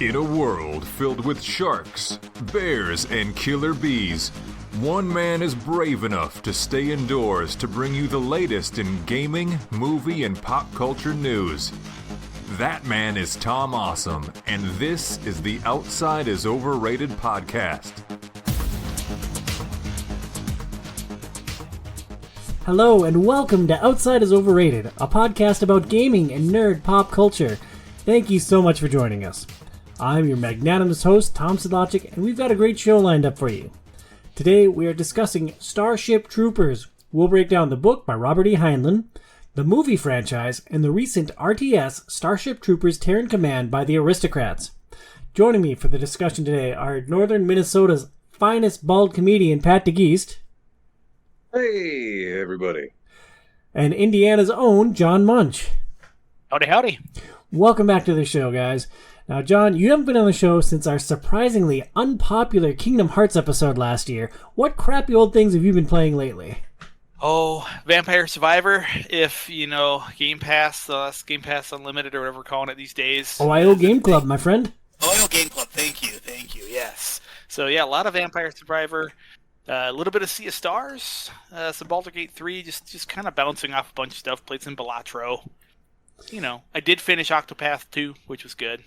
In a world filled with sharks, bears, and killer bees, one man is brave enough to stay indoors to bring you the latest in gaming, movie, and pop culture news. That man is Tom Awesome, and this is the Outside is Overrated podcast. Hello and welcome to Outside is Overrated, a podcast about gaming and nerd pop culture. Thank you so much for joining us. I'm your magnanimous host, Tom Sidlogic, and we've got a great show lined up for you. Today we are discussing Starship Troopers. We'll break down the book by Robert E. Heinlein, the movie franchise, and the recent RTS Starship Troopers Terran Command by the Aristocrats. Joining me for the discussion today are Northern Minnesota's finest bald comedian, Pat DeGeest. Hey, everybody. And Indiana's own John Munch. Howdy, howdy. Welcome back to the show, guys. Now, John, you haven't been on the show since our surprisingly unpopular Kingdom Hearts episode last year. What crappy old things have you been playing lately? Oh, Vampire Survivor, if, Game Pass, Game Pass Unlimited or whatever we're calling it these days. OiO Game Club, my friend. OiO Game Club, thank you, yes. So, yeah, a lot of Vampire Survivor, a little bit of Sea of Stars, some Baldur's Gate 3, just kind of bouncing off a bunch of stuff, played some Balatro. I did finish Octopath 2, which was good.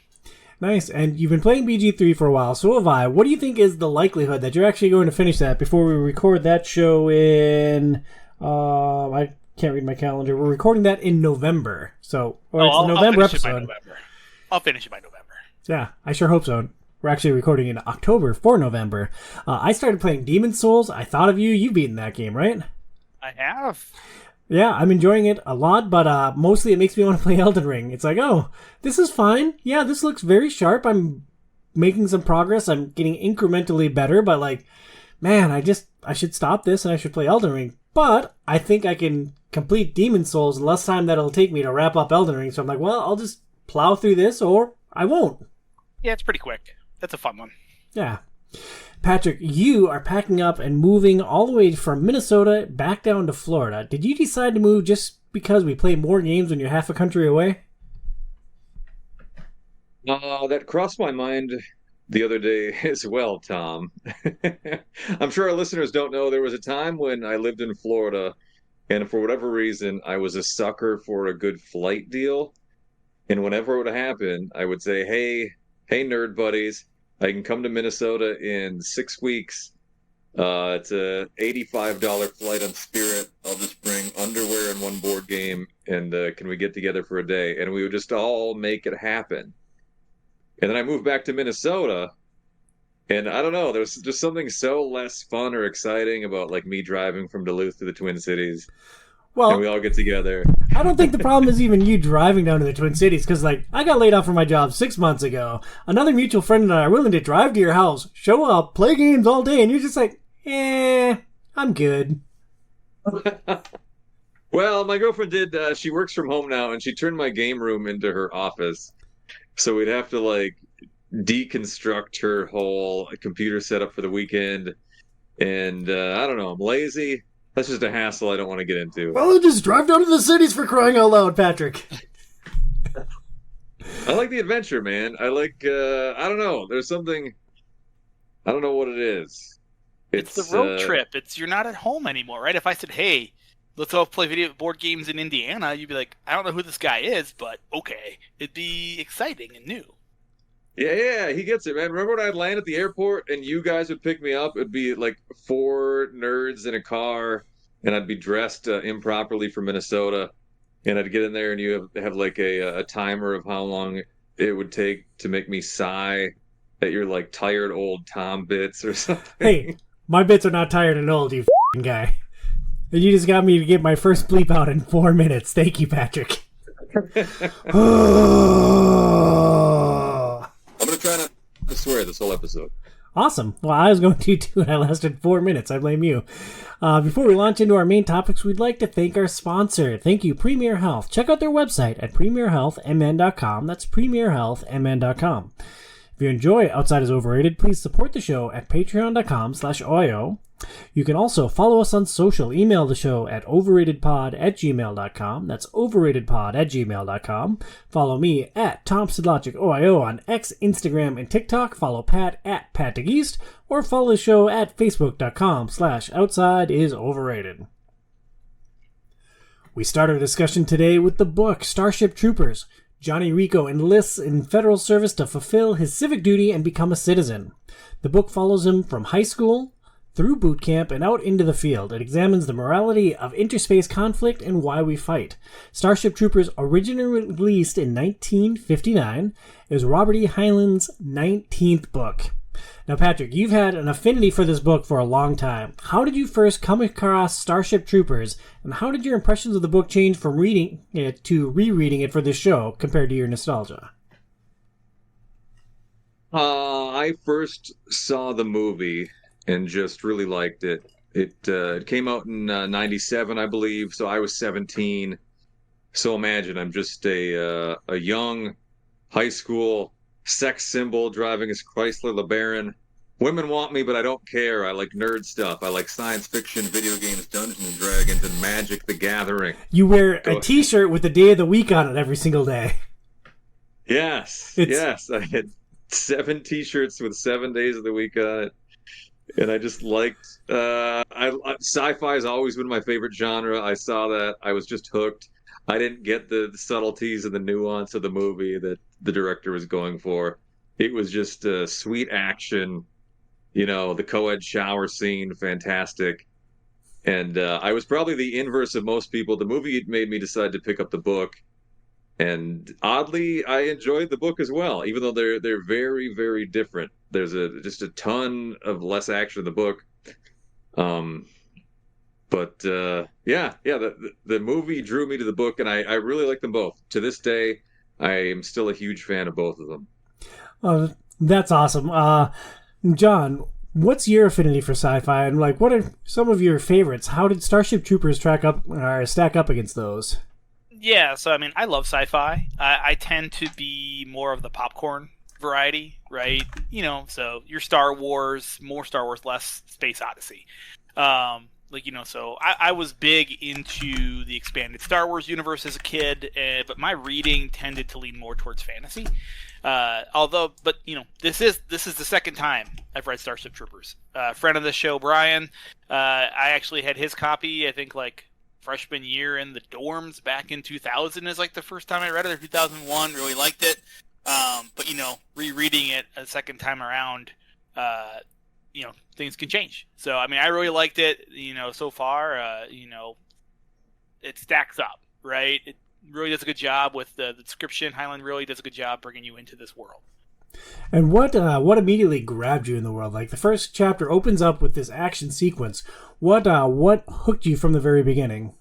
Nice, and you've been playing BG3 for a while, so have I. What do you think is the likelihood that you're actually going to finish that before we record that show in... I can't read my calendar. We're recording that in November, so... it's a November episode. I'll finish it by November. Yeah, I sure hope so. We're actually recording in October for November. I started playing Demon's Souls. I thought of you. You've beaten that game, right? I have. Yeah, I'm enjoying it a lot, but mostly it makes me want to play Elden Ring. It's like, oh, this is fine. Yeah, this looks very sharp. I'm making some progress. I'm getting incrementally better, but man, I should stop this and I should play Elden Ring. But I think I can complete Demon's Souls in less time than it'll take me to wrap up Elden Ring. So I'm like, well, I'll just plow through this or I won't. Yeah, it's pretty quick. That's a fun one. Yeah. Patrick, you are packing up and moving all the way from Minnesota back down to Florida. Did you decide to move just because we play more games when you're half a country away? That crossed my mind the other day as well, Tom. I'm sure our listeners don't know there was a time when I lived in Florida, and for whatever reason, I was a sucker for a good flight deal. And whenever it would happen, I would say, hey, nerd buddies, I can come to Minnesota in 6 weeks. It's a $85 flight on Spirit. I'll just bring underwear and one board game, and can we get together for a day? And we would just all make it happen. And then I moved back to Minnesota, and I don't know, there's just something so less fun or exciting about me driving from Duluth to the Twin Cities. Well, and we all get together. I don't think the problem is even you driving down to the Twin Cities, because, I got laid off from my job 6 months ago. Another mutual friend and I are willing to drive to your house, show up, play games all day, and you're just like, I'm good. Well, my girlfriend did, she works from home now, and she turned my game room into her office. So we'd have to, deconstruct her whole computer setup for the weekend. And, I don't know, I'm lazy. That's just a hassle I don't want to get into. Well, just drive down to the cities for crying out loud, Patrick. I like the adventure, man. I like, I don't know. There's something, I don't know what it is. It's the road trip. You're not at home anymore, right? If I said, hey, let's all play video board games in Indiana, you'd be like, I don't know who this guy is, but okay. It'd be exciting and new. Yeah, he gets it, man. Remember when I'd land at the airport and you guys would pick me up? It'd be 4 nerds in a car, and I'd be dressed improperly for Minnesota, and I'd get in there and you have a timer of how long it would take to make me sigh at your tired old Tom bits or something. Hey, my bits are not tired and old, you f***ing guy. And you just got me to get my first bleep out in 4 minutes. Thank you, Patrick. I'm going to try not to swear this whole episode. Awesome. Well, I was going to too, and I lasted 4 minutes. I blame you. Before we launch into our main topics, we'd like to thank our sponsor. Thank you, Premier Health. Check out their website at premierhealthmn.com. That's premierhealthmn.com. If you enjoy Outside is Overrated, please support the show at patreon.com/OiO. You can also follow us on social. Email the show at overratedpod@gmail.com. That's overratedpod@gmail.com. Follow me at TomSidlogic OiO on X, Instagram, and TikTok. Follow Pat at PatDeGeest, or follow the show at facebook.com/outside-is-overrated. We start our discussion today with the book Starship Troopers. Johnny Rico enlists in federal service to fulfill his civic duty and become a citizen. The book follows him from high school through boot camp and out into the field. It examines the morality of interspace conflict and why we fight. Starship Troopers, originally released in 1959, is Robert E. Heinlein's 19th book. Now, Patrick, you've had an affinity for this book for a long time. How did you first come across Starship Troopers, and how did your impressions of the book change from reading it to rereading it for this show compared to your nostalgia? I first saw the movie and just really liked it. It came out in 97, I believe, so I was 17. So imagine I'm just a young high school sex symbol driving his Chrysler LeBaron. Women want me, but I don't care. I like nerd stuff. I like science fiction, video games, Dungeons and Dragons, and Magic the Gathering. You wear a t-shirt with the day of the week on it every single day. Yes, yes. I had 7 t-shirts with 7 days of the week on it. And I just liked sci-fi has always been my favorite genre. I saw that. I was just hooked. I didn't get the subtleties and the nuance of the movie that the director was going for. It was just sweet action, the co-ed shower scene, fantastic. And I was probably the inverse of most people. The movie made me decide to pick up the book. And oddly, I enjoyed the book as well, even though they're very, very different. There's just a ton of less action in the book. The movie drew me to the book, and I really like them both. To this day, I am still a huge fan of both of them. That's awesome. John, what's your affinity for sci-fi, and what are some of your favorites? How did Starship Troopers stack up against those? Yeah, so I love sci-fi. I tend to be more of the popcorn variety, right? So your Star Wars, more Star Wars, less Space Odyssey. So I was big into the expanded Star Wars universe as a kid, but my reading tended to lean more towards fantasy. This is the second time I've read Starship Troopers. Friend of the show, Brian, I actually had his copy, I think freshman year in the dorms back in 2000 is the first time I read it, or 2001, really liked it. Rereading it a second time around, things can change. So, I really liked it, so far, it stacks up, right? It really does a good job with the description. Heinlein really does a good job bringing you into this world. And what immediately grabbed you in the world? The first chapter opens up with this action sequence. What hooked you from the very beginning?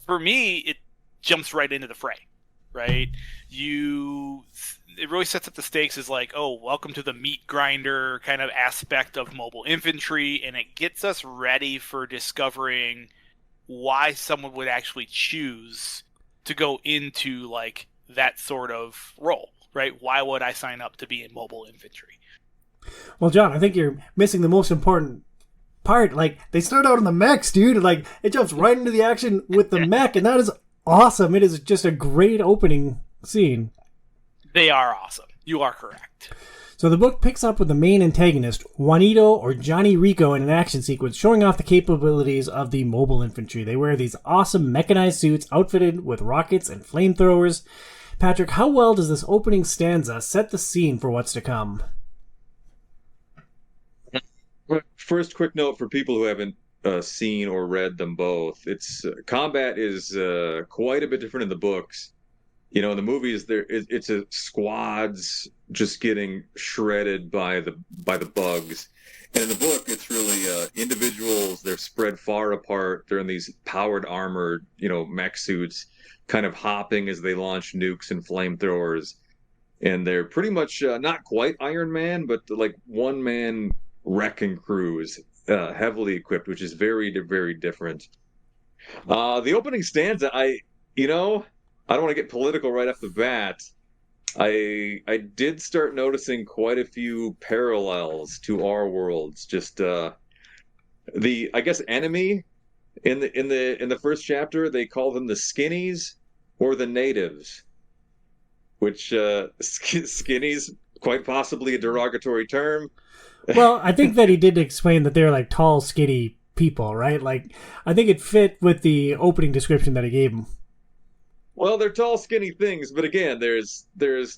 For me, it jumps right into the fray, right? It really sets up the stakes as welcome to the meat grinder kind of aspect of mobile infantry, and it gets us ready for discovering why someone would actually choose to go into that sort of role, right? Why would I sign up to be in mobile infantry? Well, John, I think you're missing the most important part. They start out in the mechs, dude. It jumps right into the action with the mech, and that is awesome. It is just a great opening scene. They are awesome. You are correct. So the book picks up with the main antagonist, Juanito or Johnny Rico, in an action sequence showing off the capabilities of the mobile infantry. They wear these awesome mechanized suits outfitted with rockets and flamethrowers. Patrick, how well does this opening stanza set the scene for what's to come? First, quick note for people who haven't seen or read them both. It's combat is quite a bit different in the books. In the movies, it's a squads just getting shredded by the bugs, and in the book, it's really individuals. They're spread far apart. They're in these powered armored, mech suits, kind of hopping as they launch nukes and flamethrowers, and they're pretty much not quite Iron Man, but one man wrecking crews, heavily equipped, which is very, very different. The opening stanza, I don't want to get political right off the bat, I did start noticing quite a few parallels to our worlds. Just the I guess enemy in the first chapter they call them the skinnies or the natives, which skinnies quite possibly a derogatory term. Well, I think that he did explain that they're like tall, skinny people, right? Like, I think it fit with the opening description that he gave him. Well, they're tall, skinny things, but again, there's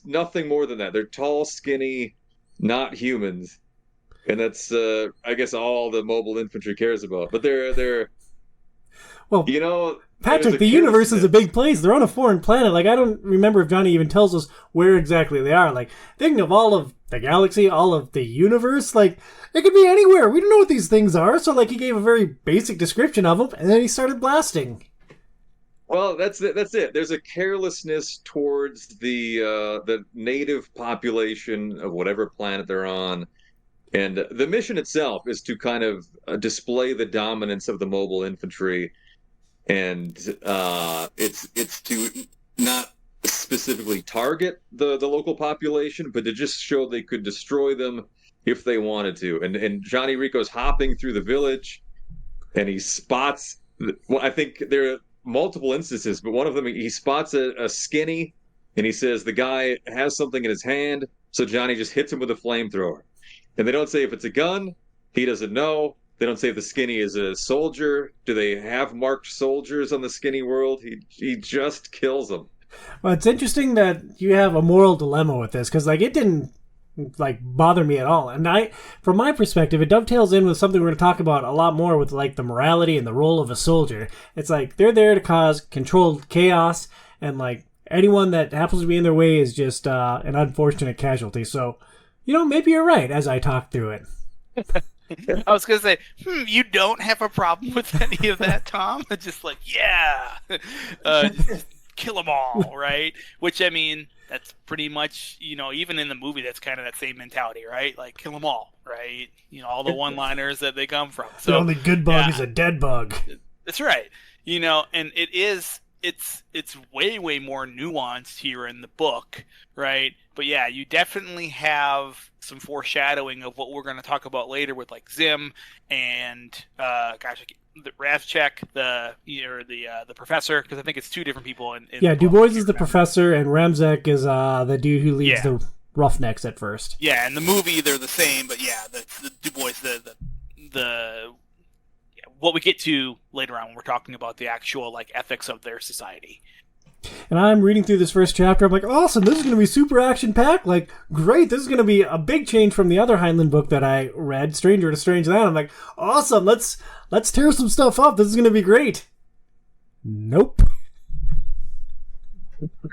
nothing more than that. They're tall, skinny, not humans, and that's I guess all the mobile infantry cares about. But they're Well, you know there's Patrick, the universe is a big place. They're on a foreign planet. Like, I don't remember if Johnny even tells us where exactly they are. Like, thinking of all of the galaxy, all of the universe, like, it could be anywhere. We don't know what these things are. So, like, he gave a very basic description of them, and then he started blasting. Well, that's it. There's a carelessness towards the native population of whatever planet they're on, and the mission itself is to kind of display the dominance of the mobile infantry, and it's to not specifically target the local population, but to just show they could destroy them if they wanted to. And Johnny Rico's hopping through the village, and he spots. Well, I think there are multiple instances, but one of them he spots a skinny, and he says the guy has something in his hand, so Johnny just hits him with a flamethrower. And they don't say if it's a gun. He doesn't know. They don't say if the skinny is a soldier. Do they have marked soldiers on the skinny world? He just kills them. Well, it's interesting that you have a moral dilemma with this, because, like, it didn't, like, bother me at all. And from my perspective, it dovetails in with something we're going to talk about a lot more with, like, the morality and the role of a soldier. It's like, they're there to cause controlled chaos, and, like, anyone that happens to be in their way is just an unfortunate casualty. So, maybe you're right as I talk through it. I was going to say, you don't have a problem with any of that, Tom? Just like, yeah, just kill them all, right? Which, I mean, that's pretty much, even in the movie, that's kind of that same mentality, right? Like, kill them all, right? All the one-liners that they come from. So the only good bug is a dead bug. That's right. And it's way, way more nuanced here in the book, right? But yeah, you definitely have some foreshadowing of what we're going to talk about later with like Zim and the Ravchek, the professor, because I think it's two different people. Yeah, Du Bois is the professor, and Ramzek is the dude who leads the Roughnecks at first. Yeah, in the movie they're the same, but yeah, the Du Bois, the what we get to later on when we're talking about the actual like ethics of their society. And I'm reading through this first chapter. I'm like, awesome, this is going to be super action-packed. Like, great, this is going to be a big change from the other Heinlein book that I read, Stranger to Strange Land. I'm like, awesome, let's tear some stuff up. This is going to be great. Nope.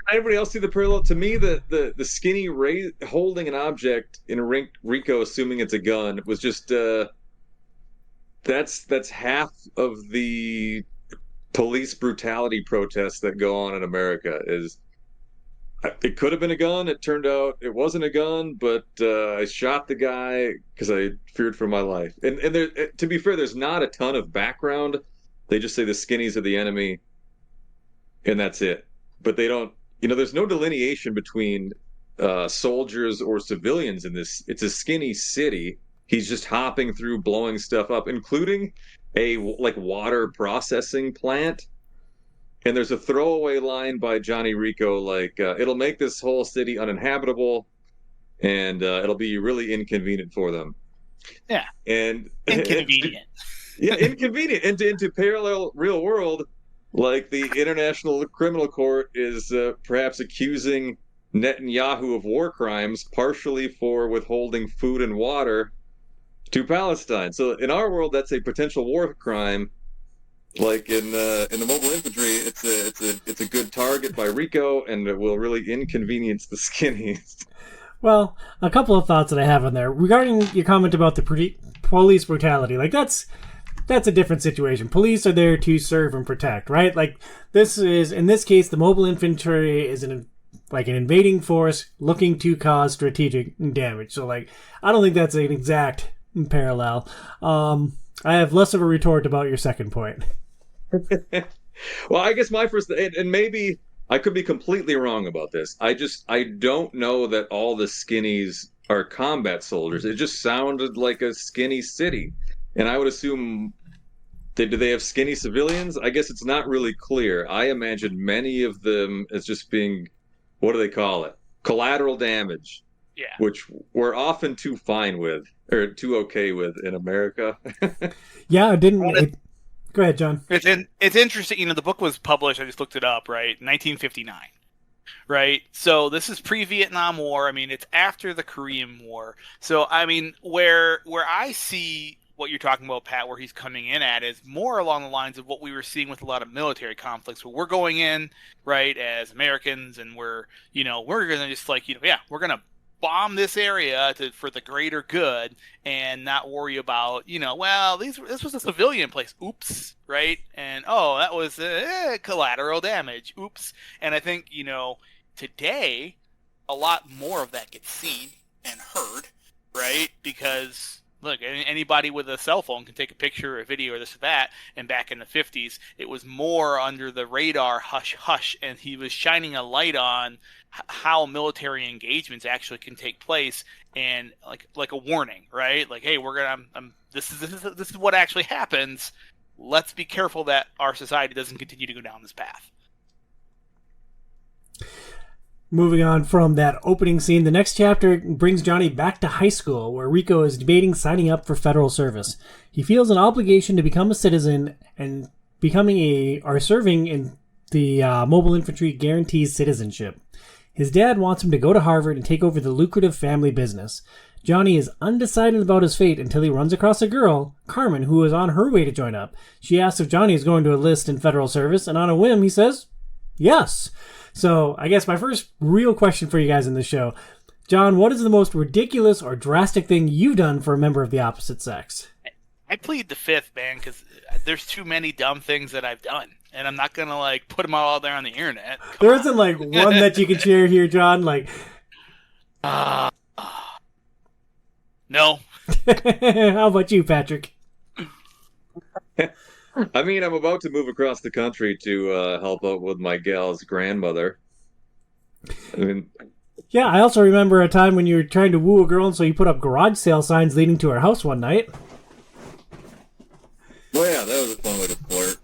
Anybody else see the parallel? To me, the skinny holding an object in Rico, assuming it's a gun, was just that's half of the police brutality protests that go on in America. Is it could have been a gun. It turned out it wasn't a gun, but I shot the guy because I feared for my life. And there, to be fair, there's not a ton of background. They just say the skinnies are the enemy, and that's it. But they don't. There's no delineation between soldiers or civilians in this. It's a skinny city. He's just hopping through, blowing stuff up, including a water processing plant. And there's a throwaway line by Johnny Rico, like, it'll make this whole city uninhabitable, and it'll be really inconvenient for them. Yeah. And inconvenient. Inconvenient. And into parallel real world, like the International Criminal Court is perhaps accusing Netanyahu of war crimes, partially for withholding food and water to Palestine. So in our world, that's a potential war crime. Like in the mobile infantry, it's a good target by Rico, and it will really inconvenience the skinnies. Well, a couple of thoughts that I have on there regarding your comment about the police brutality. Like, that's a different situation. Police are there to serve and protect, right? Like, this is, in this case, the mobile infantry is an invading force looking to cause strategic damage. So, like, I don't think that's an exact parallel. I have less of a retort about your second point. Well, I guess my first, and maybe I could be completely wrong about this. I don't know that all the skinnies are combat soldiers. It just sounded like a skinny city. And I would assume do they have skinny civilians? I guess it's not really clear. I imagine many of them as just being, what do they call it? Collateral damage, Yeah. which we're often too fine with or too okay with in America. Yeah, it didn't. Go ahead, John. It's interesting. You know, the book was published. I just looked it up. Right, 1959. Right. So this is pre-Vietnam War. I mean, it's after the Korean War. So I mean, where I see what you're talking about, Pat, where he's coming in at is more along the lines of what we were seeing with a lot of military conflicts, where we're going in, right, as Americans, and we're going to just like, we're going to bomb this area for the greater good and not worry about, well, this was a civilian place. Oops. Right. And, oh, that was collateral damage. Oops. And I think, today a lot more of that gets seen and heard, right? Because look, anybody with a cell phone can take a picture or a video or this or that. And back in the 50s, it was more under the radar, hush, hush. And he was shining a light on how military engagements actually can take place, and like a warning, right? Like, hey, this is what actually happens. Let's be careful that our society doesn't continue to go down this path. Moving on from that opening scene, the next chapter brings Johnny back to high school, where Rico is debating signing up for federal service. He feels an obligation to become a citizen, and serving in the mobile infantry guarantees citizenship. His dad wants him to go to Harvard and take over the lucrative family business. Johnny is undecided about his fate until he runs across a girl, Carmen, who is on her way to join up. She asks if Johnny is going to enlist in federal service, and on a whim, he says, yes. So, I guess my first real question for you guys in this show, John, what is the most ridiculous or drastic thing you've done for a member of the opposite sex? I plead the fifth, man, because there's too many dumb things that I've done, and I'm not gonna put them all out there on the internet. There isn't one that you can share here, John. No. How about you, Patrick? I mean, I'm about to move across the country to help out with my gal's grandmother. I mean, yeah, I also remember a time when you were trying to woo a girl, and so you put up garage sale signs leading to her house one night. Well, yeah, that was a fun way to flirt.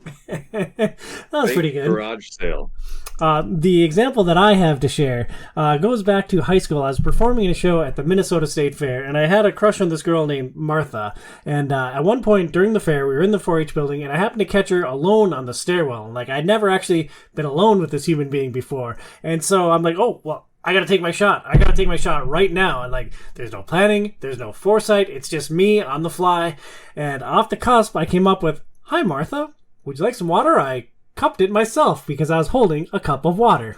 That was pretty good. Garage sale. The example that I have to share goes back to high school. I was performing in a show at the Minnesota State Fair, and I had a crush on this girl named Martha. And at one point during the fair, we were in the 4-H building, and I happened to catch her alone on the stairwell. I'd never actually been alone with this human being before. And so I'm like, oh, well, I gotta take my shot. I gotta take my shot right now. And there's no planning, there's no foresight. It's just me on the fly. And off the cusp, I came up with, hi, Martha. Would you like some water? I cupped it myself because I was holding a cup of water.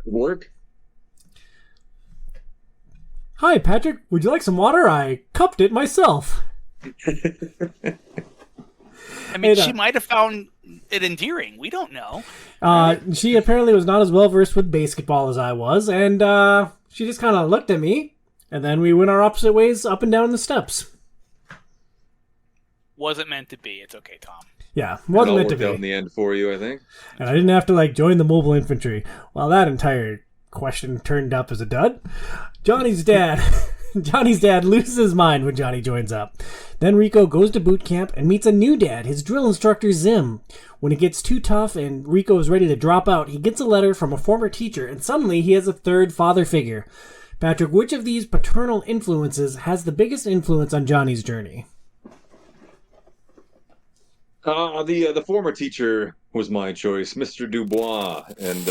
Work? Hi, Patrick. Would you like some water? I cupped it myself. I mean, she might have found it endearing. We don't know. She apparently was not as well versed with basketball as I was, and she just kind of looked at me, and then we went our opposite ways up and down the steps. Wasn't meant to be. It's okay, Tom. Yeah, wasn't meant to be. It all worked out in the end for you, I think. And I didn't have to join the mobile infantry. Well, that entire question turned up as a dud. Johnny's dad loses his mind when Johnny joins up. Then Rico goes to boot camp and meets a new dad, his drill instructor Zim. When it gets too tough and Rico is ready to drop out, he gets a letter from a former teacher, and suddenly he has a third father figure. Patrick, which of these paternal influences has the biggest influence on Johnny's journey? The former teacher was my choice, Mr. Dubois, and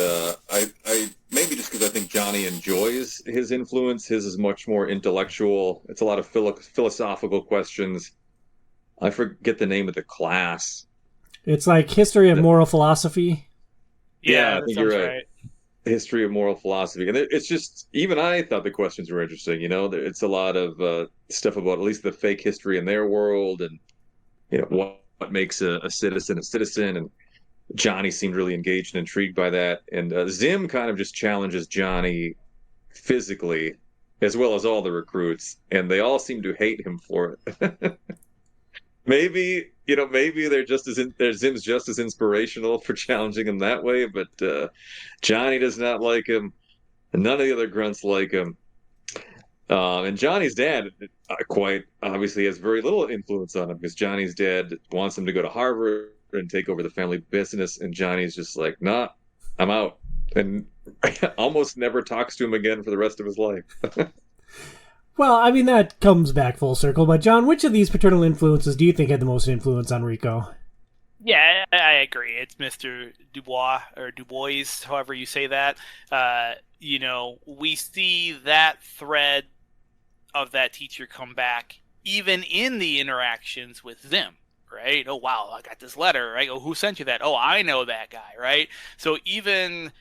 I maybe just because I think Johnny enjoys his influence. His is much more intellectual. It's a lot of philosophical questions. I forget the name of the class. It's history of moral philosophy. Yeah, I think you're right. History of moral philosophy, and it's just even I thought the questions were interesting. It's a lot of stuff about at least the fake history in their world, and what makes a citizen a citizen, and Johnny seemed really engaged and intrigued by that, and Zim kind of just challenges Johnny physically as well as all the recruits, and they all seem to hate him for it. Maybe maybe Zim's just as inspirational for challenging him that way, but Johnny does not like him, and none of the other grunts like him. And Johnny's dad quite obviously has very little influence on him because Johnny's dad wants him to go to Harvard and take over the family business, and Johnny's just like, nah, I'm out, and almost never talks to him again for the rest of his life. Well, I mean, that comes back full circle. But John, which of these paternal influences do you think had the most influence on Rico? Yeah, I agree. It's Mr. Dubois, or Dubois, however you say that. We see that thread of that teacher come back even in the interactions with Zim, right? Oh, wow, I got this letter, right? Oh, who sent you that? Oh, I know that guy, right? So even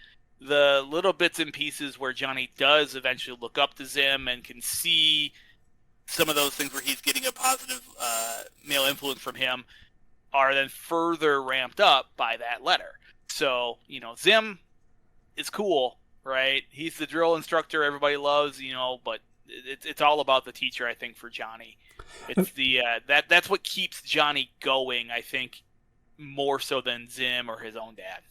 the little bits and pieces where Johnny does eventually look up to Zim and can see some of those things where he's getting a positive male influence from him are then further ramped up by that letter. So, Zim is cool, right? He's the drill instructor everybody loves, but it's all about the teacher, I think, for Johnny. It's that's what keeps Johnny going, I think, more so than Zim or his own dad.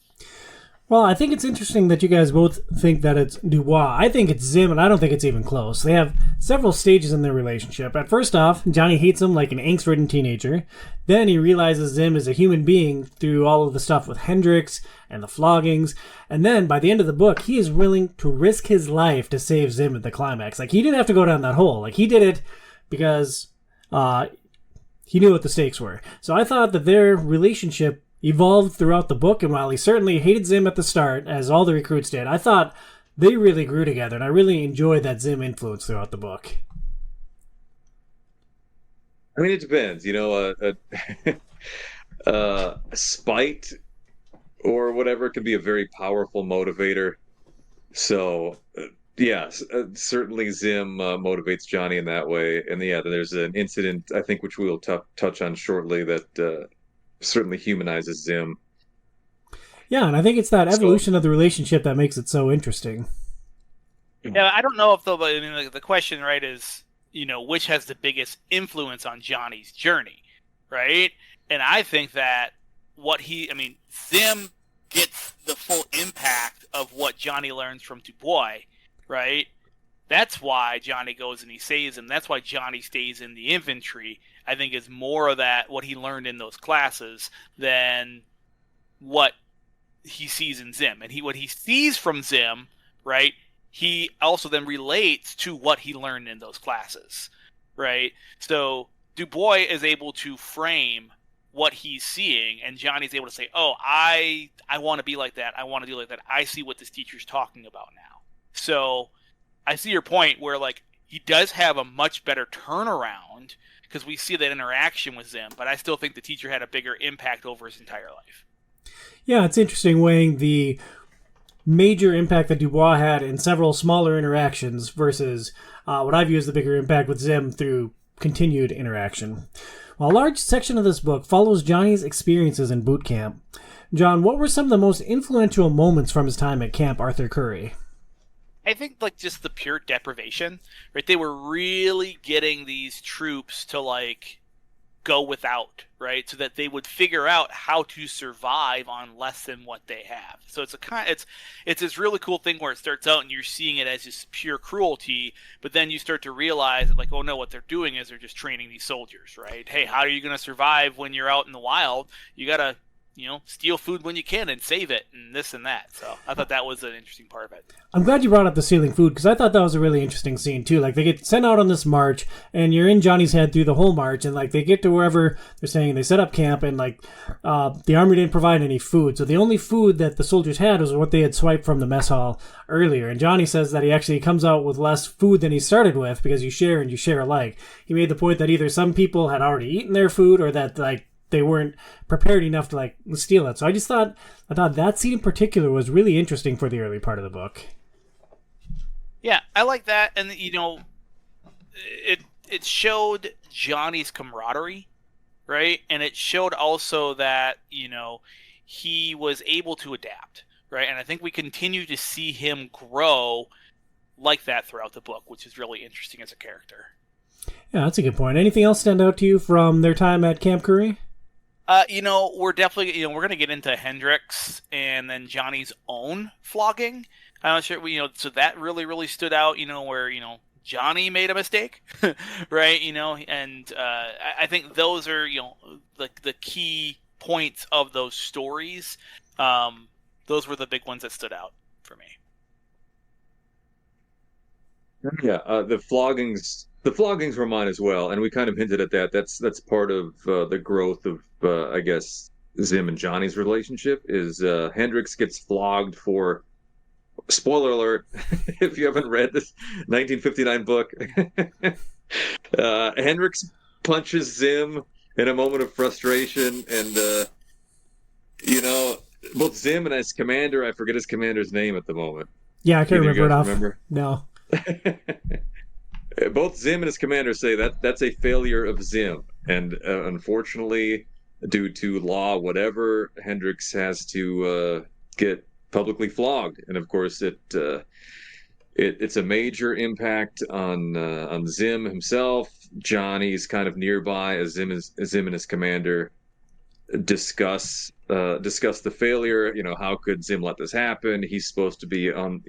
Well, I think it's interesting that you guys both think that it's Dubois. I think it's Zim, and I don't think it's even close. They have several stages in their relationship. At first off, Johnny hates him like an angst-ridden teenager. Then he realizes Zim is a human being through all of the stuff with Hendrix and the floggings. And then, by the end of the book, he is willing to risk his life to save Zim at the climax. Like, he didn't have to go down that hole. Like, he did it because he knew what the stakes were. So I thought that their relationship evolved throughout the book, and while he certainly hated Zim at the start, as all the recruits did, I thought they really grew together, and I really enjoyed that Zim influence throughout the book. I mean, it depends. Spite or whatever can be a very powerful motivator. So, certainly Zim motivates Johnny in that way. And there's an incident, I think, which we will touch on shortly that certainly humanizes Zim. Yeah, and I think it's that evolution of the relationship that makes it so interesting. Yeah, I don't know if but I mean, the question, right, is, which has the biggest influence on Johnny's journey, right? And I think that Zim gets the full impact of what Johnny learns from Dubois, right? That's why Johnny goes and he saves him. That's why Johnny stays in the infantry. I think is more of that, what he learned in those classes, than what he sees in Zim. And what he sees from Zim, right, he also then relates to what he learned in those classes, right? So Dubois is able to frame what he's seeing, and Johnny's able to say, oh, I want to be like that. I want to do like that. I see what this teacher's talking about now. So I see your point where, like, he does have a much better turnaround because we see that interaction with Zim, but I still think the teacher had a bigger impact over his entire life. Yeah, it's interesting weighing the major impact that Dubois had in several smaller interactions versus what I view as the bigger impact with Zim through continued interaction. Well, a large section of this book follows Johnny's experiences in boot camp. John, what were some of the most influential moments from his time at Camp Arthur Curry? I think, like, just the pure deprivation, right? They were really getting these troops to, like, go without, right? So that they would figure out how to survive on less than what they have. So it's this really cool thing where it starts out and you're seeing it as just pure cruelty, but then you start to realize that, like, oh no, what they're doing is they're just training these soldiers, right? Hey, how are you going to survive when you're out in the wild? You got to, steal food when you can and save it and this and that. So I thought that was an interesting part of it. I'm glad you brought up the stealing food because I thought that was a really interesting scene too. Like, they get sent out on this march and you're in Johnny's head through the whole march, and like they get to wherever they're saying they set up camp, and like the army didn't provide any food. So the only food that the soldiers had was what they had swiped from the mess hall earlier. And Johnny says that he actually comes out with less food than he started with because you share and you share alike. He made the point that either some people had already eaten their food or that, like, they weren't prepared enough to, like, steal it. So I thought that scene in particular was really interesting for the early part of the book. Yeah, I like that. And, it showed Johnny's camaraderie, right? And it showed also that, he was able to adapt, right? And I think we continue to see him grow like that throughout the book, which is really interesting as a character. Yeah, that's a good point. Anything else stand out to you from their time at Camp Curry? We're definitely, we're going to get into Hendrix and then Johnny's own flogging. I'm not sure, so that really, really stood out, where, Johnny made a mistake, right? And I think those are, the key points of those stories. Those were the big ones that stood out for me. Yeah, the floggings were mine as well, and we kind of hinted at that. That's part of the growth of I guess Zim and Johnny's relationship is Hendrix gets flogged for, spoiler alert, if you haven't read this 1959 book, Hendrix punches Zim in a moment of frustration, and both Zim and his commander, I forget his commander's name at the moment. Yeah, I can't remember it off. Remember? No. Both Zim and his commander say that's a failure of Zim, and unfortunately, due to law, whatever, Hendrix has to get publicly flogged, and of course, it's a major impact on Zim himself. Johnny's kind of nearby as Zim and his commander discuss the failure. How could Zim let this happen? He's supposed to be on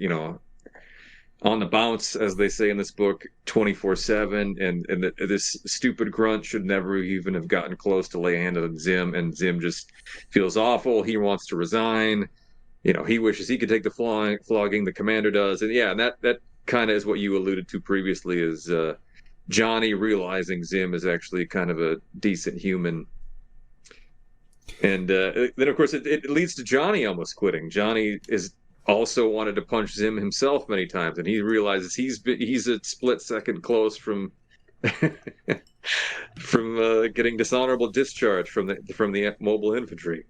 the bounce, as they say in this book, 24/7, and this stupid grunt should never even have gotten close to lay a hand on Zim, and Zim just feels awful. He wants to resign. He wishes he could take the flogging. The commander does, and that kind of is what you alluded to previously, is Johnny realizing Zim is actually kind of a decent human. And then, of course, it leads to Johnny almost quitting. Johnny is also wanted to punch Zim himself many times, and he realizes he's a split second close from getting dishonorable discharge from the mobile infantry.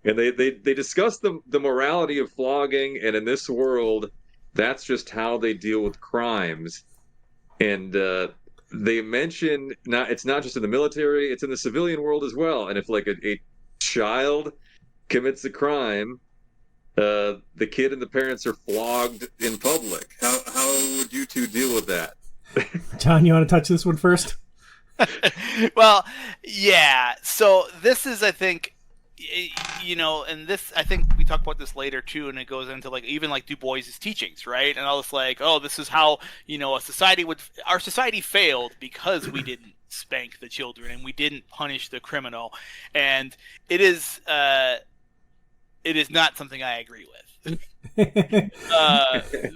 And they discuss the morality of flogging, and in this world, that's just how they deal with crimes. And they mention it's not just in the military; it's in the civilian world as well. And if like a child commits a crime, the kid and the parents are flogged in public. How would you two deal with that? John, you want to touch this one first? Well, yeah. So this is, I think, and this, I think we talk about this later too, and it goes into like even like Du Bois's teachings, right? And all this like, oh, this is how our society failed because we didn't spank the children and we didn't punish the criminal, and it is not something I agree with.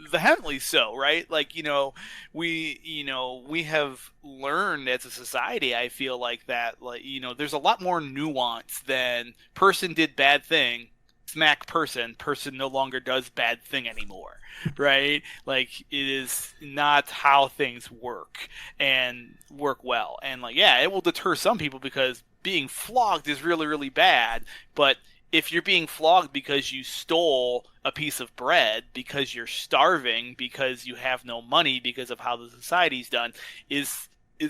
Vehemently so, right? Like, we have learned as a society, I feel like that, like, there's a lot more nuance than person did bad thing, smack person no longer does bad thing anymore, right? Like, it is not how things work and work well. And like, yeah, it will deter some people because being flogged is really, really bad, but if you're being flogged because you stole a piece of bread, because you're starving, because you have no money, because of how the society's done, is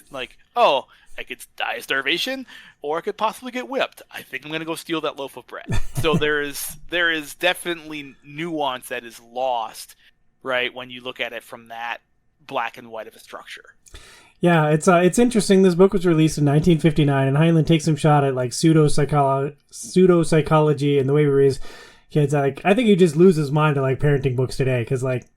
like, oh, I could die of starvation, or I could possibly get whipped. I think I'm going to go steal that loaf of bread. So there is definitely nuance that is lost, right, when you look at it from that black and white of a structure. Yeah, it's interesting. This book was released in 1959, and Heinlein takes some shot at like pseudo psychology and the way we raise kids. Like, I think he just loses his mind to like parenting books today because like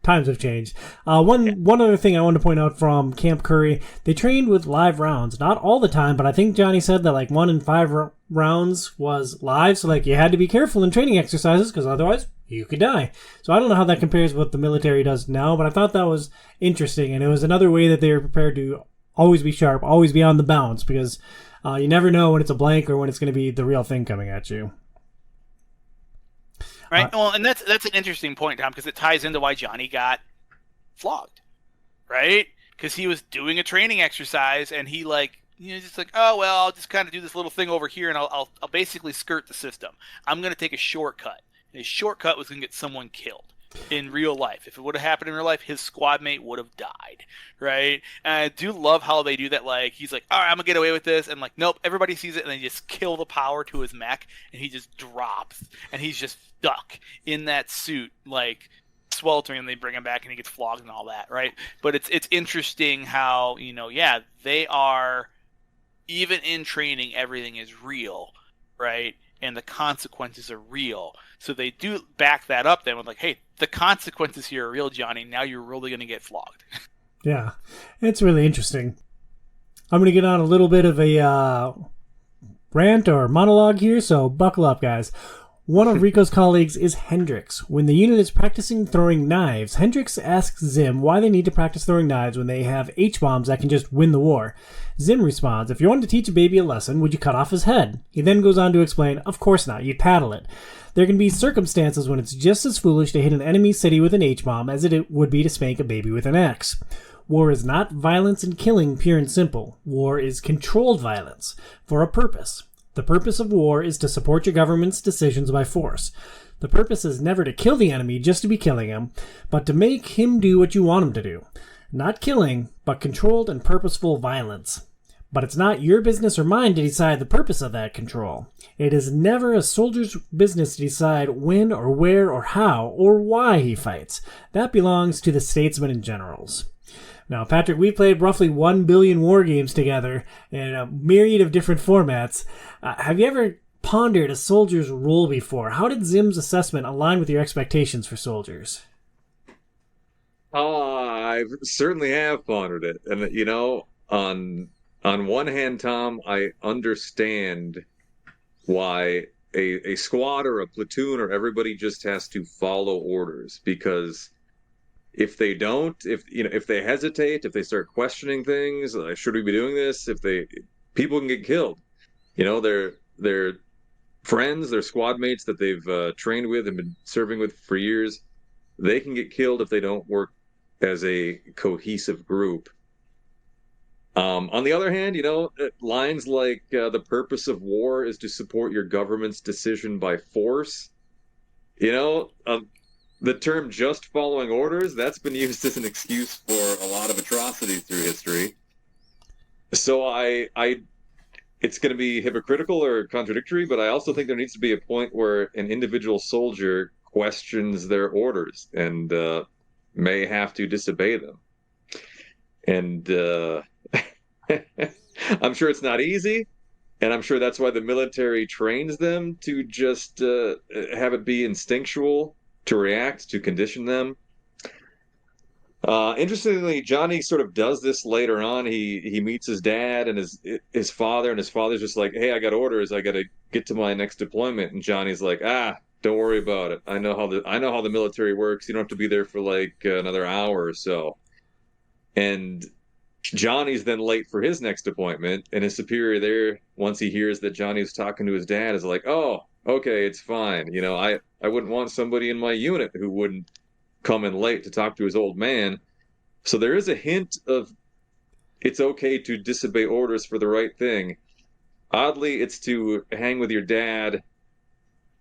times have changed. One other thing I wanted to point out from Camp Curry, they trained with live rounds, not all the time, but I think Johnny said that like 1 in 5 rounds was live, so like you had to be careful in training exercises because otherwise you could die. So I don't know how that compares with what the military does now, but I thought that was interesting, and it was another way that they were prepared to always be sharp, always be on the bounce, because you never know when it's a blank or when it's going to be the real thing coming at you. Right. Well, and that's an interesting point, Tom, because it ties into why Johnny got flogged, right? Because he was doing a training exercise, and he just like, oh well, I'll just kind of do this little thing over here, and I'll basically skirt the system. I'm going to take a shortcut. And his shortcut was going to get someone killed in real life. If it would have happened in real life, his squad mate would have died, right? And I do love how they do that. Like, he's like, all right, I'm going to get away with this. And like, nope, everybody sees it, and they just kill the power to his mech, and he just drops. And he's just stuck in that suit, like, sweltering, and they bring him back, and he gets flogged and all that, right? But it's interesting how, they are even in training, everything is real, right? And the consequences are real. So they do back that up then with like, hey, the consequences here are real, Johnny. Now you're really going to get flogged. Yeah, it's really interesting. I'm going to get on a little bit of a rant or monologue here, so buckle up, guys. One of Rico's colleagues is Hendrix. When the unit is practicing throwing knives, Hendrix asks Zim why they need to practice throwing knives when they have H-bombs that can just win the war. Zim responds, if you wanted to teach a baby a lesson, would you cut off his head? He then goes on to explain, of course not, you'd paddle it. There can be circumstances when it's just as foolish to hit an enemy city with an H-bomb as it would be to spank a baby with an axe. War is not violence and killing, pure and simple. War is controlled violence, for a purpose. The purpose of war is to support your government's decisions by force. The purpose is never to kill the enemy just to be killing him, but to make him do what you want him to do. Not killing, but controlled and purposeful violence. But it's not your business or mine to decide the purpose of that control. It is never a soldier's business to decide when or where or how or why he fights. That belongs to the statesmen and generals. Now, Patrick, we played roughly 1 billion war games together in a myriad of different formats. Have you ever pondered a soldier's role before? How did Zim's assessment align with your expectations for soldiers? I certainly have pondered it. And, you know, on one hand, Tom, I understand why a squad or a platoon or everybody just has to follow orders, because if they don't, if they hesitate, if they start questioning things, should we be doing this? People can get killed. You know, their friends, their squad mates that they've trained with and been serving with for years, they can get killed if they don't work as a cohesive group. On the other hand, you know, lines like the purpose of war is to support your government's decision by force. You know, the term just following orders, that's been used as an excuse for a lot of atrocities through history. So it's going to be hypocritical or contradictory, but I also think there needs to be a point where an individual soldier questions their orders and may have to disobey them. And I'm sure it's not easy, and I'm sure that's why the military trains them to just have it be instinctual, to react, to condition them. Interestingly, Johnny sort of does this later on. He meets his dad and his father, and his father's just like, "Hey, I got orders. I got to get to my next deployment." And Johnny's like, don't worry about it. I know how the military works. You don't have to be there for like another hour or so." And Johnny's then late for his next appointment, and his superior there, once he hears that Johnny's talking to his dad, is like, "Oh, okay, it's fine. You know, I wouldn't want somebody in my unit who wouldn't come in late to talk to his old man." So there is a hint of it's okay to disobey orders for the right thing. Oddly, it's to hang with your dad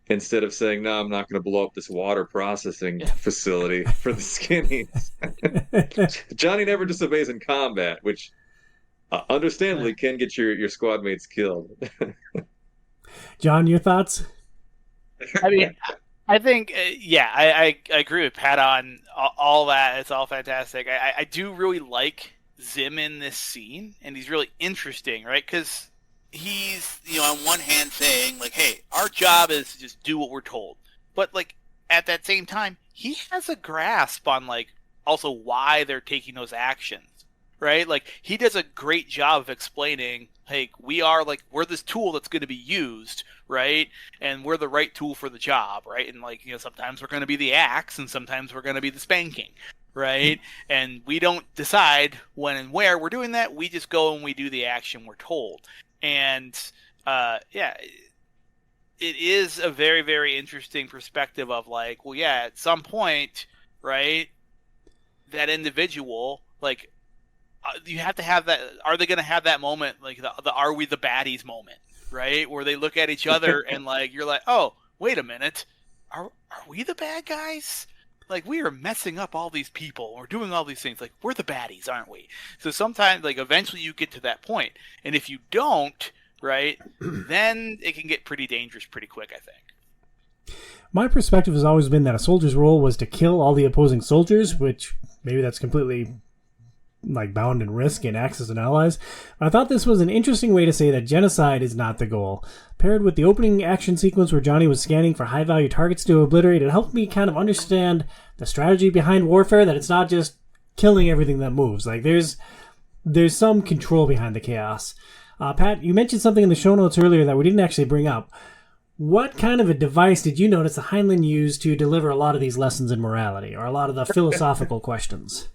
instead of saying, "No, I'm not going to blow up this water processing facility for the skinnies." Johnny never disobeys in combat, which understandably can get your squad mates killed. John, your thoughts? I mean, I think, I agree with Pat on all that. It's all fantastic. I do really like Zim in this scene, and he's really interesting, right? Because he's, you know, on one hand saying, like, hey, our job is to just do what we're told. But, like, at that same time, he has a grasp on, like, also why they're taking those actions, right? Like, he does a great job of explaining, hey, we're this tool that's going to be used, right? And we're the right tool for the job, right? And, like, you know, sometimes we're going to be the axe and sometimes we're going to be the spanking, right? And we don't decide when and where we're doing that. We just go and we do the action we're told. And, it is a very, very interesting perspective of, like, well, yeah, at some point, right, that individual, like, you have to have that. Are they going to have that moment, like the "Are we the baddies" moment, right? Where they look at each other and, like, you're like, oh, wait a minute, are we the bad guys? Like, we are messing up all these people. We're doing all these things. Like, we're the baddies, aren't we? So sometimes, like, eventually you get to that point, and if you don't, right, then it can get pretty dangerous pretty quick, I think. My perspective has always been that a soldier's role was to kill all the opposing soldiers, which maybe that's completely like bound in risk and Axis and allies. I thought this was an interesting way to say that genocide is not the goal. Paired with the opening action sequence where Johnny was scanning for high-value targets to obliterate, it helped me kind of understand the strategy behind warfare, that it's not just killing everything that moves. Like, there's some control behind the chaos. Pat, you mentioned something in the show notes earlier that we didn't actually bring up. What kind of a device did you notice that Heinlein used to deliver a lot of these lessons in morality, or a lot of the philosophical questions?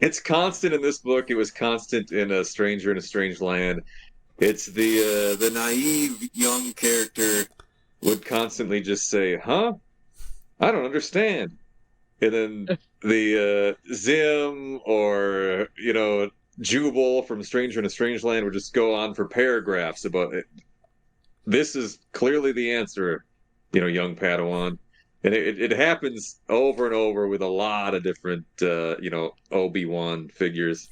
It's constant in this book. It was constant in A Stranger in a Strange Land. It's the naive young character would constantly just say, "Huh? I don't understand." And then the Zim or, Jubal from Stranger in a Strange Land would just go on for paragraphs about it. This is clearly the answer, young Padawan. And it happens over and over with a lot of different, Obi-Wan figures.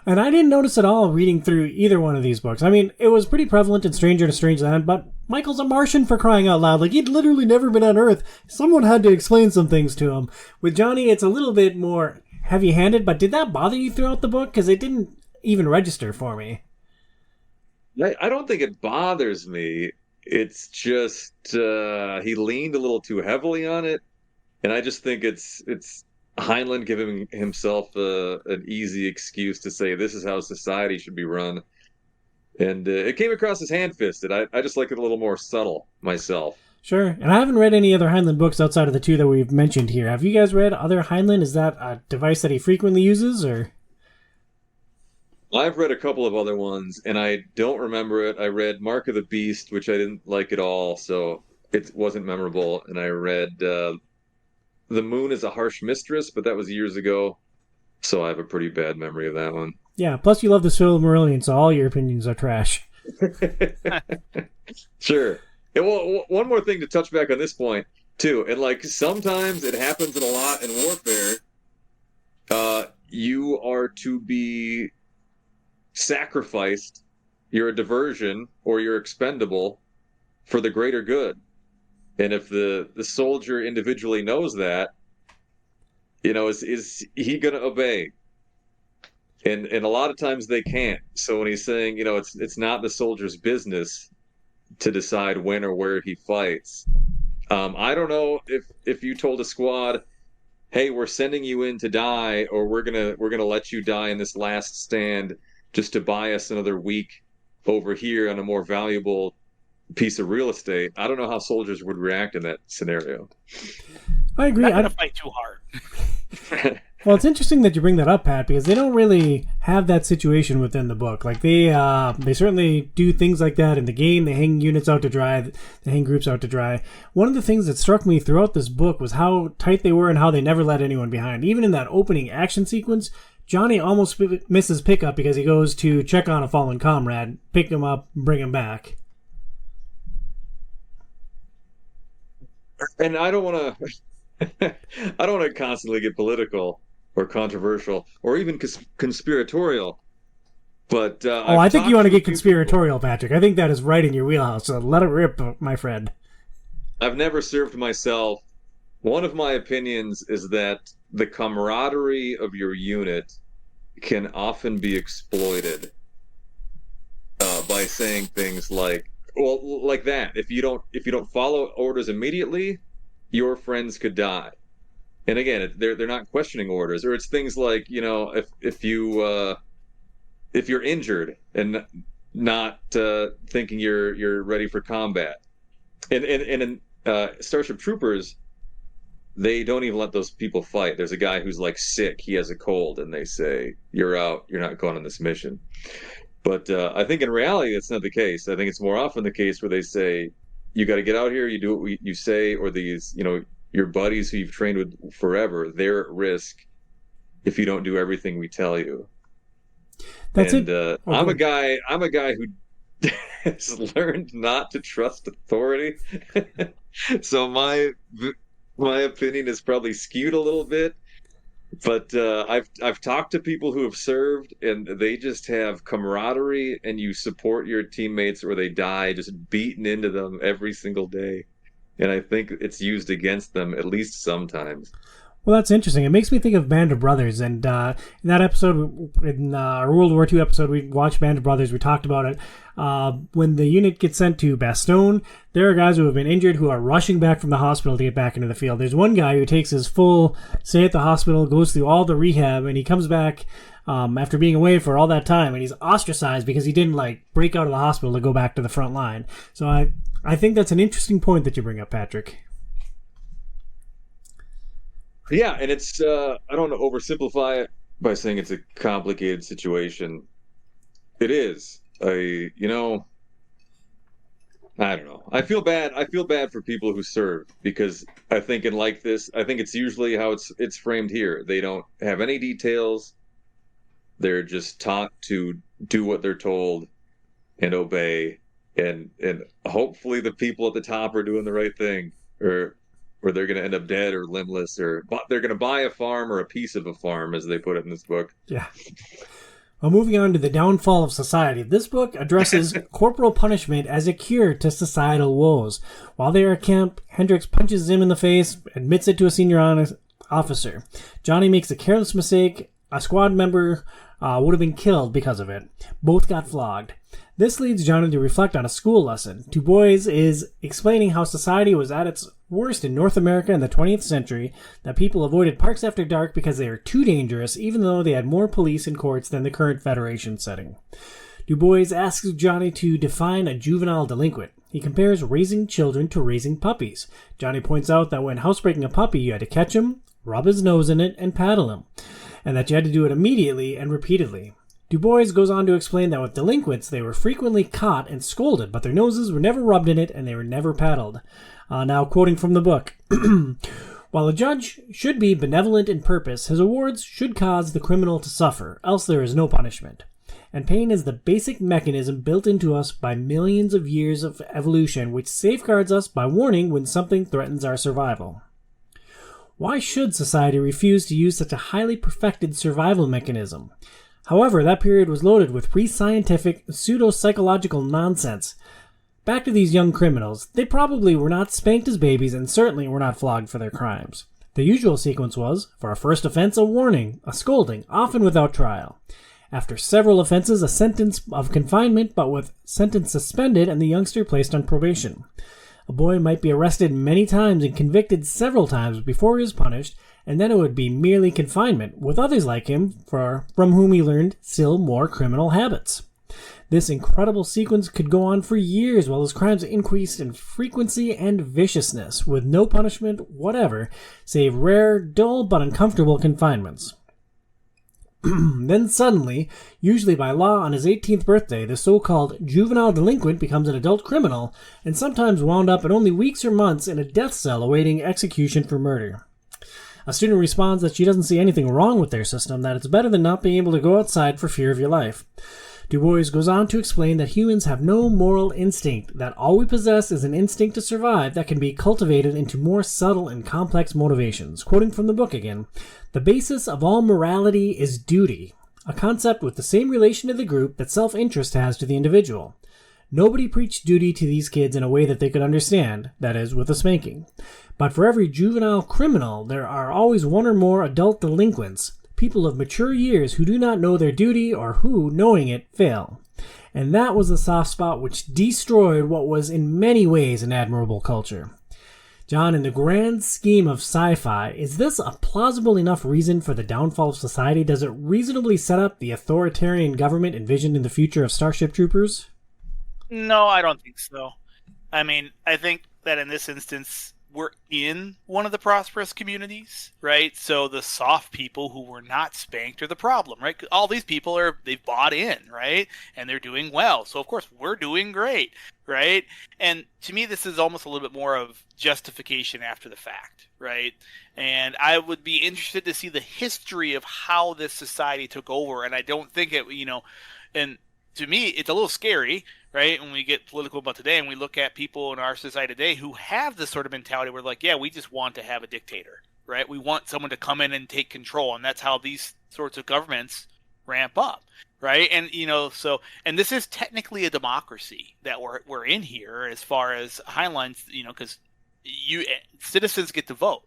And I didn't notice at all reading through either one of these books. I mean, it was pretty prevalent in Stranger in a Strange Land, but Michael's a Martian, for crying out loud. Like, he'd literally never been on Earth. Someone had to explain some things to him. With Johnny, it's a little bit more heavy-handed, but did that bother you throughout the book? Because it didn't even register for me. I don't think it bothers me. It's just he leaned a little too heavily on it, and I just think it's Heinlein giving himself an easy excuse to say this is how society should be run, and it came across as hand-fisted. I just like it a little more subtle myself. Sure, and I haven't read any other Heinlein books outside of the two that we've mentioned here. Have you guys read other Heinlein? Is that a device that he frequently uses, or? I've read a couple of other ones, and I don't remember it. I read Mark of the Beast, which I didn't like at all, so it wasn't memorable. And I read The Moon is a Harsh Mistress, but that was years ago, so I have a pretty bad memory of that one. Yeah, plus you love the Silmarillion, so all your opinions are trash. Sure. And well, one more thing to touch back on this point, too. And, sometimes it happens in a lot in warfare. You are to be sacrificed, you're a diversion, or you're expendable for the greater good. And if the soldier individually knows that, is he going to obey? And a lot of times they can't. So when he's saying, it's not the soldier's business to decide when or where he fights. I don't know if you told a squad, "Hey, we're sending you in to die, or we're gonna let you die in this last stand just to buy us another week over here on a more valuable piece of real estate." I don't know how soldiers would react in that scenario. I agree. Not gonna fight too hard. Well, it's interesting that you bring that up, Pat, because they don't really have that situation within the book. Like, they certainly do things like that in the game. They hang units out to dry. They hang groups out to dry. One of the things that struck me throughout this book was how tight they were and how they never let anyone behind. Even in that opening action sequence, Johnny almost misses pickup because he goes to check on a fallen comrade, pick him up, bring him back. And I don't want to constantly get political or controversial or even conspiratorial. But I think you want to get conspiratorial, Patrick. I think that is right in your wheelhouse. So let it rip, my friend. I've never served myself. One of my opinions is that the camaraderie of your unit can often be exploited by saying things like that. If you don't follow orders immediately, your friends could die. And again, they're not questioning orders, or it's things like, if you're injured and not thinking you're ready for combat. And in Starship Troopers, they don't even let those people fight. There's a guy who's sick, he has a cold, and they say, "You're out, you're not going on this mission." But I think in reality, that's not the case. I think it's more often the case where they say, "You got to get out here, you do what you say," or these, your buddies who you've trained with forever, they're at risk if you don't do everything we tell you. That's and it. I'm a guy who has learned not to trust authority. So my opinion is probably skewed a little bit, but I've talked to people who have served, and they just have camaraderie, and you support your teammates or they die, just beaten into them every single day. And I think it's used against them at least sometimes. Well, that's interesting. It makes me think of Band of Brothers. And in that episode, in our World War II episode, we watched Band of Brothers. We talked about it. When the unit gets sent to Bastogne, there are guys who have been injured who are rushing back from the hospital to get back into the field. There's one guy who takes his full stay at the hospital, goes through all the rehab, and he comes back after being away for all that time, and he's ostracized because he didn't break out of the hospital to go back to the front line. So I think that's an interesting point that you bring up, Patrick. Yeah, and it's I don't want to oversimplify it by saying it's a complicated situation. It is. I don't know. I feel bad. I feel bad for people who serve, because I think I think it's usually how it's framed here. They don't have any details. They're just taught to do what they're told and obey, and hopefully the people at the top are doing the right thing, or they're going to end up dead or limbless, or they're going to buy a farm or a piece of a farm, as they put it in this book. Yeah. Well, moving on to the downfall of society. This book addresses corporal punishment as a cure to societal woes. While they are at camp, Hendricks punches him in the face, admits it to a senior officer. Johnny makes a careless mistake. A squad member would have been killed because of it. Both got flogged. This leads Johnny to reflect on a school lesson. Du Bois is explaining how society was at its worst in North America in the 20th century, that people avoided parks after dark because they were too dangerous, even though they had more police and courts than the current Federation setting. Du Bois asks Johnny to define a juvenile delinquent. He compares raising children to raising puppies. Johnny points out that when housebreaking a puppy, you had to catch him, rub his nose in it, and paddle him, and that you had to do it immediately and repeatedly. Du Bois goes on to explain that with delinquents, they were frequently caught and scolded, but their noses were never rubbed in it and they were never paddled. Now, quoting from the book, while a judge should be benevolent in purpose, his awards should cause the criminal to suffer, else there is no punishment. And pain is the basic mechanism built into us by millions of years of evolution, which safeguards us by warning when something threatens our survival. Why should society refuse to use such a highly perfected survival mechanism? However, that period was loaded with pre-scientific, pseudo-psychological nonsense. Back to these young criminals. They probably were not spanked as babies and certainly were not flogged for their crimes. The usual sequence was, for a first offense, a warning, a scolding, often without trial. After several offenses, a sentence of confinement, but with sentence suspended and the youngster placed on probation. A boy might be arrested many times and convicted several times before he was punished, and then it would be merely confinement, with others like him from whom he learned still more criminal habits. This incredible sequence could go on for years while his crimes increased in frequency and viciousness, with no punishment whatever, save rare, dull, but uncomfortable confinements. Then suddenly, usually by law on his 18th birthday, the so-called juvenile delinquent becomes an adult criminal, and sometimes wound up in only weeks or months in a death cell awaiting execution for murder. A student responds that she doesn't see anything wrong with their system, that it's better than not being able to go outside for fear of your life. Du Bois goes on to explain that humans have no moral instinct, that all we possess is an instinct to survive that can be cultivated into more subtle and complex motivations. Quoting from the book again, "The basis of all morality is duty, a concept with the same relation to the group that self-interest has to the individual. Nobody preached duty to these kids in a way that they could understand, that is, with a spanking. But for every juvenile criminal, there are always one or more adult delinquents, people of mature years who do not know their duty or who, knowing it, fail." And that was the soft spot which destroyed what was in many ways an admirable culture. John, in the grand scheme of sci-fi, is this a plausible enough reason for the downfall of society? Does it reasonably set up the authoritarian government envisioned in the future of Starship Troopers? No, I don't think so. I mean, I think that in this instance, we're in one of the prosperous communities, right? So the soft people who were not spanked are the problem, right? 'Cause all these people they've bought in, right? And they're doing well. So of course we're doing great, right? And to me, this is almost a little bit more of justification after the fact, right? And I would be interested to see the history of how this society took over. And I don't think and to me, it's a little scary, right? When we get political about today and we look at people in our society today who have this sort of mentality where like, yeah, we just want to have a dictator, right? We want someone to come in and take control. And that's how these sorts of governments ramp up, right? And, and this is technically a democracy that we're in here as far as Heinlein's, because citizens get to vote.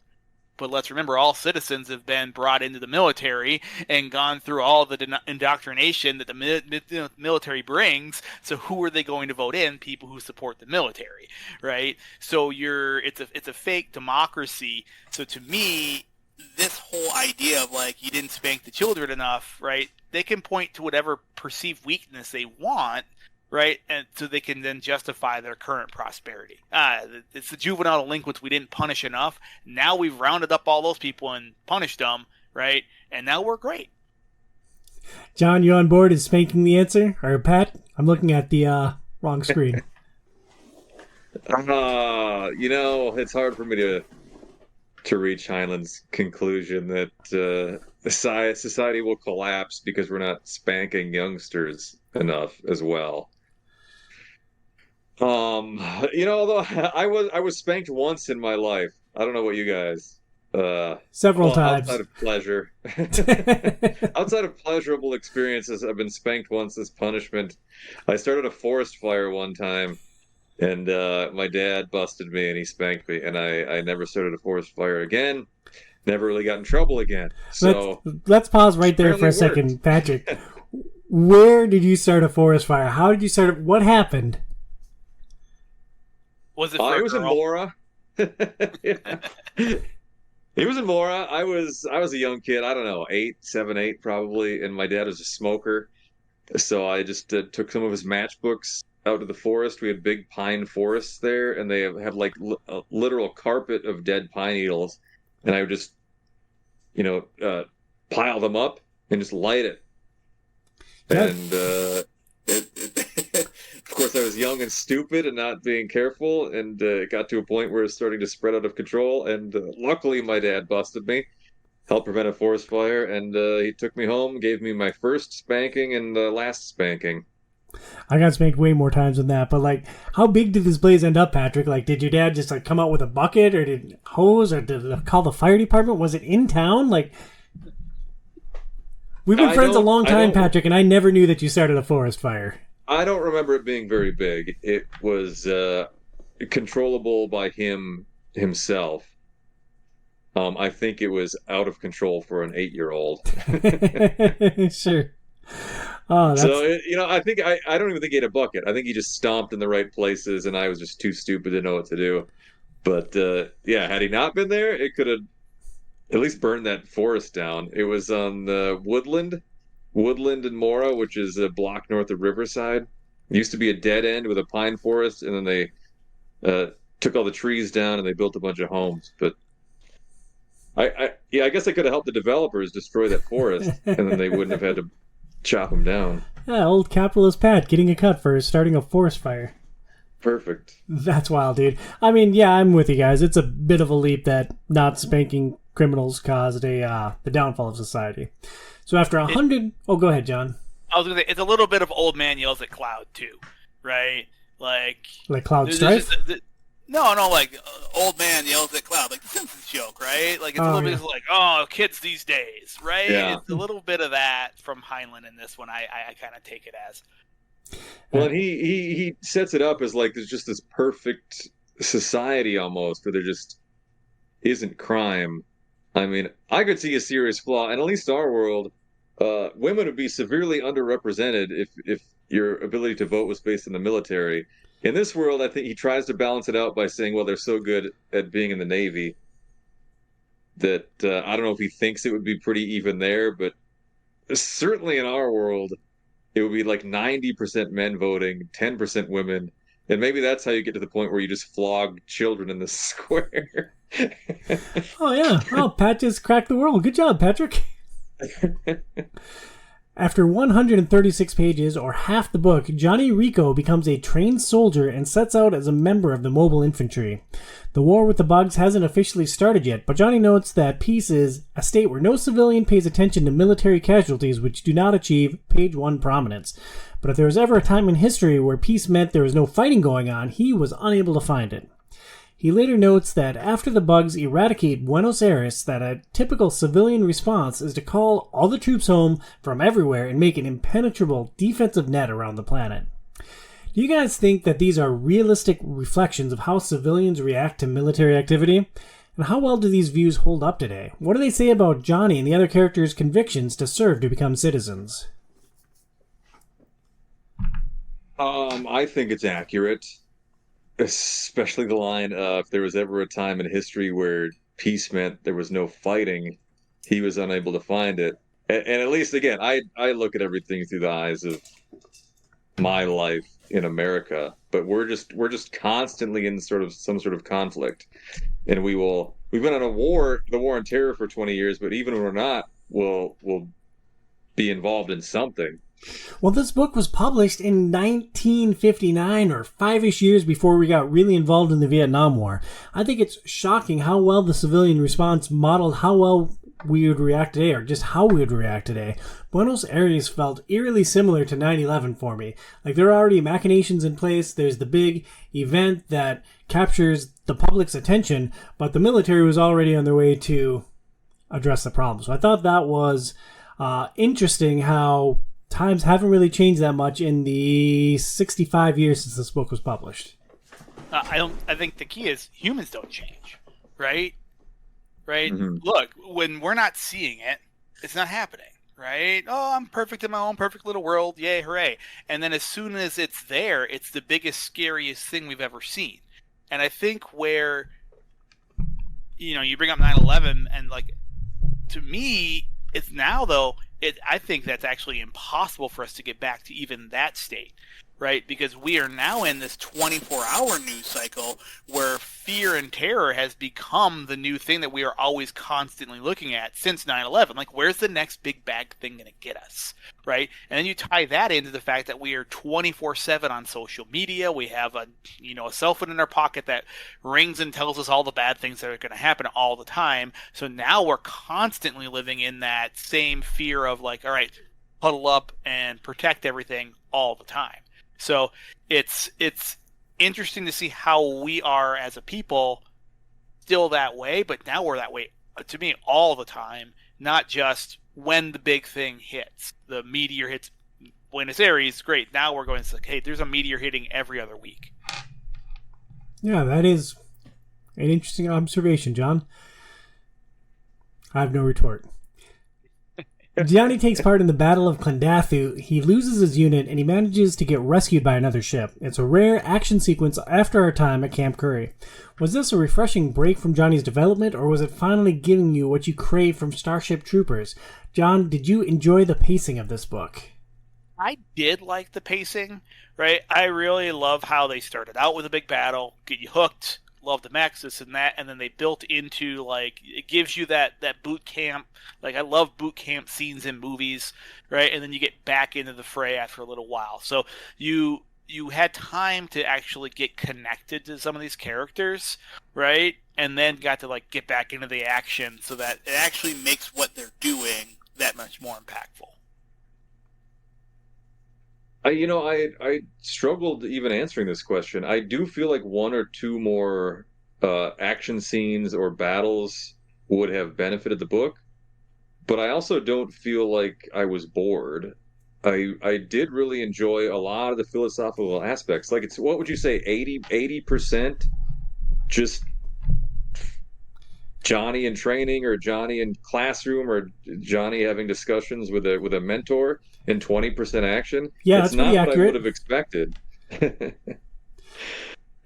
But let's remember, all citizens have been brought into the military and gone through all the indoctrination that the military brings. So who are they going to vote in? People who support the military, right? So it's a fake democracy. So to me, this whole idea of like you didn't spank the children enough, right? They can point to whatever perceived weakness they want, right? And so they can then justify their current prosperity. It's the juvenile delinquents we didn't punish enough. Now we've rounded up all those people and punished them, right? And now we're great. John, you on board? Is spanking the answer? Or Pat? I'm looking at the wrong screen. It's hard for me to reach Heinlein's conclusion that the society will collapse because we're not spanking youngsters enough as well. Although I was spanked once in my life. I don't know what you guys. Several times. Outside of pleasure, outside of pleasurable experiences, I've been spanked once as punishment. I started a forest fire one time, and my dad busted me and he spanked me, and I never started a forest fire again. Never really got in trouble again. So let's pause right there for a second, Patrick. Where did you start a forest fire? How did you start it? What happened? Was it for it was in Mora. It was in Mora. I was a young kid. I don't know, 7, 8 probably. And my dad was a smoker. So I just took some of his matchbooks out to the forest. We had big pine forests there. And they have like a literal carpet of dead pine needles. And I would just, pile them up and just light it. And of course, I was young and stupid and not being careful, and it got to a point where it was starting to spread out of control. And luckily, my dad busted me, helped prevent a forest fire, and he took me home, gave me my first spanking and last spanking. I got spanked way more times than that, but like, how big did this blaze end up, Patrick? Like, did your dad just like come out with a bucket, or did hose, or did they call the fire department? Was it in town? Like, we've been friends a long time, Patrick, and I never knew that you started a forest fire. I don't remember it being very big. It was controllable by himself. I think it was out of control for an 8-year-old. Sure. Oh, that's... So I think I don't even think he had a bucket. I think he just stomped in the right places, and I was just too stupid to know what to do. But had he not been there, it could have at least burned that forest down. It was on the Woodland in Mora, which is a block north of Riverside. It used to be a dead end with a pine forest, and then they took all the trees down and they built a bunch of homes. But I guess I could have helped the developers destroy that forest, and then they wouldn't have had to chop them down. Yeah, old capitalist Pat getting a cut for starting a forest fire. Perfect. That's wild, dude. I mean, yeah, I'm with you guys. It's a bit of a leap that not spanking criminals caused the downfall of society. So after 100... Oh, go ahead, John. I was going to say, it's a little bit of old man yells at cloud, too, right? Like Cloud Strife? No, like old man yells at cloud, like the Simpsons joke, right? Like it's a little bit like, oh, kids these days, right? Yeah. It's a little bit of that from Heinlein in this one. I kind of take it as. Well, and he sets it up as like there's just this perfect society almost where there just isn't crime. I mean, I could see a serious flaw, and at least our world, women would be severely underrepresented if your ability to vote was based in the military. In this world, I think he tries to balance it out by saying, well, they're so good at being in the Navy that I don't know if he thinks it would be pretty even there, but certainly in our world, it would be like 90% men voting, 10% women. And maybe that's how you get to the point where you just flog children in the square. Oh, yeah. Oh, Pat just cracked the world. Good job, Patrick. After 136 pages, or half the book, Johnny Rico becomes a trained soldier and sets out as a member of the mobile infantry. The war with the bugs hasn't officially started yet, but Johnny notes that peace is a state where no civilian pays attention to military casualties which do not achieve page 1 prominence. But if there was ever a time in history where peace meant there was no fighting going on, he was unable to find it. He later notes that after the bugs eradicate Buenos Aires, that a typical civilian response is to call all the troops home from everywhere and make an impenetrable defensive net around the planet. Do you guys think that these are realistic reflections of how civilians react to military activity? And how well do these views hold up today? What do they say about Johnny and the other characters' convictions to serve to become citizens? I think it's accurate, especially the line, if there was ever a time in history where peace meant there was no fighting, he was unable to find it. And at least, again, I look at everything through the eyes of my life in America, but we're just constantly in some sort of conflict. And we've been on the war on terror for 20 years, but even when we're not, we'll be involved in something. Well, this book was published in 1959, or 5-ish years before we got really involved in the Vietnam War. I think it's shocking how well the civilian response modeled how well we would react today, or just how we would react today. Buenos Aires felt eerily similar to 9/11 for me. Like, there are already machinations in place, there's the big event that captures the public's attention, but the military was already on their way to address the problem. So I thought that was interesting how times haven't really changed that much in the 65 years since this book was published. I think the key is humans don't change, right? Right? Mm-hmm. Look, when we're not seeing it, it's not happening, right? Oh, I'm perfect in my own perfect little world. Yay, hooray. And then as soon as it's there, it's the biggest, scariest thing we've ever seen. And I think where, you bring up 9/11, and like, to me, it's now, though, I think that's actually impossible for us to get back to even that state, right? Because we are now in this 24-hour news cycle where fear and terror has become the new thing that we are always constantly looking at since 9/11. Like, where's the next big bad thing going to get us, right? And then you tie that into the fact that we are 24/7 on social media. We have a cell phone in our pocket that rings and tells us all the bad things that are going to happen all the time. So now we're constantly living in that same fear of like, all right, huddle up and protect everything all the time. So it's interesting to see how we are as a people still that way, but now we're that way, to me, all the time, not just when the big thing hits. The meteor hits Buenos Aires, great. Now we're going to say, hey, there's a meteor hitting every other week. Yeah, that is an interesting observation, John. I have no retort. Johnny takes part in the Battle of Clendathu. He loses his unit, and he manages to get rescued by another ship. It's a rare action sequence after our time at Camp Curry. Was this a refreshing break from Johnny's development, or was it finally giving you what you crave from Starship Troopers? John, did you enjoy the pacing of this book? I did like the pacing, right? I really love how they started out with a big battle, get you hooked, love the mechs, this and that, and then they built into, like, it gives you that boot camp. Like, I love boot camp scenes in movies, right? And then you get back into the fray after a little while. So you had time to actually get connected to some of these characters, right? And then got to, like, get back into the action so that it actually makes what they're doing that much more impactful. I struggled even answering this question. I do feel like one or two more action scenes or battles would have benefited the book, but I also don't feel like I was bored. I did really enjoy a lot of the philosophical aspects. Like, it's, what would you say, 80% just Johnny in training, or Johnny in classroom, or Johnny having discussions with a mentor, and 20% action. Yeah, it's that's not pretty what accurate. I would have expected.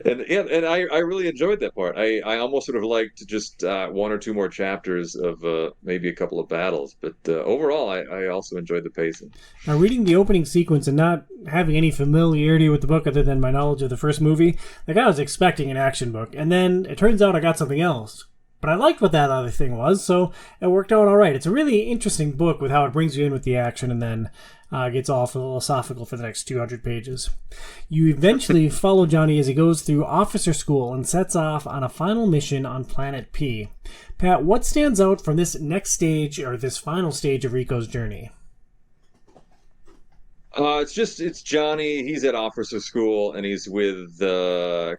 and I really enjoyed that part. I almost would have liked just one or two more chapters of maybe a couple of battles, but overall I also enjoyed the pacing. Now, reading the opening sequence and not having any familiarity with the book other than my knowledge of the first movie, like, I was expecting an action book, and then it turns out I got something else. But I liked what that other thing was, so it worked out all right. It's a really interesting book with how it brings you in with the action and then gets all philosophical for the next 200 pages. You eventually follow Johnny as he goes through officer school and sets off on a final mission on Planet P. Pat, what stands out from this next stage, or this final stage of Rico's journey? It's Johnny. He's at officer school, and he's with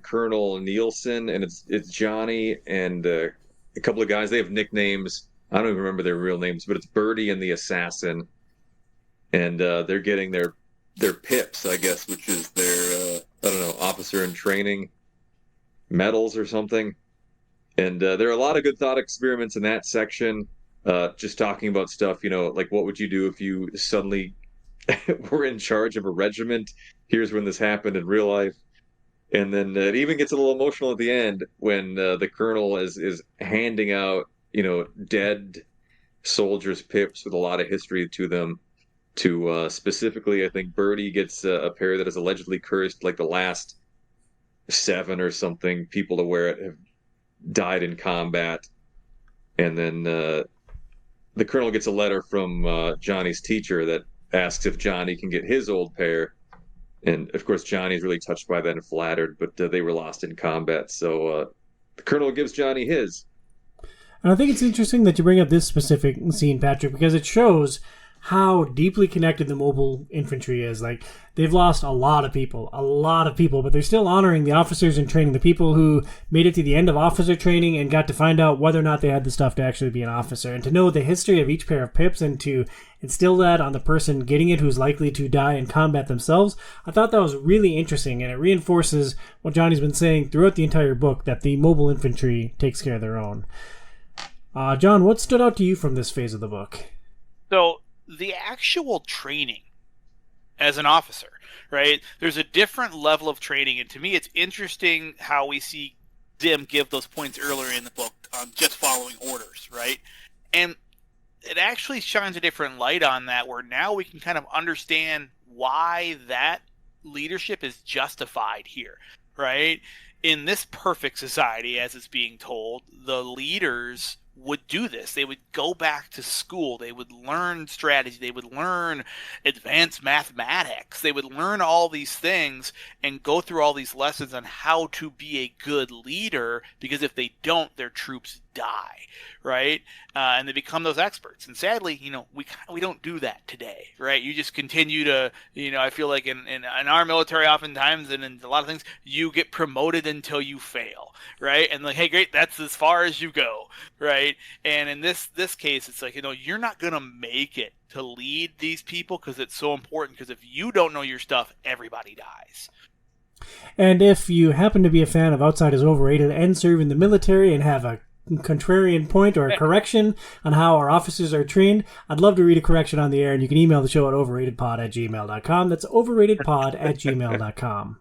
Colonel Nielsen, and it's Johnny and a couple of guys. They have nicknames. I don't even remember their real names, but it's Birdie and the Assassin, and they're getting their pips, I guess, which is their officer in training medals or something. And there are a lot of good thought experiments in that section. Just talking about stuff, like what would you do if you suddenly were in charge of a regiment? Here's when this happened in real life. And then it even gets a little emotional at the end when the colonel is handing out, dead soldiers' pips with a lot of history to them. To specifically, I think Birdie gets a pair that is allegedly cursed, like the last 7 or something people to wear it have died in combat. And then the colonel gets a letter from Johnny's teacher that asks if Johnny can get his old pair. And of course, Johnny's really touched by that and flattered, but they were lost in combat. So the colonel gives Johnny his. And I think it's interesting that you bring up this specific scene, Patrick, because it shows how deeply connected the mobile infantry is. Like, they've lost a lot of people, but they're still honoring the officers in training, the people who made it to the end of officer training and got to find out whether or not they had the stuff to actually be an officer. And to know the history of each pair of pips and to instill that on the person getting it who's likely to die in combat themselves, I thought that was really interesting, and it reinforces what Johnny's been saying throughout the entire book, that the mobile infantry takes care of their own. John, what stood out to you from this phase of the book? So, the actual training as an officer, right? There's a different level of training, and to me it's interesting how we see Dim give those points earlier in the book on just following orders, right? And it actually shines a different light on that, where now we can kind of understand why that leadership is justified here, right? In this perfect society, as it's being told, the leaders would do this. They would go back to school. They would learn strategy. They would learn advanced mathematics. They would learn all these things and go through all these lessons on how to be a good leader, because if they don't, their troops die, right? And they become those experts. And sadly, we don't do that today, right? You just continue to, I feel like in our military oftentimes, and in a lot of things, you get promoted until you fail, right? And like, hey, great, that's as far as you go, right? And in this case, it's like, you're not going to make it to lead these people because it's so important, because if you don't know your stuff, everybody dies. And if you happen to be a fan of Outside is Overrated and serve in the military and have a contrarian point or a correction on how our officers are trained, I'd love to read a correction on the air, and you can email the show at overratedpod@gmail.com. That's overratedpod@gmail.com.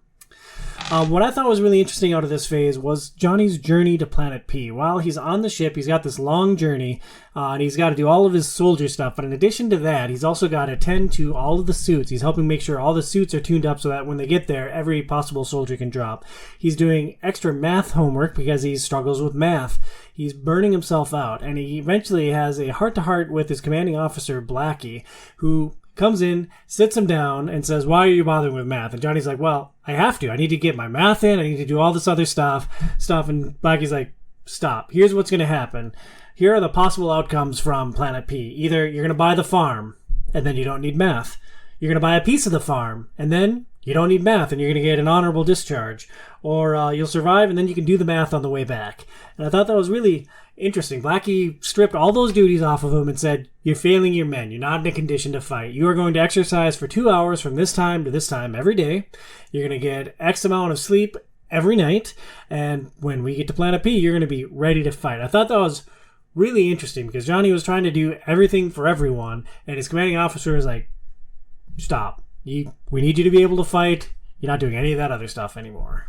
What I thought was really interesting out of this phase was Johnny's journey to Planet P. While he's on the ship, he's got this long journey, and he's got to do all of his soldier stuff. But in addition to that, he's also got to attend to all of the suits. He's helping make sure all the suits are tuned up so that when they get there, every possible soldier can drop. He's doing extra math homework because he struggles with math. He's burning himself out, and he eventually has a heart-to-heart with his commanding officer, Blackie, who comes in, sits him down, and says, "Why are you bothering with math?" And Johnny's like, "Well, I have to. I need to get my math in. I need to do all this other stuff. And Blackie's like, "Stop. Here's what's going to happen. Here are the possible outcomes from Planet P. Either you're going to buy the farm, and then you don't need math. You're going to buy a piece of the farm, and then you don't need math, and you're going to get an honorable discharge. Or you'll survive, and then you can do the math on the way back." And I thought that was really interesting. Blackie stripped all those duties off of him and said, "You're failing your men. You're not in a condition to fight. You are going to exercise for 2 hours from this time to this time every day. You're going to get X amount of sleep every night. And when we get to Planet P, you're going to be ready to fight." I thought that was really interesting because Johnny was trying to do everything for everyone, and his commanding officer was like, "Stop. We need you to be able to fight. You're not doing any of that other stuff anymore."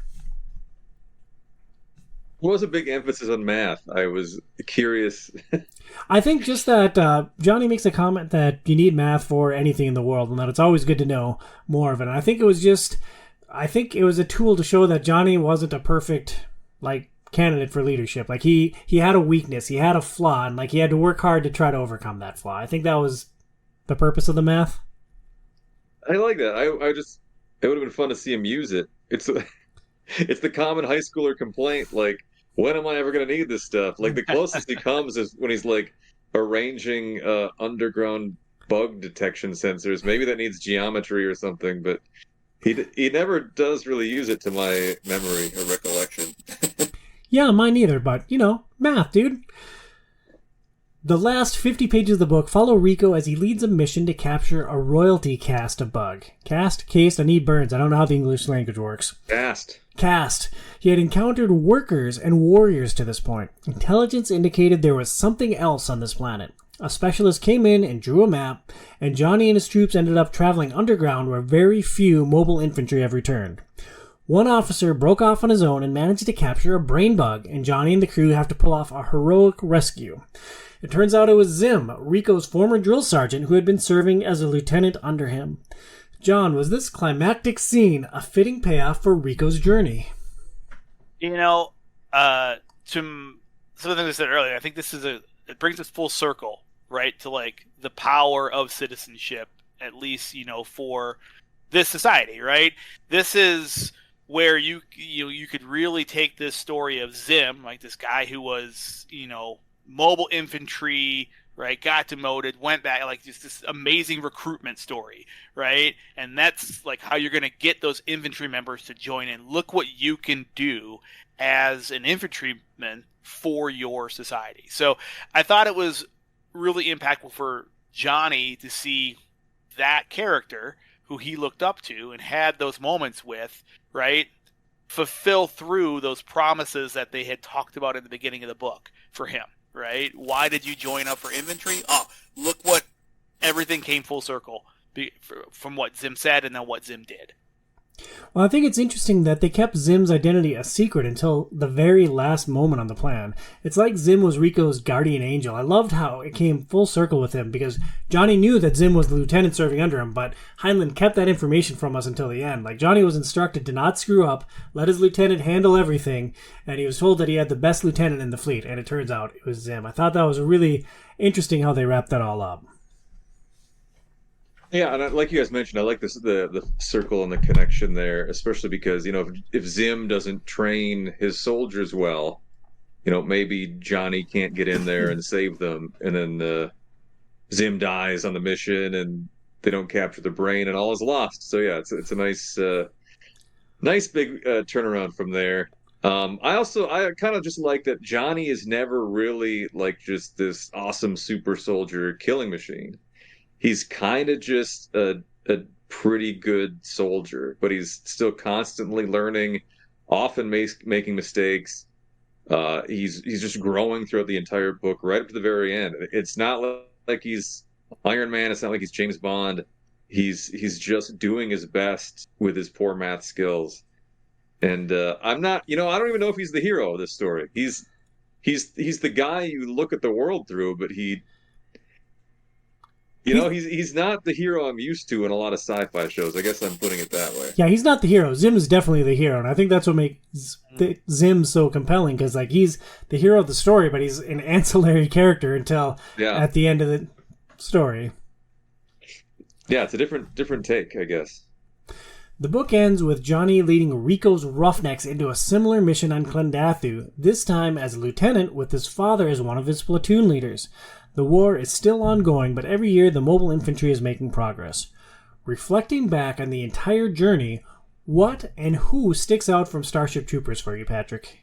What was a big emphasis on math? I was curious. I think just that Johnny makes a comment that you need math for anything in the world, and that it's always good to know more of it. And I think it was a tool to show that Johnny wasn't a perfect candidate for leadership. Like he had a weakness, he had a flaw, and he had to work hard to try to overcome that flaw. I think that was the purpose of the math. I like that. It would have been fun to see him use it. It's the common high schooler complaint, when am I ever going to need this stuff? The closest he comes is when he's arranging underground bug detection sensors. Maybe that needs geometry or something, but he never does really use it to my memory or recollection. Yeah, mine neither, but math, dude. The last 50 pages of the book follow Rico as he leads a mission to capture a royalty cast of bug. Cast? I need burns. I don't know how the English language works. Cast. He had encountered workers and warriors to this point. Intelligence indicated there was something else on this planet. A specialist came in and drew a map, and Johnny and his troops ended up traveling underground where very few mobile infantry have returned. One officer broke off on his own and managed to capture a brain bug, and Johnny and the crew have to pull off a heroic rescue. It turns out it was Zim, Rico's former drill sergeant, who had been serving as a lieutenant under him. John, was this climactic scene a fitting payoff for Rico's journey? You know, to some of the things I said earlier, I think it brings us full circle, right, to like the power of citizenship, at least, for this society, right? This is where you could really take this story of Zim, like this guy who was, mobile infantry, right, got demoted, went back, like just this amazing recruitment story, right? And that's like how you're going to get those infantry members to join in. Look what you can do as an infantryman for your society. So I thought it was really impactful for Johnny to see that character who he looked up to and had those moments with, right, fulfill through those promises that they had talked about in the beginning of the book for him. Right? Why did you join up for infantry? Oh, look what everything came full circle from what Zim said and then what Zim did. Well, I think it's interesting that they kept Zim's identity a secret until the very last moment on the plan. It's like Zim was Rico's guardian angel. I loved how it came full circle with him because Johnny knew that Zim was the lieutenant serving under him, but Heinlein kept that information from us until the end. Like, Johnny was instructed to not screw up, let his lieutenant handle everything, and he was told that he had the best lieutenant in the fleet, and it turns out it was Zim. I thought that was really interesting how they wrapped that all up. Yeah, and like you guys mentioned, I like the circle and the connection there, especially because if Zim doesn't train his soldiers well, maybe Johnny can't get in there and save them, and then Zim dies on the mission, and they don't capture the brain, and all is lost. So yeah, it's a nice big turnaround from there. I kind of just like that Johnny is never really like just this awesome super soldier killing machine. He's kind of just a pretty good soldier, but he's still constantly learning, often making mistakes. He's just growing throughout the entire book, right up to the very end. It's not like he's Iron Man. It's not like he's James Bond. He's just doing his best with his poor math skills. And I'm not, I don't even know if he's the hero of this story. He's the guy you look at the world through, but he's not the hero I'm used to in a lot of sci-fi shows. I guess I'm putting it that way. Yeah, he's not the hero. Zim is definitely the hero, and I think that's what makes Zim so compelling, because like he's the hero of the story, but he's an ancillary character until at the end of the story. Yeah, it's a different take, I guess. The book ends with Johnny leading Rico's Roughnecks into a similar mission on Klendathu, this time as a lieutenant with his father as one of his platoon leaders. The war is still ongoing, but every year the mobile infantry is making progress. Reflecting back on the entire journey, what and who sticks out from Starship Troopers for you, Patrick?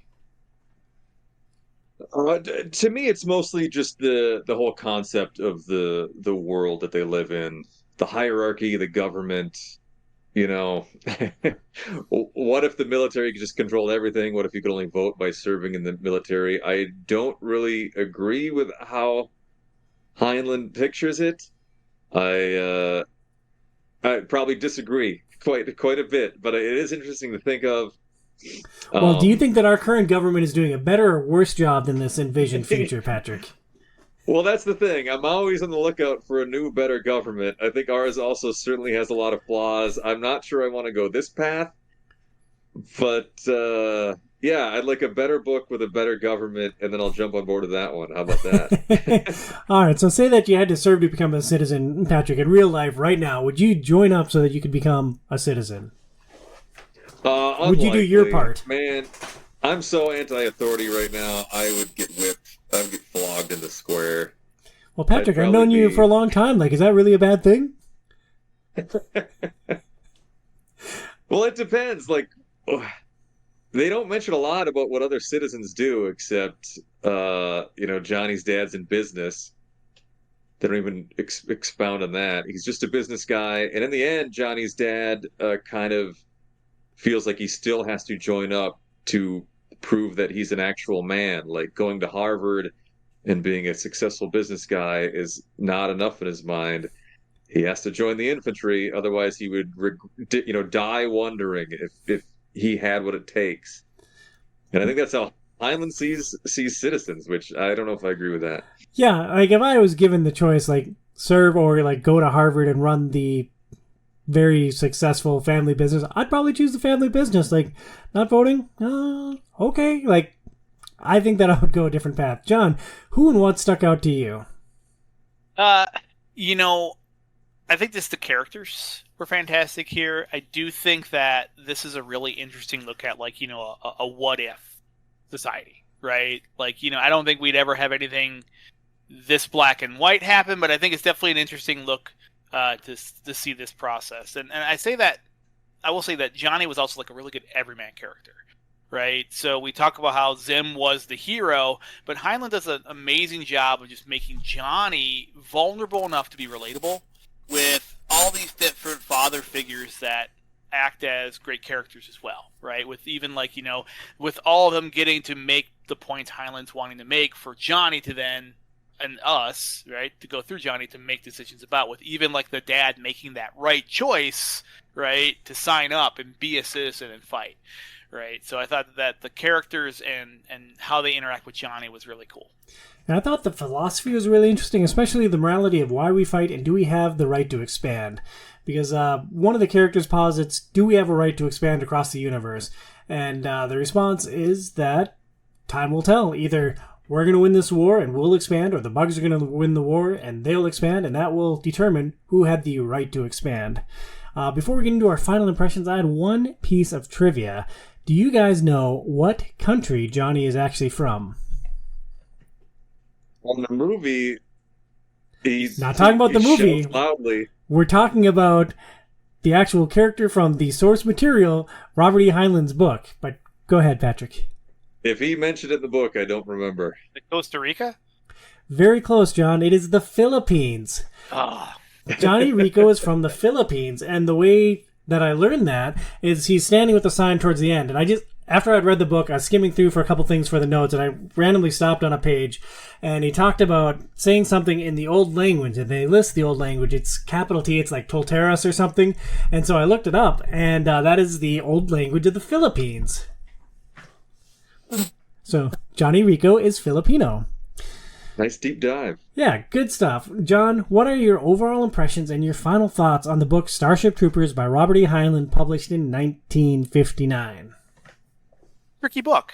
To me, it's mostly just the whole concept of the world that they live in, the hierarchy, the government. What if the military could just control everything? What if you could only vote by serving in the military? I don't really agree with how Heinlein pictures it. I probably disagree quite a bit, but it is interesting to think of. Well, do you think that our current government is doing a better or worse job than this envisioned future, Patrick? Well, that's the thing. I'm always on the lookout for a new, better government. I think ours also certainly has a lot of flaws. I'm not sure I want to go this path, but yeah, I'd like a better book with a better government, and then I'll jump on board with that one. How about that? All right, so say that you had to serve to become a citizen, Patrick, in real life right now. Would you join up so that you could become a citizen? Would you do your part? Man, I'm so anti-authority right now, I would get whipped. I would get flogged in the square. Well, Patrick, I've known you for a long time. Like, is that really a bad thing? Well, it depends. Like, they don't mention a lot about what other citizens do, except Johnny's dad's in business. They don't even expound on that. He's just a business guy, and in the end, Johnny's dad kind of feels like he still has to join up to prove that he's an actual man. Like going to Harvard and being a successful business guy is not enough in his mind. He has to join the infantry, otherwise he would, die wondering if he had what it takes. And I think that's how Heinlein sees citizens, which I don't know if I agree with that. Yeah, like if I was given the choice, like serve or like go to Harvard and run the very successful family business, I'd probably choose the family business. Like, not voting? Okay. Like, I think that I would go a different path. John, who and what stuck out to you? I think the characters were fantastic here. I do think that this is a really interesting look at, like, a what-if society, right? Like, I don't think we'd ever have anything this black and white happen, but I think it's definitely an interesting look to see this process. And I will say that Johnny was also like a really good everyman character, right? So we talk about how Zim was the hero, but Heinlein does an amazing job of just making Johnny vulnerable enough to be relatable with all these different father figures that act as great characters as well, right? With even with all of them getting to make the points Heinlein's wanting to make for Johnny to then, and us, right, to go through Johnny to make decisions about, with even like the dad making that right choice, right, to sign up and be a citizen and fight, right? So I thought that the characters and how they interact with Johnny was really cool. And I thought the philosophy was really interesting, especially the morality of why we fight and do we have the right to expand? Because one of the characters posits, do we have a right to expand across the universe? And the response is that time will tell. Either we're going to win this war and we'll expand, or the bugs are going to win the war and they'll expand, and that will determine who had the right to expand. Before we get into our final impressions, I had one piece of trivia. Do you guys know what country Johnny is actually from? On the movie, he's not talking about the movie. Loudly. We're talking about the actual character from the source material, Robert E. Heinlein's book. But go ahead, Patrick. If he mentioned it in the book, I don't remember. Costa Rica? Very close, John. It is the Philippines. Oh. Johnny Rico is from the Philippines, and the way that I learned that is he's standing with the sign towards the end, and after I'd read the book, I was skimming through for a couple things for the notes, and I randomly stopped on a page, and he talked about saying something in the old language, and they list the old language. It's capital T, it's like Tolteras or something, and so I looked it up, and that is the old language of the Philippines. So, Johnny Rico is Filipino. Nice deep dive. Yeah, good stuff. John, what are your overall impressions and your final thoughts on the book Starship Troopers by Robert E. Heinlein, published in 1959? Tricky book.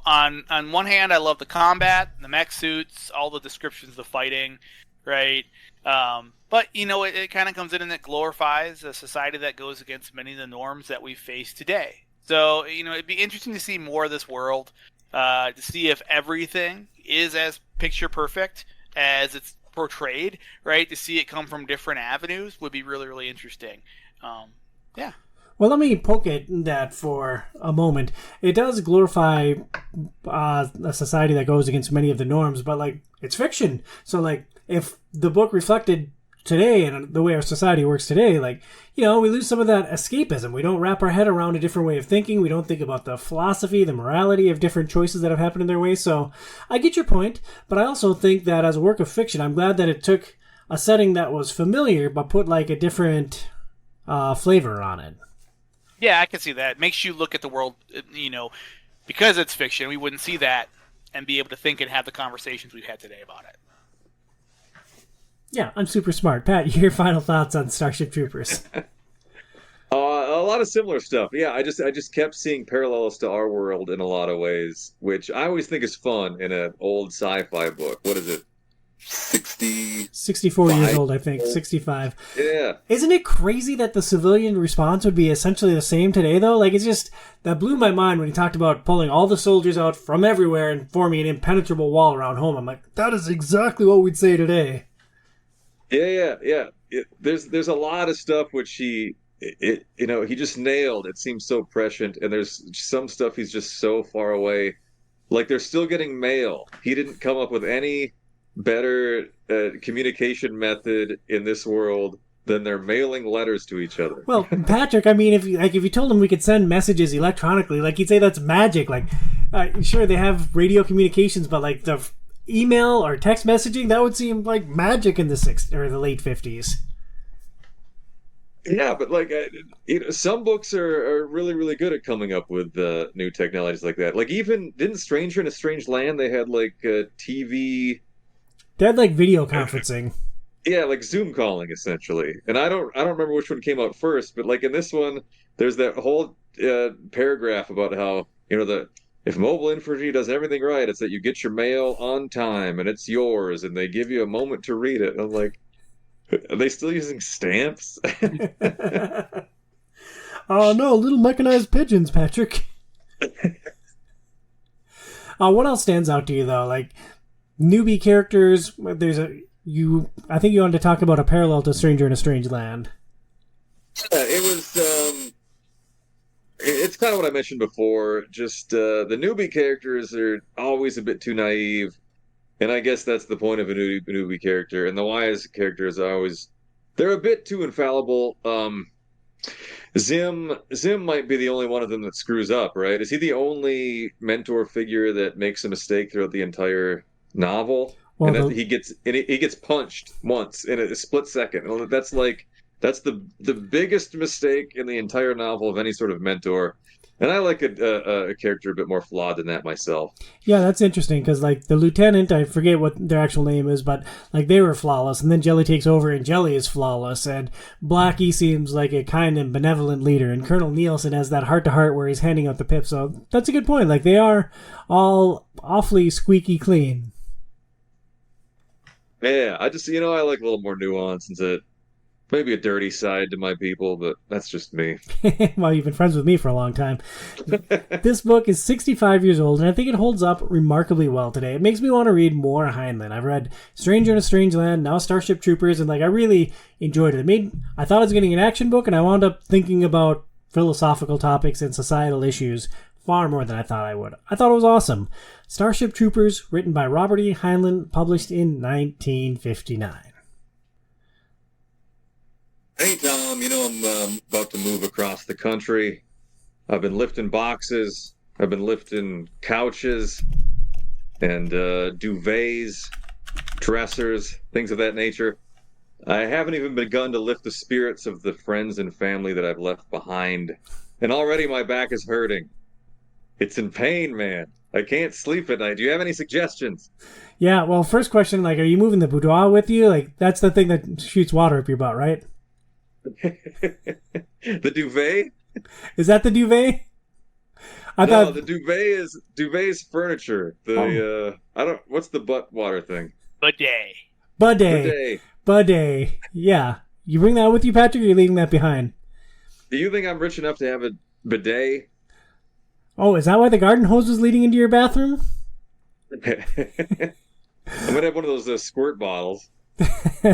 On one hand, I love the combat, the mech suits, all the descriptions of the fighting, right? But, it kind of comes in and it glorifies a society that goes against many of the norms that we face today. So, it'd be interesting to see more of this world, to see if everything is as picture perfect as it's portrayed, right? To see it come from different avenues would be really, really interesting. Yeah. Well, let me poke at that for a moment. It does glorify a society that goes against many of the norms, but, it's fiction. So, if the book reflected today and the way our society works today, we lose some of that escapism. We don't wrap our head around a different way of thinking. We don't think about the philosophy, the morality of different choices that have happened in their way. So I get your point, but I also think that as a work of fiction, I'm glad that it took a setting that was familiar, but put a different flavor on it. Yeah, I can see that. It makes you look at the world, because it's fiction, we wouldn't see that and be able to think and have the conversations we've had today about it. Yeah, I'm super smart. Pat, your final thoughts on Starship Troopers? A lot of similar stuff. Yeah, I just kept seeing parallels to our world in a lot of ways, which I always think is fun in an old sci-fi book. What is it? 64 years old, I think. 65. Yeah. Isn't it crazy that the civilian response would be essentially the same today, though? That blew my mind when he talked about pulling all the soldiers out from everywhere and forming an impenetrable wall around home. I'm like, that is exactly what we'd say today. Yeah. There's a lot of stuff which he he just nailed. It seems so prescient, and there's some stuff he's just so far away. Like they're still getting mail. He didn't come up with any better communication method in this world than they're mailing letters to each other. Well, Patrick, I mean, if you told him we could send messages electronically, like he'd say that's magic. Like, sure, they have radio communications, but like the email or text messaging, that would seem like magic in the late 50s. Yeah, but like some books are really really good at coming up with new technologies like that. Like even didn't Stranger in a Strange Land they had like TV. They had like video conferencing. Yeah, like Zoom calling essentially. And I don't remember which one came out first, but like in this one, there's that whole paragraph about how if mobile infantry does everything right, it's that you get your mail on time and it's yours, and they give you a moment to read it. And I'm like, are they still using stamps? Oh no, little mechanized pigeons, Patrick. What else stands out to you though? Like newbie characters. I think you wanted to talk about a parallel to Stranger in a Strange Land. It was. It's kind of what I mentioned before. Just the newbie characters are always a bit too naive. And I guess that's the point of a newbie character. And the wise characters they're a bit too infallible. Zim might be the only one of them that screws up, right? Is he the only mentor figure that makes a mistake throughout the entire novel? Well, and he gets punched once in a split second. That's the biggest mistake in the entire novel of any sort of mentor. And I like a character a bit more flawed than that myself. Yeah, that's interesting because like the lieutenant, I forget what their actual name is, but like they were flawless, and then Jelly takes over, and Jelly is flawless, and Blackie seems like a kind and benevolent leader, and Colonel Nielsen has that heart-to-heart where he's handing out the pip. So that's a good point. Like they are all awfully squeaky clean. Yeah, I just I like a little more nuance and maybe a dirty side to my people, but that's just me. Well, you've been friends with me for a long time. This book is 65 years old, and I think it holds up remarkably well today. It makes me want to read more Heinlein. I've read Stranger in a Strange Land, now Starship Troopers, and I really enjoyed it. I thought I was getting an action book, and I wound up thinking about philosophical topics and societal issues far more than I thought I would. I thought it was awesome. Starship Troopers, written by Robert E. Heinlein, published in 1959. Hey, Tom, I'm about to move across the country. I've been lifting boxes. I've been lifting couches and duvets, dressers, things of that nature. I haven't even begun to lift the spirits of the friends and family that I've left behind. And already my back is hurting. It's in pain, man. I can't sleep at night. Do you have any suggestions? Yeah, well, first question, are you moving the boudoir with you? That's the thing that shoots water up your butt, right? The duvet? Is that the duvet? The duvet is furniture. What's the butt water thing? Bidet. Yeah. You bring that with you, Patrick, or are you leaving that behind? Do you think I'm rich enough to have a bidet? Oh, is that why the garden hose was leading into your bathroom? I'm gonna have one of those squirt bottles.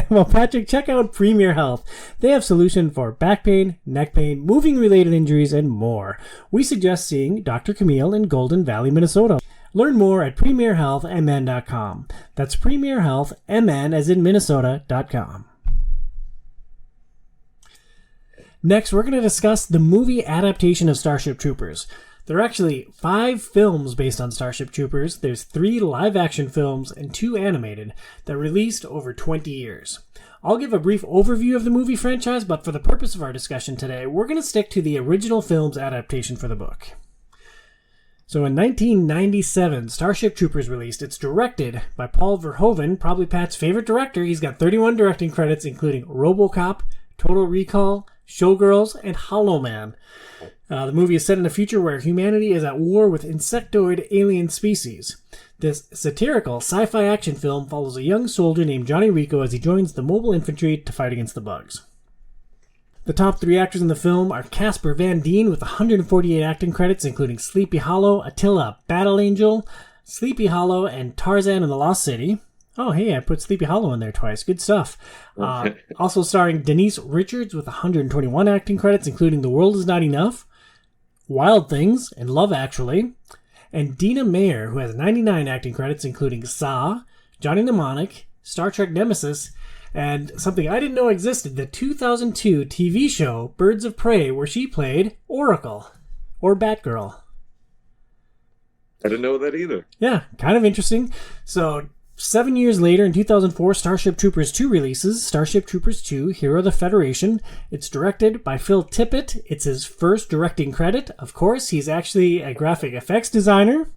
Well, Patrick, check out Premier Health. They have solution for back pain, neck pain, moving-related injuries, and more. We suggest seeing Dr. Camille in Golden Valley, Minnesota. Learn more at premierhealthmn.com. That's premierhealthmn as in Minnesota.com. Next, we're going to discuss the movie adaptation of Starship Troopers. There are actually 5 films based on Starship Troopers. There's 3 live-action films and 2 animated that released over 20 years. I'll give a brief overview of the movie franchise, but for the purpose of our discussion today, we're going to stick to the original film's adaptation for the book. So in 1997, Starship Troopers released. It's directed by Paul Verhoeven, probably Pat's favorite director. He's got 31 directing credits, including RoboCop, Total Recall, Showgirls, and Hollow Man. The movie is set in a future where humanity is at war with insectoid alien species. This satirical sci-fi action film follows a young soldier named Johnny Rico as he joins the mobile infantry to fight against the bugs. The top 3 actors in the film are Casper Van Dien with 148 acting credits, including Sleepy Hollow, Attila, Battle Angel, Sleepy Hollow, and Tarzan and the Lost City. Oh, hey, I put Sleepy Hollow in there twice. Good stuff. Also starring Denise Richards with 121 acting credits, including The World Is Not Enough, Wild Things, and Love Actually. And Dina Meyer, who has 99 acting credits, including Saw, Johnny Mnemonic, Star Trek Nemesis, and something I didn't know existed, the 2002 TV show Birds of Prey, where she played Oracle, or Batgirl. I didn't know that either. Yeah, kind of interesting. So, 7 years later, in 2004, Starship Troopers 2 releases Starship Troopers 2, Hero of the Federation. It's directed by Phil Tippett. It's his first directing credit. Of course, he's actually a graphic effects designer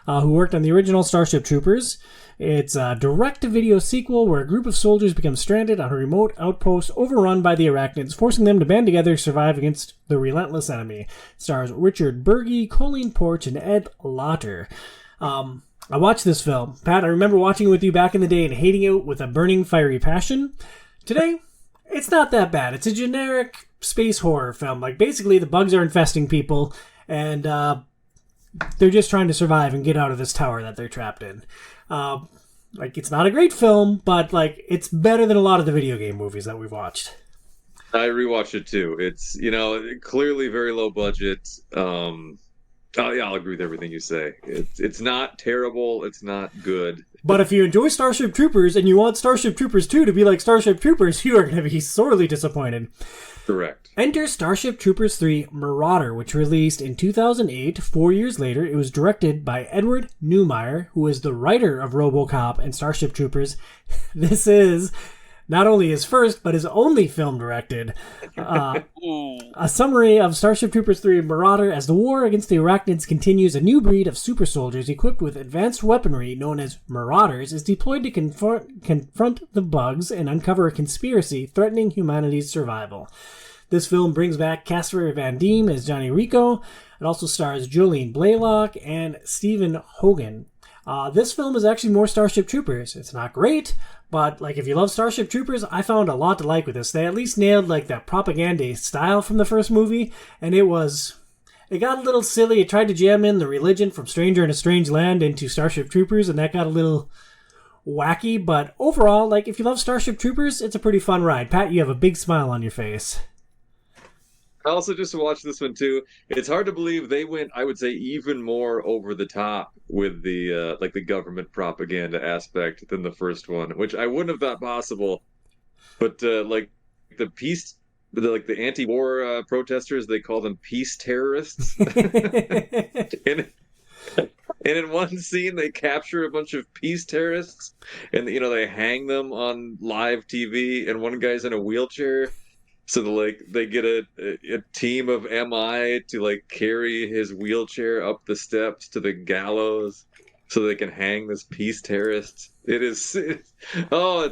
who worked on the original Starship Troopers. It's a direct-to-video sequel where a group of soldiers become stranded on a remote outpost overrun by the Arachnids, forcing them to band together to survive against the relentless enemy. It stars Richard Burgi, Colleen Porch, and Ed Lauter. I watched this film. Pat, I remember watching it with you back in the day and hating it with a burning, fiery passion. Today, it's not that bad. It's a generic space horror film. Like, basically, the bugs are infesting people, and they're just trying to survive and get out of this tower that they're trapped in. It's not a great film, but, it's better than a lot of the video game movies that we've watched. I rewatched it, too. It's, clearly very low budget. I'll agree with everything you say. It's not terrible. It's not good. But if you enjoy Starship Troopers and you want Starship Troopers 2 to be like Starship Troopers, you are going to be sorely disappointed. Correct. Enter Starship Troopers 3 Marauder, which released in 2008. 4 years later, it was directed by Edward Neumeier, who is the writer of RoboCop and Starship Troopers. This is not only his first, but his only film directed. A summary of Starship Troopers 3 Marauder. As the war against the Arachnids continues, a new breed of super soldiers equipped with advanced weaponry known as Marauders is deployed to confront the bugs and uncover a conspiracy threatening humanity's survival. This film brings back Casper Van Dien as Johnny Rico. It also stars Jolene Blaylock and Stephen Hogan. This film is actually more Starship Troopers. It's not great, but if you love Starship Troopers, I found a lot to like with this. They at least nailed that propaganda style from the first movie, and it got a little silly. It tried to jam in the religion from Stranger in a Strange Land into Starship Troopers, and that got a little wacky, but overall, if you love Starship Troopers, it's a pretty fun ride. Pat, you have a big smile on your face. I also just watched this one too. It's hard to believe they went, I would say, even more over the top with the the government propaganda aspect than the first one, which I wouldn't have thought possible. But the peace, the anti-war protesters, they call them peace terrorists. And in one scene, they capture a bunch of peace terrorists, and they hang them on live TV, and one guy's in a wheelchair. So they get a team of MI to carry his wheelchair up the steps to the gallows so they can hang this peace terrorist. It's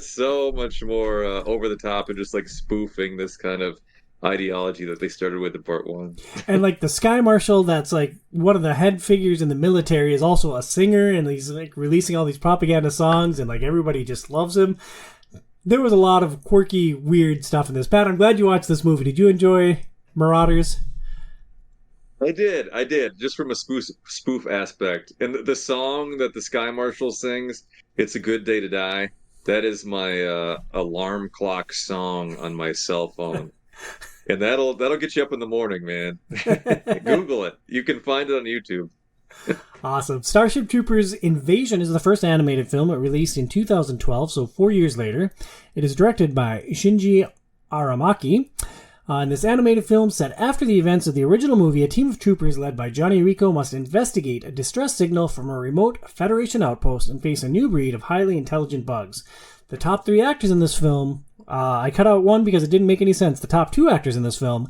so much more over the top and just spoofing this kind of ideology that they started with in part one. And the Sky Marshal, that's one of the head figures in the military, is also a singer, and he's releasing all these propaganda songs, and everybody just loves him. There was a lot of quirky, weird stuff in this. Pat, I'm glad you watched this movie. Did you enjoy Marauders? I did. Just from a spoof aspect. And the song that the Sky Marshal sings, "It's a Good Day to Die," that is my alarm clock song on my cell phone. And that'll get you up in the morning, man. Google it. You can find it on YouTube. Awesome. Starship Troopers Invasion is the first animated film. It released in 2012, so 4 years later. It is directed by Shinji Aramaki. In this animated film, set after the events of the original movie, a team of troopers led by Johnny Rico must investigate a distress signal from a remote Federation outpost and face a new breed of highly intelligent bugs. The top 3 actors in this film, I cut out one because it didn't make any sense. The top 2 actors in this film,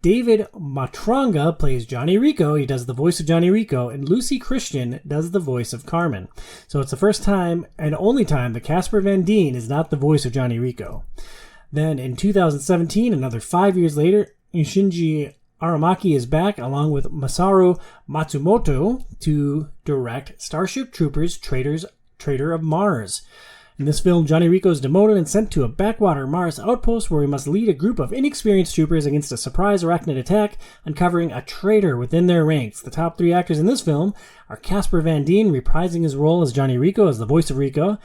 David Matranga plays Johnny Rico. He does the voice of Johnny Rico, and Lucy Christian does the voice of Carmen. So it's the first time and only time that Casper Van Dien is not the voice of Johnny Rico. Then in 2017, another 5 years later, Shinji Aramaki is back along with Masaru Matsumoto to direct Starship Troopers Traitor of Mars. In this film, Johnny Rico is demoted and sent to a backwater Mars outpost where he must lead a group of inexperienced troopers against a surprise arachnid attack, uncovering a traitor within their ranks. The top 3 actors in this film are Casper Van Dien, reprising his role as Johnny Rico as the voice of Rico,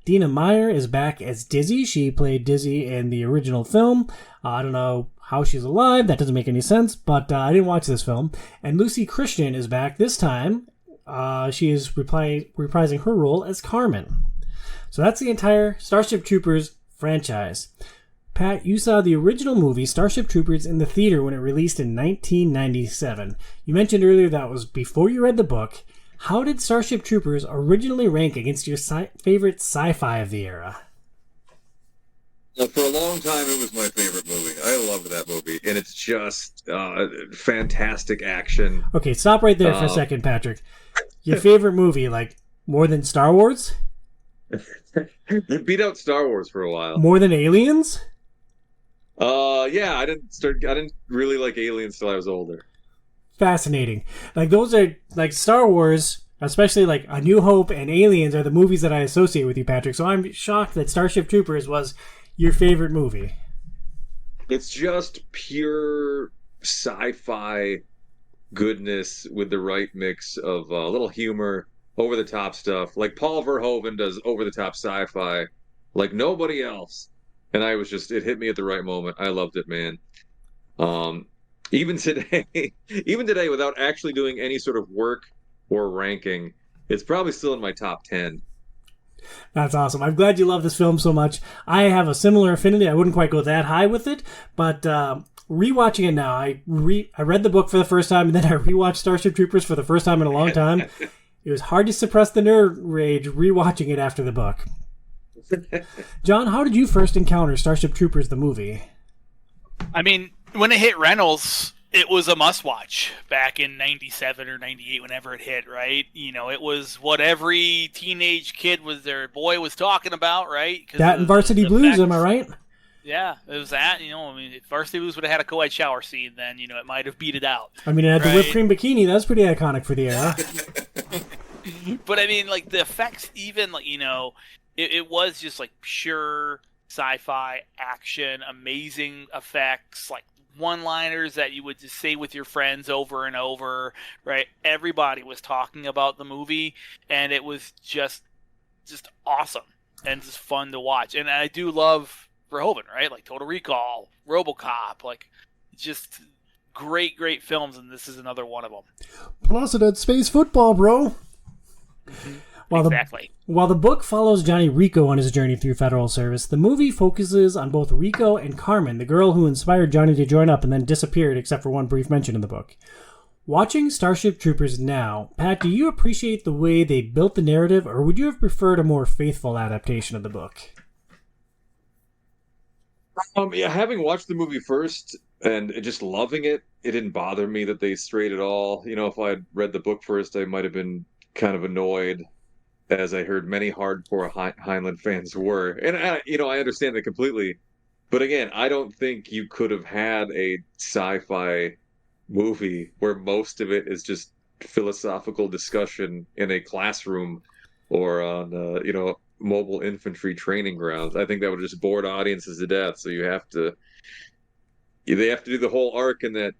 Dina Meyer is back as Dizzy. She played Dizzy in the original film. I don't know how she's alive. That doesn't make any sense, but I didn't watch this film. And Lucy Christian is back this time. She is reprising her role as Carmen. So that's the entire Starship Troopers franchise. Pat, you saw the original movie Starship Troopers in the theater when it released in 1997. You mentioned earlier that was before you read the book. How did Starship Troopers originally rank against your favorite sci-fi of the era? For a long time, it was my favorite movie. I loved that movie, and it's just fantastic action. Okay, stop right there for a second, Patrick. Your favorite movie, like, more than Star Wars? It beat out Star Wars for a while. More than Aliens? Yeah, I didn't really like Aliens till I was older. Fascinating. Like, those are, like, Star Wars, especially, like, A New Hope and Aliens are the movies that I associate with you, Patrick. So I'm shocked that Starship Troopers was your favorite movie. It's just pure sci-fi goodness with the right mix of a little humor, over-the-top stuff. Like, Paul Verhoeven does over-the-top sci-fi like nobody else. And it hit me at the right moment. I loved it, man. Even today, without actually doing any sort of work or ranking, it's probably still in my top 10. That's awesome. I'm glad you love this film so much. I have a similar affinity. I wouldn't quite go that high with it, but rewatching it now, I read the book for the first time, and then I rewatched Starship Troopers for the first time in a long time. It was hard to suppress the nerd rage rewatching it after the book. John, how did you first encounter Starship Troopers, the movie? I mean, when it hit rentals, it was a must-watch back in 97 or 98, whenever it hit, right? You know, it was what every teenage kid boy was talking about, right? That and Varsity Blues, am I right? Yeah, it was that. You know, I mean, if Varsity Blues would have had a co-ed shower scene, then, you know, it might have beat it out. I mean, it had the whipped cream bikini. That was pretty iconic for the era. But, I mean, like, the effects even, like, you know, it was just, like, pure sci-fi action, amazing effects, like, one-liners that you would just say with your friends over and over, right? Everybody was talking about the movie, and it was just awesome and just fun to watch. And I do love Verhoeven, right? Like Total Recall, RoboCop, like just great films, and this is another one of them. Plus it had space football, bro. Mm-hmm. Exactly. While the book follows Johnny Rico on his journey through federal service, the movie focuses on both Rico and Carmen, the girl who inspired Johnny to join up and then disappeared except for one brief mention in the book. Watching Starship Troopers now, Pat, do you appreciate the way they built the narrative, or would you have preferred a more faithful adaptation of the book? Yeah, having watched the movie first and just loving it, it didn't bother me that they strayed at all. You know, if I had read the book first, I might have been kind of annoyed, as I heard many hardcore Heinlein fans were. And, I understand that completely. But again, I don't think you could have had a sci-fi movie where most of it is just philosophical discussion in a classroom or on, mobile infantry training grounds. I think that would just bored audiences to death. So they have to do the whole arc in that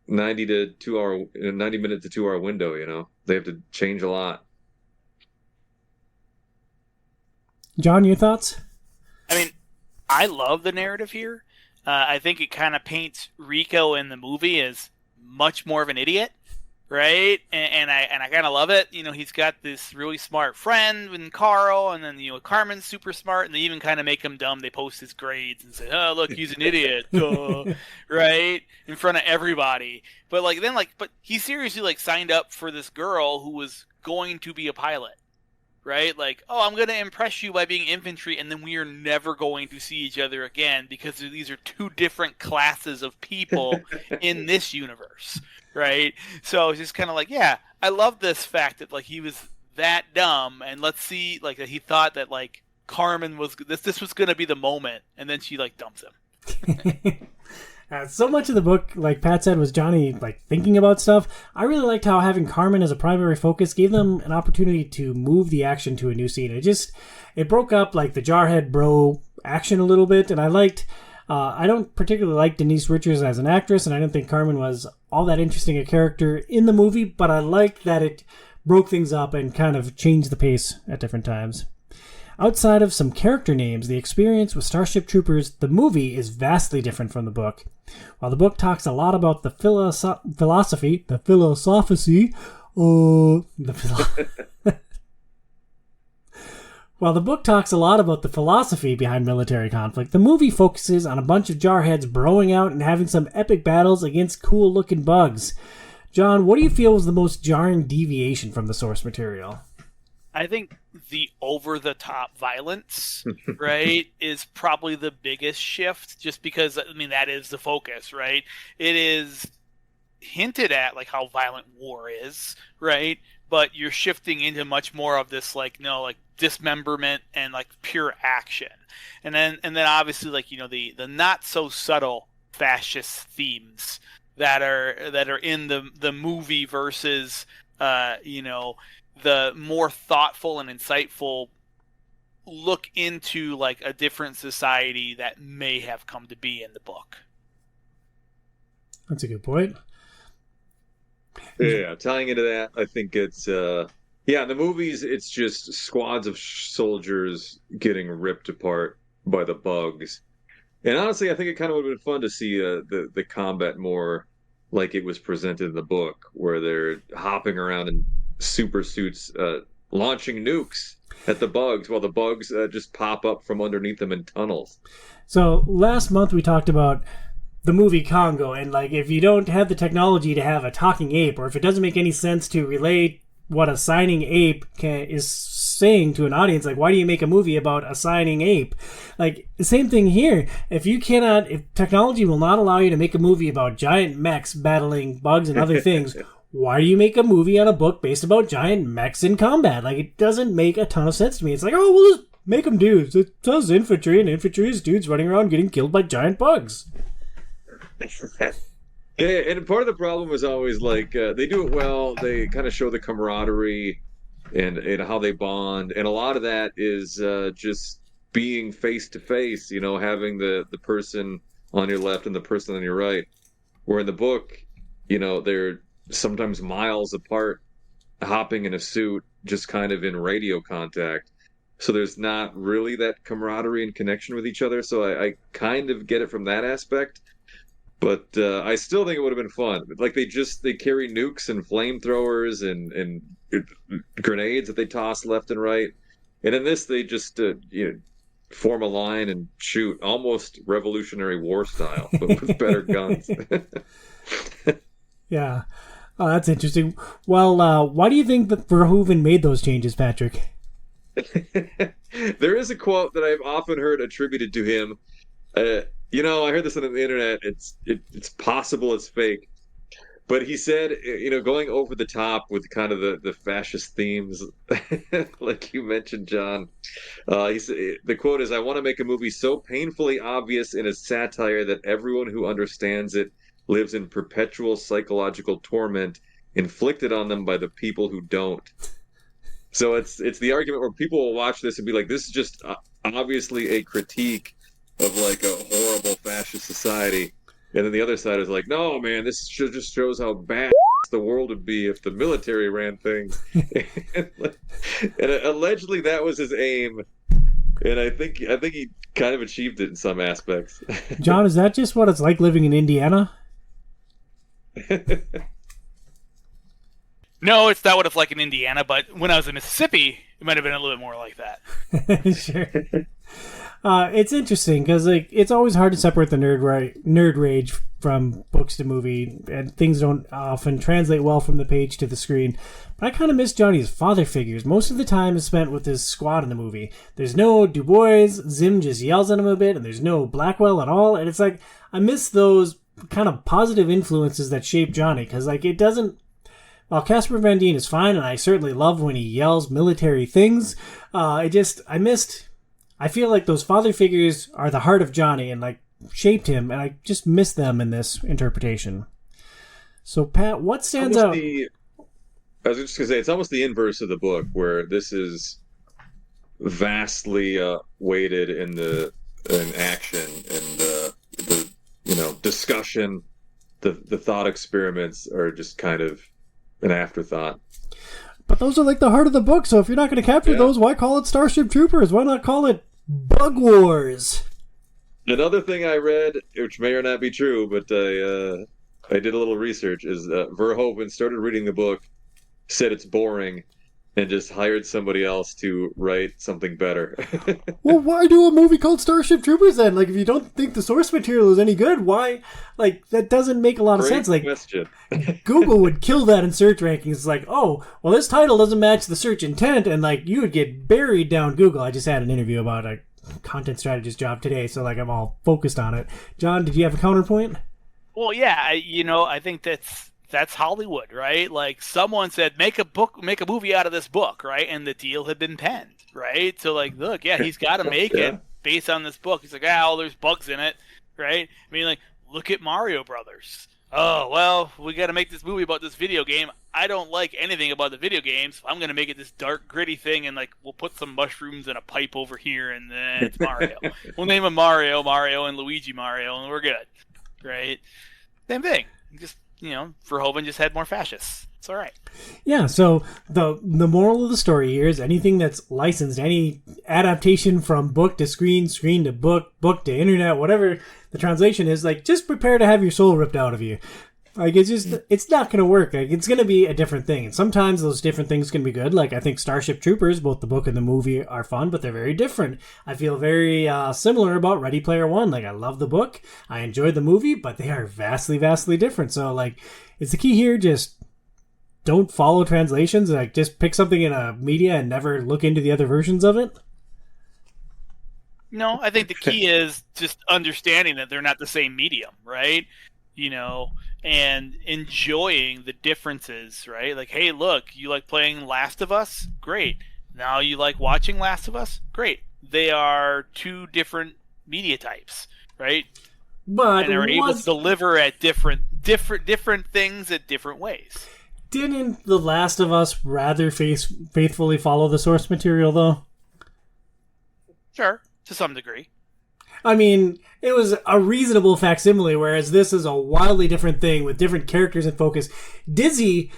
90 minute to 2 hour window, you know. They have to change a lot. John, your thoughts? I mean, I love the narrative here. I think it kind of paints Rico in the movie as much more of an idiot, right? And I kind of love it. You know, he's got this really smart friend in Carl, and then, you know, Carmen's super smart, and they even kind of make him dumb. They post his grades and say, "Oh, look, he's an idiot," right, in front of everybody. But but he seriously like signed up for this girl who was going to be a pilot. Right? Like, oh, I'm going to impress you by being infantry, and then we are never going to see each other again because these are two different classes of people in this universe. Right? So it's just kind of like, yeah, I love this fact that, like, he was that dumb, and let's see, like, that he thought that, like, Carmen was, this was going to be the moment, and then she, like, dumps him. So much of the book, like Pat said, was Johnny like thinking about stuff. I really liked how having Carmen as a primary focus gave them an opportunity to move the action to a new scene. It broke up like the jarhead bro action a little bit, and I don't particularly like Denise Richards as an actress, and I didn't think Carmen was all that interesting a character in the movie, but I liked that it broke things up and kind of changed the pace at different times. Outside of some character names, the experience with Starship Troopers, the movie, is vastly different from the book. While the book talks a lot about the philosophy, While the book talks a lot about the philosophy behind military conflict, the movie focuses on a bunch of jarheads broing out and having some epic battles against cool-looking bugs. John, what do you feel was the most jarring deviation from the source material? I think the over-the-top violence, right, is probably the biggest shift, just because, I mean, that is the focus, right? It is hinted at, like, how violent war is, right? But you're shifting into much more of this, like, dismemberment and, like, pure action. And then obviously, like, the not so subtle fascist themes that are in the movie versus the more thoughtful and insightful look into, like, a different society that may have come to be in the book. That's a good point. Yeah, tying into that, I think it's in the movies it's just squads of soldiers getting ripped apart by the bugs. And honestly, I think it kind of would have been fun to see the combat more like it was presented in the book, where they're hopping around in super suits, launching nukes at the bugs, while the bugs just pop up from underneath them in tunnels. So last month we talked about the movie Congo, and, like, if you don't have the technology to have a talking ape, or if it doesn't make any sense to relate what a signing ape is saying to an audience, like, why do you make a movie about a signing ape? Like, the same thing here. If technology will not allow you to make a movie about giant mechs battling bugs and other things, why do you make a movie on a book based about giant mechs in combat? Like, it doesn't make a ton of sense to me. It's like, oh, we'll just make them dudes. It says infantry, and infantry is dudes running around getting killed by giant bugs. Yeah, and part of the problem is always, like, they do it well. They kind of show the camaraderie and how they bond, and a lot of that is just being face to face. Having the person on your left and the person on your right. Where in the book, they're sometimes miles apart, hopping in a suit, just kind of in radio contact. So there's not really that camaraderie and connection with each other. So I kind of get it from that aspect. But I still think it would have been fun. Like, they carry nukes and flamethrowers and grenades that they toss left and right. And in this, they just form a line and shoot, almost Revolutionary War style, but with better guns. Yeah. Oh, that's interesting. Well, why do you think that Verhoeven made those changes, Patrick? There is a quote that I've often heard attributed to him. I heard this on the internet. It's possible it's fake, but he said, going over the top with kind of the fascist themes, like you mentioned, John. He said, the quote is, "I want to make a movie so painfully obvious in its satire that everyone who understands it lives in perpetual psychological torment inflicted on them by the people who don't." So it's the argument where people will watch this and be like, this is just obviously a critique of, like, a horrible fascist society. And then the other side is like, no, man, this just shows how bad the world would be if the military ran things. And allegedly that was his aim. And I think he kind of achieved it in some aspects. John, is that just what it's like living in Indiana? No, it's not what it's like in Indiana, but when I was in Mississippi, it might have been a little bit more like that. Sure. It's interesting because, like, it's always hard to separate the nerd rage from books to movie, and things don't often translate well from the page to the screen. But I kind of miss Johnny's father figures. Most of the time is spent with his squad in the movie. There's no Du Bois, Zim just yells at him a bit, and there's no Blackwell at all. And it's like, I miss those kind of positive influences that shape Johnny, because, like, it doesn't... While Casper Van Dien is fine, and I certainly love when he yells military things, I feel like those father figures are the heart of Johnny and, like, shaped him, and I just miss them in this interpretation. So, Pat, what stands out? I was just going to say, it's almost the inverse of the book, where this is vastly weighted in action and the discussion. The thought experiments are just kind of an afterthought. But those are like the heart of the book, so if you're not going to capture those, why call it Starship Troopers? Why not call it Bug Wars? Another thing I read, which may or not be true, but I did a little research, is Verhoeven started reading the book, said it's boring, and just hired somebody else to write something better. Well, why do a movie called Starship Troopers then? Like, if you don't think the source material is any good, why? Like, that doesn't make a lot of Great sense. Like, question. Google would kill that in search rankings. It's like, oh, well, this title doesn't match the search intent, and like, you would get buried down Google. I just had an interview about a content strategist job today, so like, I'm all focused on it. John, did you have a counterpoint? Well, yeah, I think that's Hollywood, right? Like, someone said, make a movie out of this book, right? And the deal had been penned, right? So, like, look, yeah, he's got to make it based on this book. He's like, there's bugs in it, right? I mean, like, look at Mario Brothers. Oh, well, we got to make this movie about this video game. I don't like anything about the video games. I'm going to make it this dark, gritty thing, and, like, we'll put some mushrooms and a pipe over here, and then it's Mario. We'll name him Mario, and Luigi Mario, and we're good, right? Same thing. Just, Verhoeven just had more fascists. It's all right. Yeah, so the moral of the story here is anything that's licensed, any adaptation from book to screen, screen to book, book to internet, whatever the translation is, like, just prepare to have your soul ripped out of you. Like, it's not going to work. Like, it's going to be a different thing. And sometimes those different things can be good. Like, I think Starship Troopers, both the book and the movie, are fun, but they're very different. I feel very similar about Ready Player One. Like, I love the book. I enjoyed the movie, but they are vastly, vastly different. So, like, it's the key here, just don't follow translations. Like, just pick something in a media and never look into the other versions of it. No, I think the key is just understanding that they're not the same medium, right? And enjoying the differences, right? Like, hey, look, you like playing Last of Us? Great. Now you like watching Last of Us? Great. They are two different media types, right? But and they're able to deliver at different things at different ways. Didn't The Last of Us rather faithfully follow the source material, though? Sure, to some degree. I mean, it was a reasonable facsimile, whereas this is a wildly different thing with different characters in focus. Dizzy,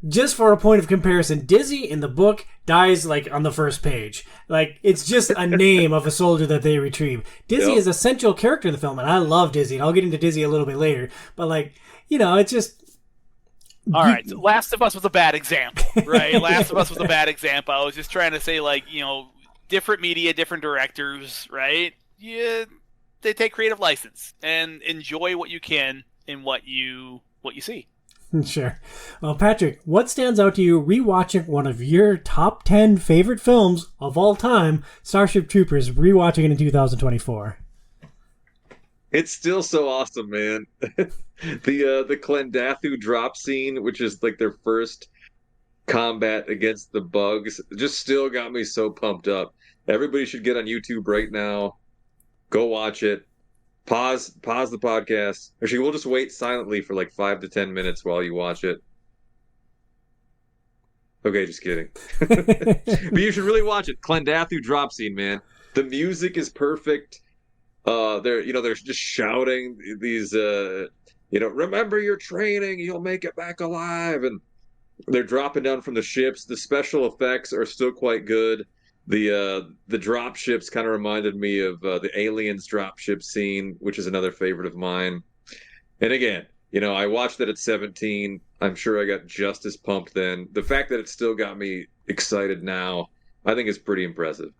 just for a point of comparison, Dizzy in the book dies, like, on the first page. Like, it's just a name of a soldier that they retrieve. Dizzy is a central character in the film, and I love Dizzy, and I'll get into Dizzy a little bit later. But, like, it's just... All right, so Last of Us was a bad example, right? Last of Us was a bad example. I was just trying to say, like, different media, different directors, right? Yeah, they take creative license and enjoy what you can in what you see. Sure. Well, Patrick, what stands out to you rewatching one of your top 10 favorite films of all time, Starship Troopers, rewatching it in 2024? It's still so awesome, man. The Klendathu drop scene, which is like their first combat against the bugs, just still got me so pumped up. Everybody should get on YouTube right now. Go watch it. Pause the podcast. Actually, we'll just wait silently for like 5 to 10 minutes while you watch it. Okay, just kidding. But you should really watch it. Klendathu drop scene, man. The music is perfect. They're just shouting these remember your training, you'll make it back alive, and they're dropping down from the ships. The special effects are still quite good. The drop ships kind of reminded me of the Aliens drop ship scene, which is another favorite of mine. And again, I watched that at 17. I'm sure I got just as pumped then. The fact that it still got me excited now, I think is pretty impressive.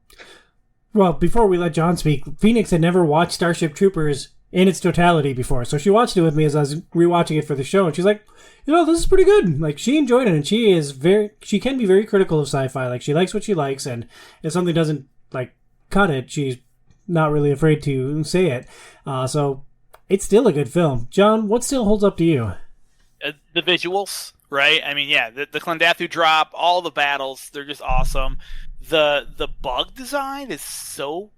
Well, before we let John speak, Phoenix had never watched Starship Troopers in its totality before, so she watched it with me as I was rewatching it for the show, and she's like, this is pretty good. Like, she enjoyed it, and she can be very critical of sci-fi. Like, she likes what she likes, and if something doesn't, like, cut it, she's not really afraid to say it. So it's still a good film. John, what still holds up to you? The visuals, right? I mean, yeah, the Klendathu drop, all the battles, they're just awesome. The bug design is so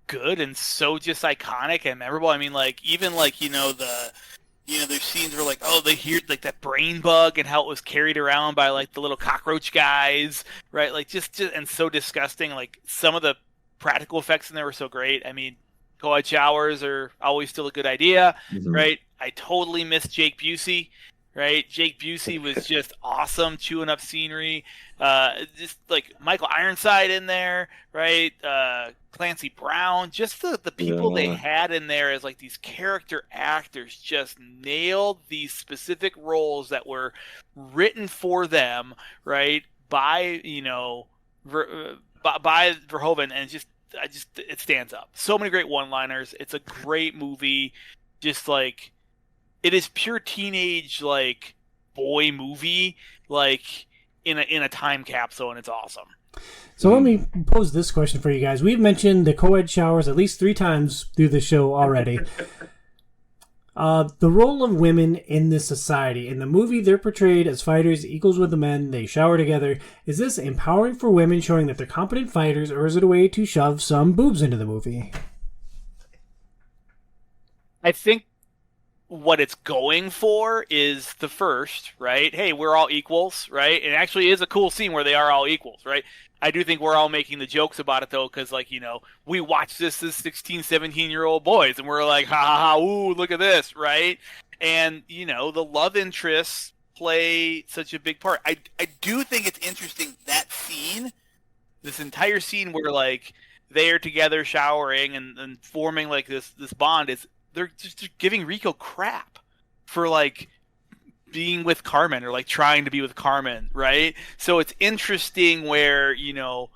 good and so just iconic and memorable. I mean, like, even like, there's scenes where, like, they hear like that brain bug and how it was carried around by like the little cockroach guys, right? Like just and so disgusting. Like, some of the practical effects in there were so great. I mean, co-ed showers are always still a good idea, right? I totally miss Jake Busey. right? Jake Busey was just awesome, chewing up scenery. Just like Michael Ironside in there, right? Clancy Brown, just the people they had in there as like these character actors just nailed these specific roles that were written for them, right? By by Verhoeven, and it stands up. So many great one-liners. It's a great movie. Just like it is pure teenage like boy movie, like in a time capsule, and it's awesome. So let me pose this question for you guys. We've mentioned the co-ed showers at least 3 times through the show already. The role of women in this society. In the movie, they're portrayed as fighters, equals with the men. They shower together. Is this empowering for women, showing that they're competent fighters, or is it a way to shove some boobs into the movie? I think what it's going for is the first, right? Hey, we're all equals, right? It actually is a cool scene where they are all equals, right? I do think we're all making the jokes about it, though, because, like, we watch this as 16, 17-year-old boys, and we're like, ha, ha, ha, ooh, look at this, right? And, the love interests play such a big part. I do think it's interesting, that scene, this entire scene where, like, they are together showering and forming, like, this bond, is they're just giving Rico crap for, like, being with Carmen, or like trying to be with Carmen, right? So it's interesting where they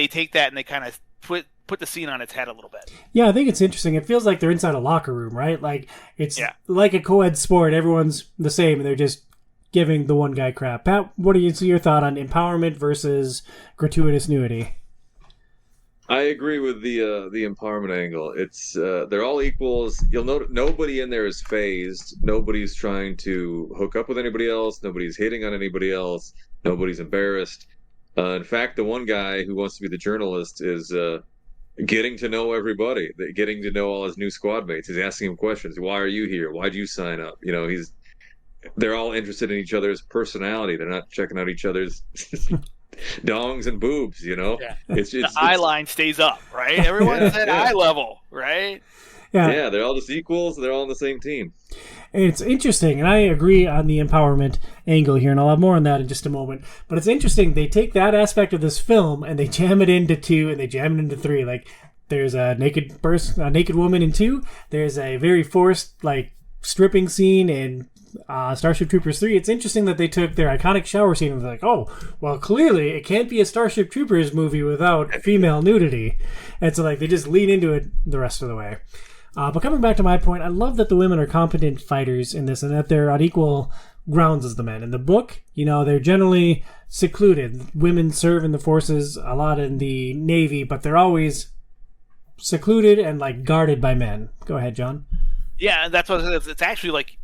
take that and they kind of put the scene on its head a little bit. Yeah, I think it's interesting. It feels like they're inside a locker room, right? Like it's like a co-ed sport. Everyone's the same, and they're just giving the one guy crap. Pat, what are your thought on empowerment versus gratuitous nudity? I agree with the empowerment angle. It's they're all equals. You'll note nobody in there is phased. Nobody's trying to hook up with anybody else. Nobody's hitting on anybody else. Nobody's embarrassed. In fact, the one guy who wants to be the journalist is getting to know everybody, getting to know all his new squad mates. He's asking him questions. Why are you here? Why'd you sign up? They're all interested in each other's personality. They're not checking out each other's dongs and boobs, Yeah. The eye line stays up, right? Everyone's at eye level, right? Yeah, they're all just equals. They're all on the same team. It's interesting, and I agree on the empowerment angle here, and I'll have more on that in just a moment. But it's interesting, they take that aspect of this film, and they jam it into 2, and they jam it into 3. Like, there's a naked woman in 2. There's a very forced, like, stripping scene in Starship Troopers 3. It's interesting that they took their iconic shower scene and was like, oh, well, clearly it can't be a Starship Troopers movie without female nudity. And so, like, they just lean into it the rest of the way. But coming back to my point, I love that the women are competent fighters in this and that they're on equal grounds as the men. In the book, they're generally secluded. Women serve in the forces, a lot in the Navy, but they're always secluded and, like, guarded by men. Go ahead, John. Yeah, that's what it is. It's actually like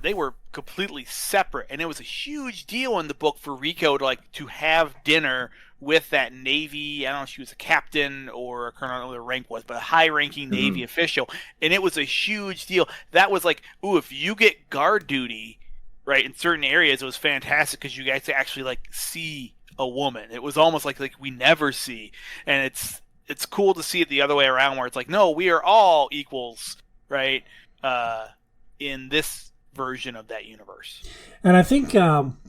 they were completely separate, and it was a huge deal in the book for Rico to have dinner with that Navy. I don't know if she was a captain or a colonel, I don't know what the rank was, but a high-ranking Navy official, and it was a huge deal. That was like, ooh, if you get guard duty, right, in certain areas, it was fantastic because you guys actually like see a woman. It was almost like we never see, and it's cool to see it the other way around, where it's like, no, we are all equals, right, in this version of that universe. And I think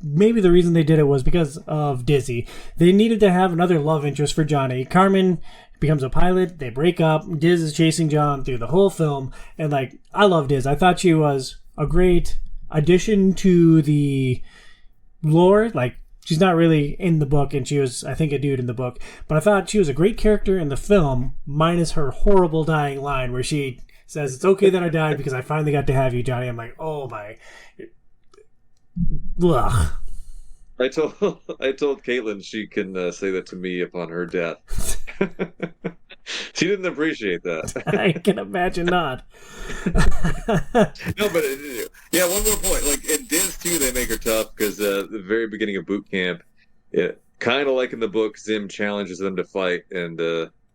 maybe the reason they did it was because of Dizzy. They needed to have another love interest for Johnny. Carmen becomes a pilot, they break up, Diz is chasing John through the whole film, and like, I love Diz. I thought she was a great addition to the lore. Like, she's not really in the book, and she was, I think, a dude in the book, but I thought she was a great character in the film, minus her horrible dying line where she says, it's okay that I died because I finally got to have you, Johnny. I'm like, oh my. Ugh. I told Caitlin she can say that to me upon her death. She didn't appreciate that. I can imagine not. No, but yeah, one more point. Like in Diz 2, they make her tough because the very beginning of boot camp, kind of like in the book, Zim challenges them to fight, and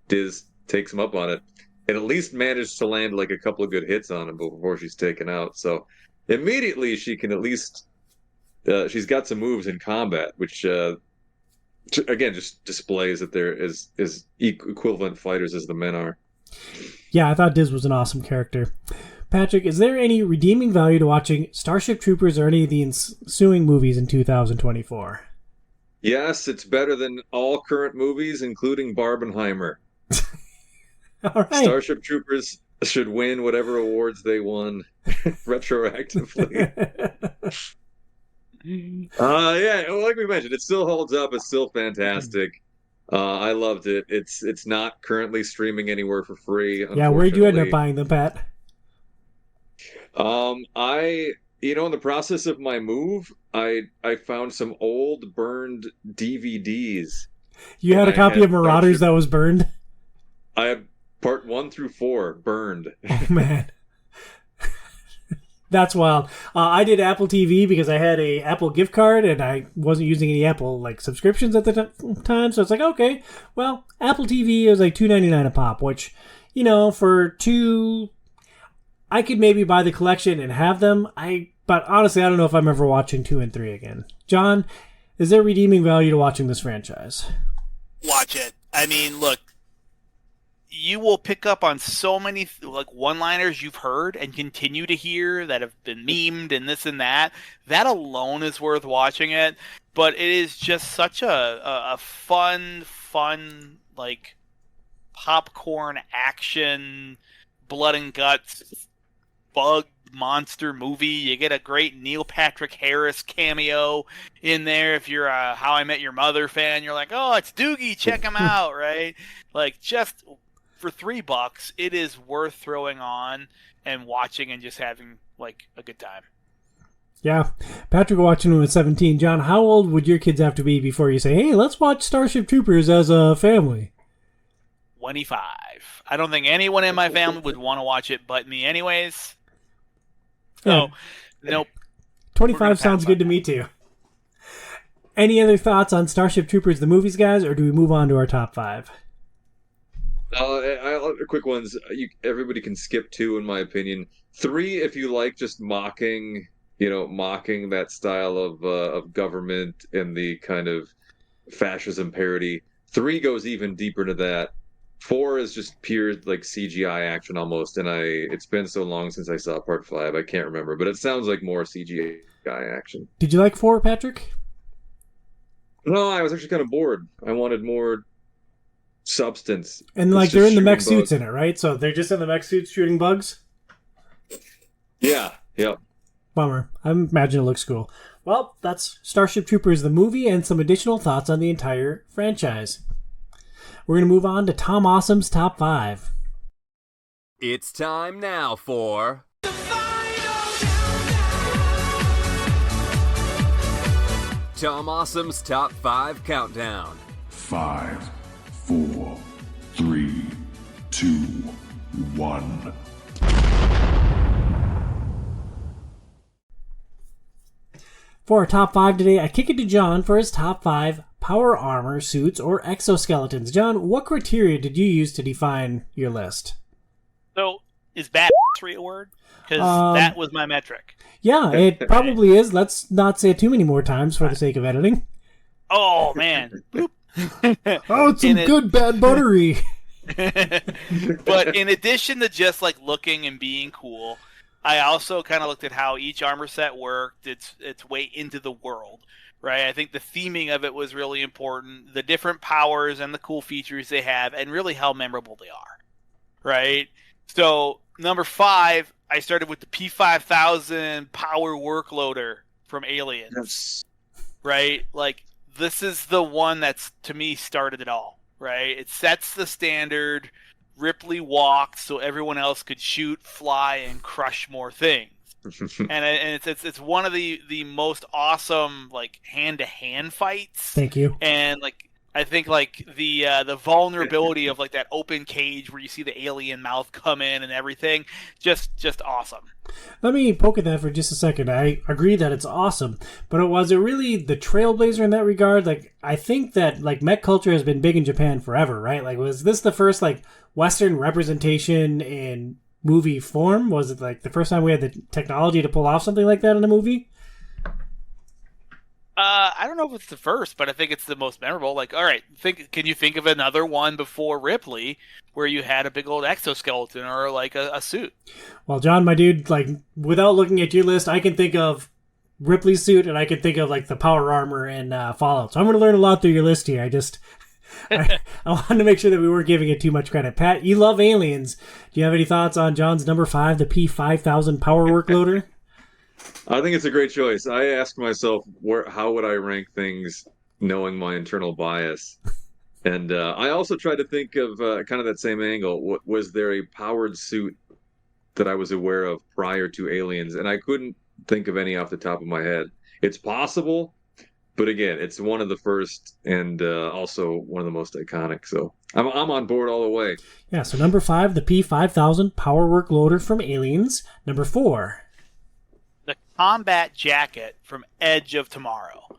Diz takes him up on it, and at least managed to land like a couple of good hits on him before she's taken out. So immediately she can at least she's got some moves in combat, which again just displays that they're as equivalent fighters as the men are. Yeah, I thought Diz was an awesome character. Patrick, is there any redeeming value to watching Starship Troopers or any of the ensuing movies in 2024? Yes, it's better than all current movies, including Barbenheimer. All right. Starship Troopers should win whatever awards they won retroactively. Yeah, like we mentioned, it still holds up. It's still fantastic. I loved it. It's not currently streaming anywhere for free. Yeah, where'd you end up buying them, Pat? In the process of my move, I found some old burned DVDs. You had a copy of Marauders that was burned? I had part 1 through 4 burned. Oh, man. That's wild. I did Apple TV because I had a Apple gift card and I wasn't using any Apple subscriptions at the time. So it's like, okay, well, Apple TV is like $2.99 a pop, which, for $2, I could maybe buy the collection and have them. But honestly, I don't know if I'm ever watching 2 and 3 again. John, is there redeeming value to watching this franchise? Watch it. I mean, look, you will pick up on so many one-liners you've heard and continue to hear that have been memed and this and that. That alone is worth watching it. But it is just such a fun popcorn action, blood and guts, bug monster movie. You get a great Neil Patrick Harris cameo in there. If you're a How I Met Your Mother fan, you're like, oh, it's Doogie, check him out, right? Just for $3, it is worth throwing on and watching and just having a good time. Yeah. Patrick watching when he was 17. John, how old would your kids have to be before you say, hey, let's watch Starship Troopers as a family? 25. I don't think anyone in my family would want to watch it but me anyways. So, nope. 25 sounds good to me too. Any other thoughts on Starship Troopers, the movies, guys, or do we move on to our top 5? Quick ones. Everybody can skip 2, in my opinion. 3, if you like just mocking that style of government and the kind of fascism parody. 3 goes even deeper into that. 4 is just pure CGI action almost, and it's been so long since I saw part 5, I can't remember, but it sounds like more CGI action. Did you like 4, Patrick? No, I was actually kind of bored. I wanted more substance. And they're in the mech suits in it, right? So they're just in the mech suits shooting bugs? Yeah, yep. Bummer. I imagine it looks cool. Well, that's Starship Troopers the movie and some additional thoughts on the entire franchise. We're going to move on to Tom Awesome's Top 5. It's time now for... the final countdown! Tom Awesome's Top 5 Countdown. 5, 4, 3, 2, 1. For our top 5 today, I kick it to John for his top 5 power armor suits or exoskeletons. John, what criteria did you use to define your list? So, is badass a word? Because that was my metric. Yeah, it probably is. Let's not say it too many more times for the sake of editing. Oh, man. Oh, it's some good bad buttery. But in addition to just looking and being cool, I also kind of looked at how each armor set worked, its way into the world, right? I think the theming of it was really important, the different powers and the cool features they have, and really how memorable they are, right? So, number 5, I started with the P5000 power workloader from Aliens, Yes. right? This is the one that's, to me, started it all, right? It sets the standard. Ripley walked so everyone else could shoot, fly, and crush more things. and it's one of the most awesome hand-to-hand fights. Thank you. And I think the vulnerability of that open cage where you see the alien mouth come in and everything, just awesome. Let me poke at that for just a second. I agree that it's awesome, but was it really the trailblazer in that regard? I think that mech culture has been big in Japan forever, right? Was this the first Western representation in movie form? Was it the first time we had the technology to pull off something like that in a movie? I don't know if it's the first, but I think it's the most memorable. Like, all right, can you think of another one before Ripley where you had a big old exoskeleton or like a suit? Well, John, my dude, like without looking at your list, I can think of Ripley's suit and I can think of like the power armor and Fallout. So I'm going to learn a lot through your list here. I wanted to make sure that we weren't giving it too much credit. Pat, you love aliens. Do you have any thoughts on John's number 5, the P5000 power workloader? I think it's a great choice. I ask myself, how would I rank things knowing my internal bias? And I also tried to think of kind of that same angle. Was there a powered suit that I was aware of prior to Aliens? And I couldn't think of any off the top of my head. It's possible, but again, it's one of the first and also one of the most iconic. So I'm on board all the way. Yeah, so number 5, the P5000 power workloader from Aliens. Number 4. The combat jacket from Edge of Tomorrow.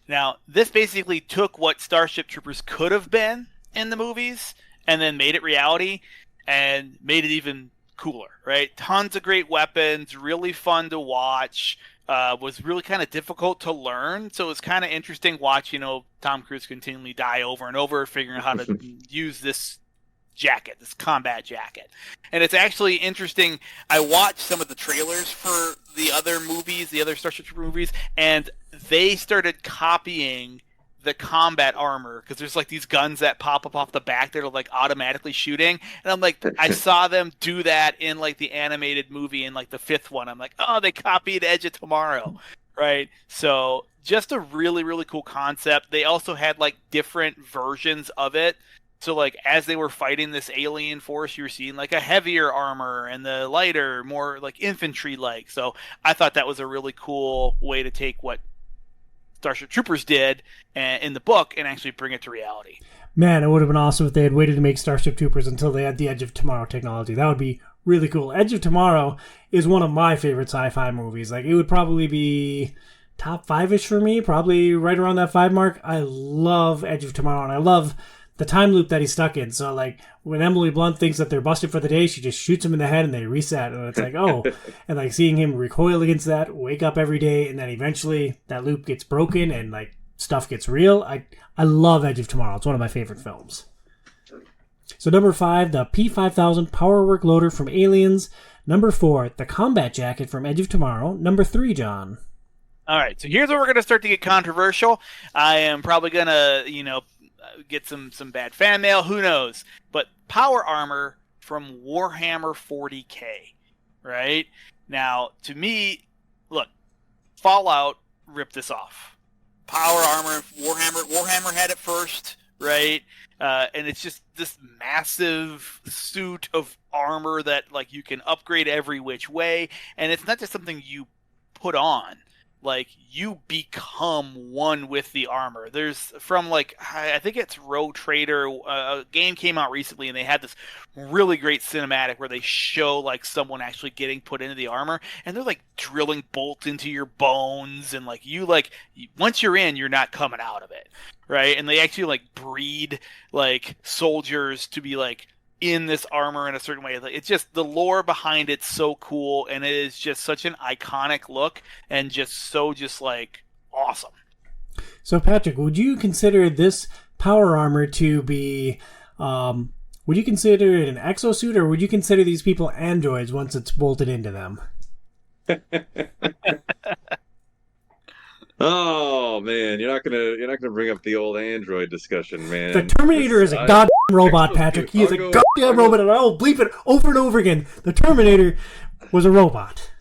Now, this basically took what Starship Troopers could have been in the movies and then made it reality and made it even cooler, right? Tons of great weapons, really fun to watch, was really kind of difficult to learn. So it was kind of interesting watching, Tom Cruise continually die over and over, figuring out how to use this jacket, this combat jacket. And it's actually interesting. I watched some of the trailers for the other movies, the other Starship Trooper movies, and they started copying the combat armor because there's like these guns that pop up off the back that are like automatically shooting. And I'm like, I saw them do that in like the animated movie in like the 5th one. I'm like, oh, they copied Edge of Tomorrow. Right. So just a really, really cool concept. They also had like different versions of it. So, like, as they were fighting this alien force, you were seeing, like, a heavier armor and the lighter, more, like, infantry-like. So, I thought that was a really cool way to take what Starship Troopers did in the book and actually bring it to reality. Man, it would have been awesome if they had waited to make Starship Troopers until they had the Edge of Tomorrow technology. That would be really cool. Edge of Tomorrow is one of my favorite sci-fi movies. Like, it would probably be top 5-ish for me, probably right around that 5 mark. I love Edge of Tomorrow, and I love the time loop that he's stuck in. So, like, when Emily Blunt thinks that they're busted for the day, she just shoots him in the head and they reset. And it's like, oh. And, like, seeing him recoil against that, wake up every day, and then eventually that loop gets broken and, like, stuff gets real. I love Edge of Tomorrow. It's one of my favorite films. So, number 5, the P5000 power workloader from Aliens. Number 4, the combat jacket from Edge of Tomorrow. Number 3, John. All right, so here's where we're going to start to get controversial. I am probably going to, get some bad fan mail, who knows, but power armor from Warhammer 40K, right? Now, to me, look, Fallout ripped this off. Power armor, Warhammer had it first, right? And it's just this massive suit of armor that, like, you can upgrade every which way, and it's not just something you put on. Like, you become one with the armor. There's from, like, I think it's Rogue Trader, a game came out recently, and they had this really great cinematic where they show, like, someone actually getting put into the armor, and they're, like, drilling bolts into your bones, and, like, once you're in, you're not coming out of it, right? And they actually, like, breed, like, soldiers to be, like, in this armor in a certain way. It's just the lore behind it's so cool, and it is just such an iconic look and just like awesome. So Patrick, would you consider this power armor to be would you consider it an exosuit, or would you consider these people androids once it's bolted into them? Oh man, you're not gonna bring up the old Android discussion, man. The Terminator is a goddamn robot, Patrick. He is a goddamn robot, and I will bleep it over and over again. The Terminator was a robot.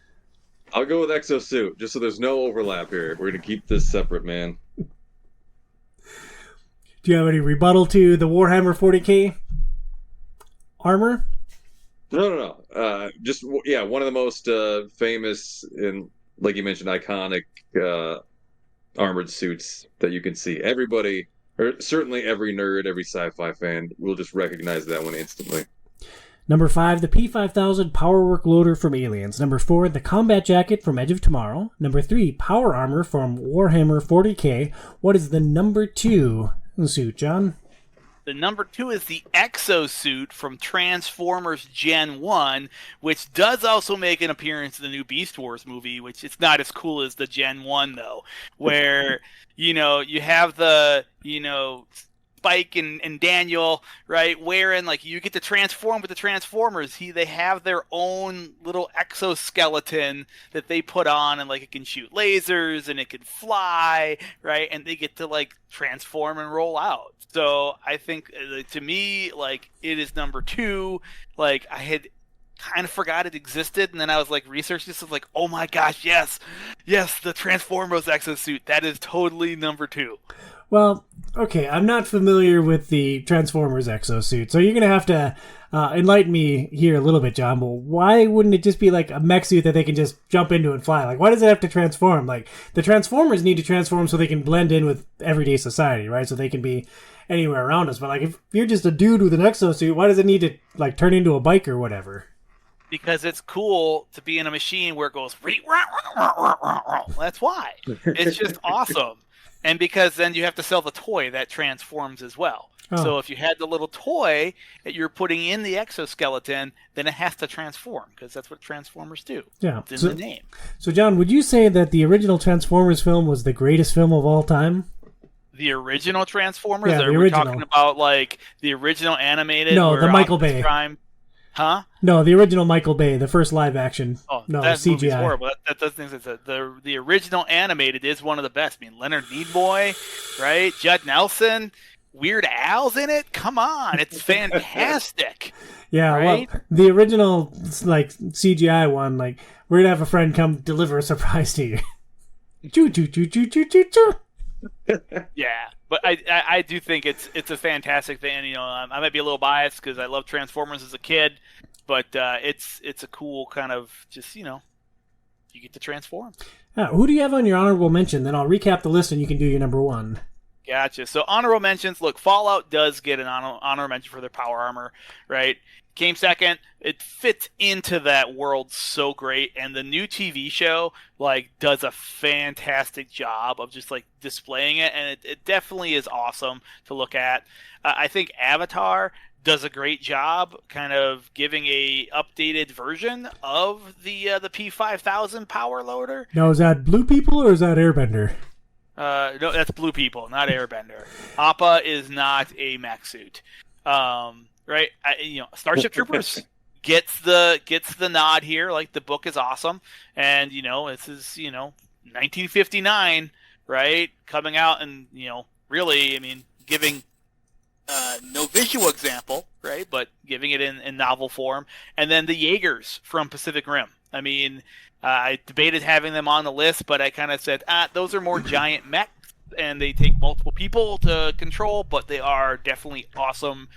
I'll go with exosuit, just so there's no overlap here. We're gonna keep this separate, man. Do you have any rebuttal to the Warhammer 40K armor? No. One of the most famous and, like you mentioned, iconic armored suits that you can see. Everybody, or certainly every nerd, every sci-fi fan, will just recognize that one instantly. Number 5, the P5000 power workloader from Aliens. Number 4, the combat jacket from Edge of Tomorrow. Number 3, power armor from Warhammer 40K. What is the number 2 suit, John? The number 2 is the Exosuit from Transformers Gen 1, which does also make an appearance in the new Beast Wars movie, which it's not as cool as the Gen 1, though, where, you have the, Spike and Daniel, right, wearing, like, you get to transform with the Transformers. They have their own little exoskeleton that they put on, and, like, it can shoot lasers, and it can fly, right, and they get to, like, transform and roll out. So I think, to me, like, it is number 2. Like, I had kind of forgot it existed, and then I was, like, researching this, I was like, oh my gosh, yes, the Transformers exosuit, that is totally number 2. Well, okay, I'm not familiar with the Transformers exosuit, so you're going to have to enlighten me here a little bit, John, but why wouldn't it just be like a mech suit that they can just jump into and fly? Like, why does it have to transform? Like, the Transformers need to transform so they can blend in with everyday society, right? So they can be anywhere around us. But, like, if you're just a dude with an exosuit, why does it need to, like, turn into a bike or whatever? Because it's cool to be in a machine where it goes, that's why. It's just awesome. And because then you have to sell the toy that transforms as well. Oh. So if you had the little toy that you're putting in the exoskeleton, then it has to transform, because that's what Transformers do. Yeah. It's in the name. So, John, would you say that the original Transformers film was the greatest film of all time? The original Transformers? Yeah, or the we're original. talking about, like, the original animated? No, the Michael Bay. Prime? Huh? No, the original Michael Bay, the first live action. Oh, no, that CGI. movie's horrible. That does things. The original animated is one of the best. I mean, Leonard Nimoy, right? Judd Nelson, Weird Al's in it. Come on, it's fantastic. Yeah, right? Well, the original, like, CGI one, like, we're gonna have a friend come deliver a surprise to you. Choo choo choo choo choo choo choo. Yeah, but I do think it's a fantastic thing. I might be a little biased because I love Transformers as a kid, but it's a cool kind of just, you get to transform. Who do you have on your honorable mention? Then I'll recap the list and you can do your number 1. Gotcha. So honorable mentions. Look, Fallout does get an honor mention for their power armor, right? Came second. It fits into that world so great, and the new TV show does a fantastic job of just displaying it, and it definitely is awesome to look at. I think Avatar does a great job kind of giving a updated version of the P5000 power loader. Now, is that Blue People or is that Airbender? No, that's Blue People, not Airbender. Appa is not a mech suit. Right? Starship Troopers gets the nod here. Like, the book is awesome, and this is 1959, right? Coming out, and really, I mean, giving no visual example, right? But giving it in novel form, and then the Jaegers from Pacific Rim. I mean, I debated having them on the list, but I kind of said, those are more giant mechs, and they take multiple people to control, but they are definitely awesome.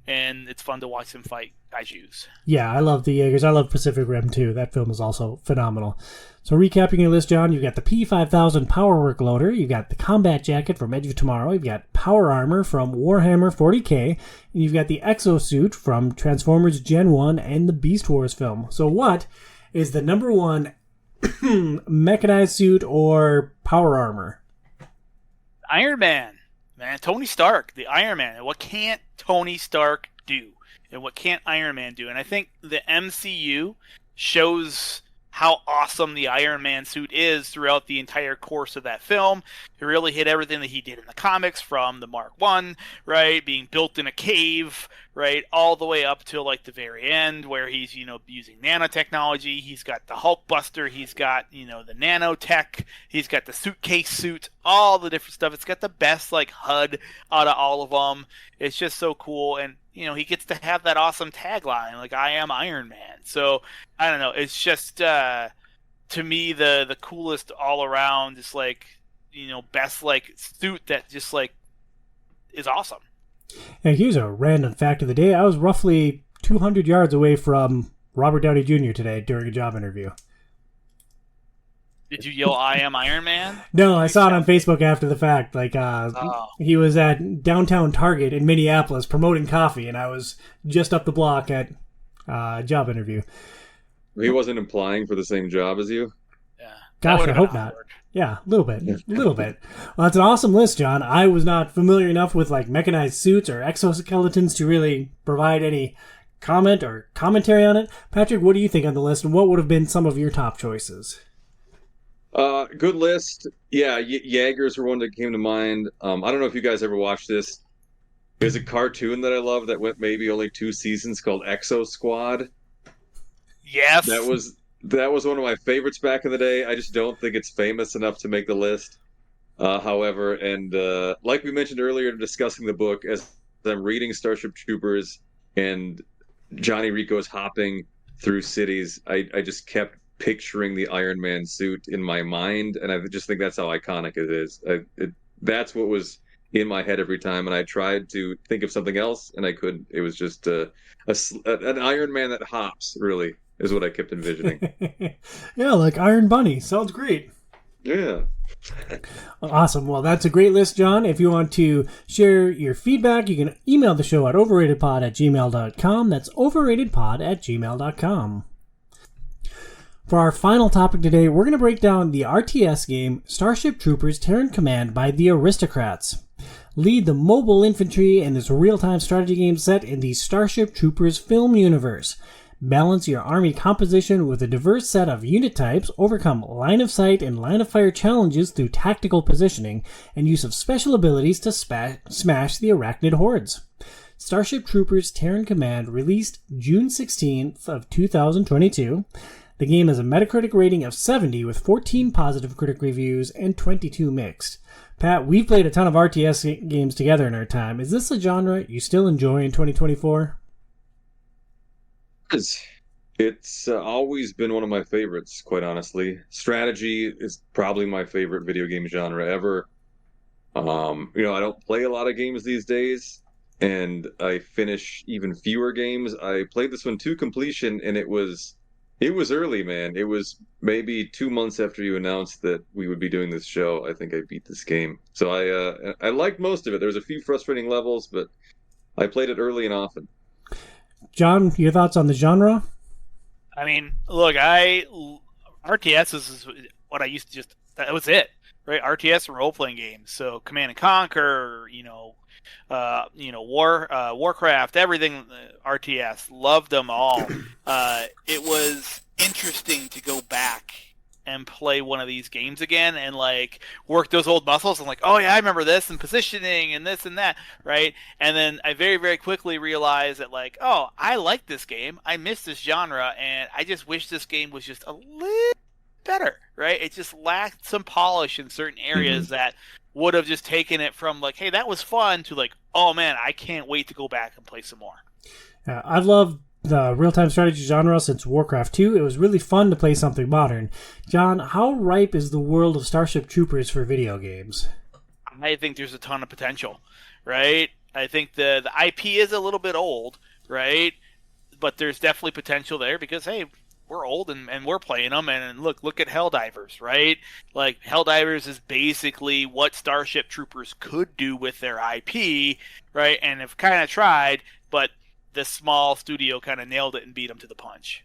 And it's fun to watch them fight kaijus. Yeah, I love the Jaegers. I love Pacific Rim, too. That film is also phenomenal. So recapping your list, John, you've got the P5000 Power Work Loader, you've got the Combat Jacket from Edge of Tomorrow, you've got Power Armor from Warhammer 40K, and you've got the Exosuit from Transformers Gen 1 and the Beast Wars film. So what is the number 1 mechanized suit or power armor? Iron Man. Man, Tony Stark, the Iron Man. And what can't Tony Stark do? And what can't Iron Man do? And I think the MCU shows how awesome the Iron Man suit is throughout the entire course of that film. He really hit everything that he did in the comics, from the Mark I, right, being built in a cave, right, all the way up till the very end, where he's using nanotechnology. He's got the Hulk Buster, he's got the nanotech, he's got the suitcase suit, all the different stuff. It's got the best HUD out of all of them. It's just so cool, and he gets to have that awesome tagline, I am Iron Man. So, I don't know, it's just, to me, the coolest all around, just best suit that just is awesome. And here's a random fact of the day. I was roughly 200 yards away from Robert Downey Jr. today during a job interview. Did you yell, I am Iron Man? No, I saw it on Facebook after the fact. He was at downtown Target in Minneapolis promoting coffee, and I was just up the block at a job interview. He wasn't applying for the same job as you? Yeah. Gosh, I would've hope been not. awkward. Yeah, a little bit. A little bit. Well, that's an awesome list, John. I was not familiar enough with like mechanized suits or exoskeletons to really provide any comment or commentary on it. Patrick, what do you think on the list, and what would have been some of your top choices? Good list. Yeah, Jaegers were one that came to mind. I don't know if you guys ever watched this. There's a cartoon that I love that went maybe only 2 seasons called Exo Squad. Yes. That was one of my favorites back in the day. I just don't think it's famous enough to make the list. However, and like we mentioned earlier, discussing the book, as I'm reading Starship Troopers and Johnny Rico's hopping through cities, I just kept picturing the Iron Man suit in my mind, and I just think that's how iconic it is. That's what was in my head every time, and I tried to think of something else, and I couldn't. It was just an Iron Man that hops, really, is what I kept envisioning. Yeah, like Iron Bunny. Sounds great. Yeah. Awesome. Well, that's a great list, John. If you want to share your feedback, you can email the show at overratedpod@gmail.com. That's overratedpod@gmail.com. For our final topic today, we're going to break down the RTS game Starship Troopers Terran Command by the Aristocrats. Lead the mobile infantry in this real-time strategy game set in the Starship Troopers film universe. Balance your army composition with a diverse set of unit types, overcome line of sight and line of fire challenges through tactical positioning and use of special abilities to smash the arachnid hordes. Starship Troopers Terran Command released June 16th of 2022. The game has a Metacritic rating of 70 with 14 positive critic reviews and 22 mixed. Pat, we've played a ton of RTS games together in our time. Is this a genre you still enjoy in 2024? It's always been one of my favorites, quite honestly. Strategy is probably my favorite video game genre ever. I don't play a lot of games these days, and I finish even fewer games. I played this one to completion, and it was early, man. It was maybe 2 months after you announced that we would be doing this show. I think I beat this game. So I liked most of it. There was a few frustrating levels, but I played it early and often. John, your thoughts on the genre? I mean, look, RTS is what I used to that was it, right? RTS and role-playing games. So Command and Conquer, Warcraft, everything, RTS, loved them all. It was interesting to go back and play one of these games again and like work those old muscles and like, oh yeah, I remember this and positioning and this and that, right? And then I very, very quickly realized that like, oh, I like this game. I miss this genre, and I just wish this game was just a little better, right? It just lacked some polish in certain areas that would have just taken it from like, hey, that was fun, to like, oh man, I can't wait to go back and play some more. I've loved the real-time strategy genre since Warcraft 2. It was really fun to play something modern. John, how ripe is the world of Starship Troopers for video games? I think there's a ton of potential, right? I think the IP is a little bit old, right? But there's definitely potential there because, hey, we're old and we're playing them. And look at Helldivers, right? Like, Helldivers is basically what Starship Troopers could do with their IP, right? And have kind of tried, but the small studio kind of nailed it and beat them to the punch.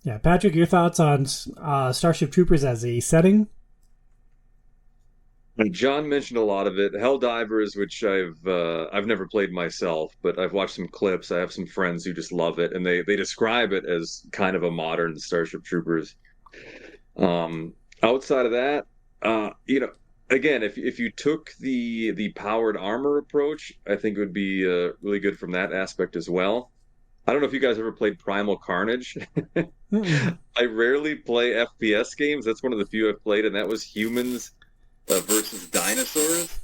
Yeah, Patrick, your thoughts on Starship Troopers as a setting? John mentioned a lot of it. Helldivers, which I've never played myself, but I've watched some clips. I have some friends who just love it, and they describe it as kind of a modern Starship Troopers. Outside of that, again, if you took the powered armor approach, I think it would be really good from that aspect as well. I don't know if you guys ever played Primal Carnage. I rarely play FPS games. That's one of the few I've played, and that was humans versus dinosaurs.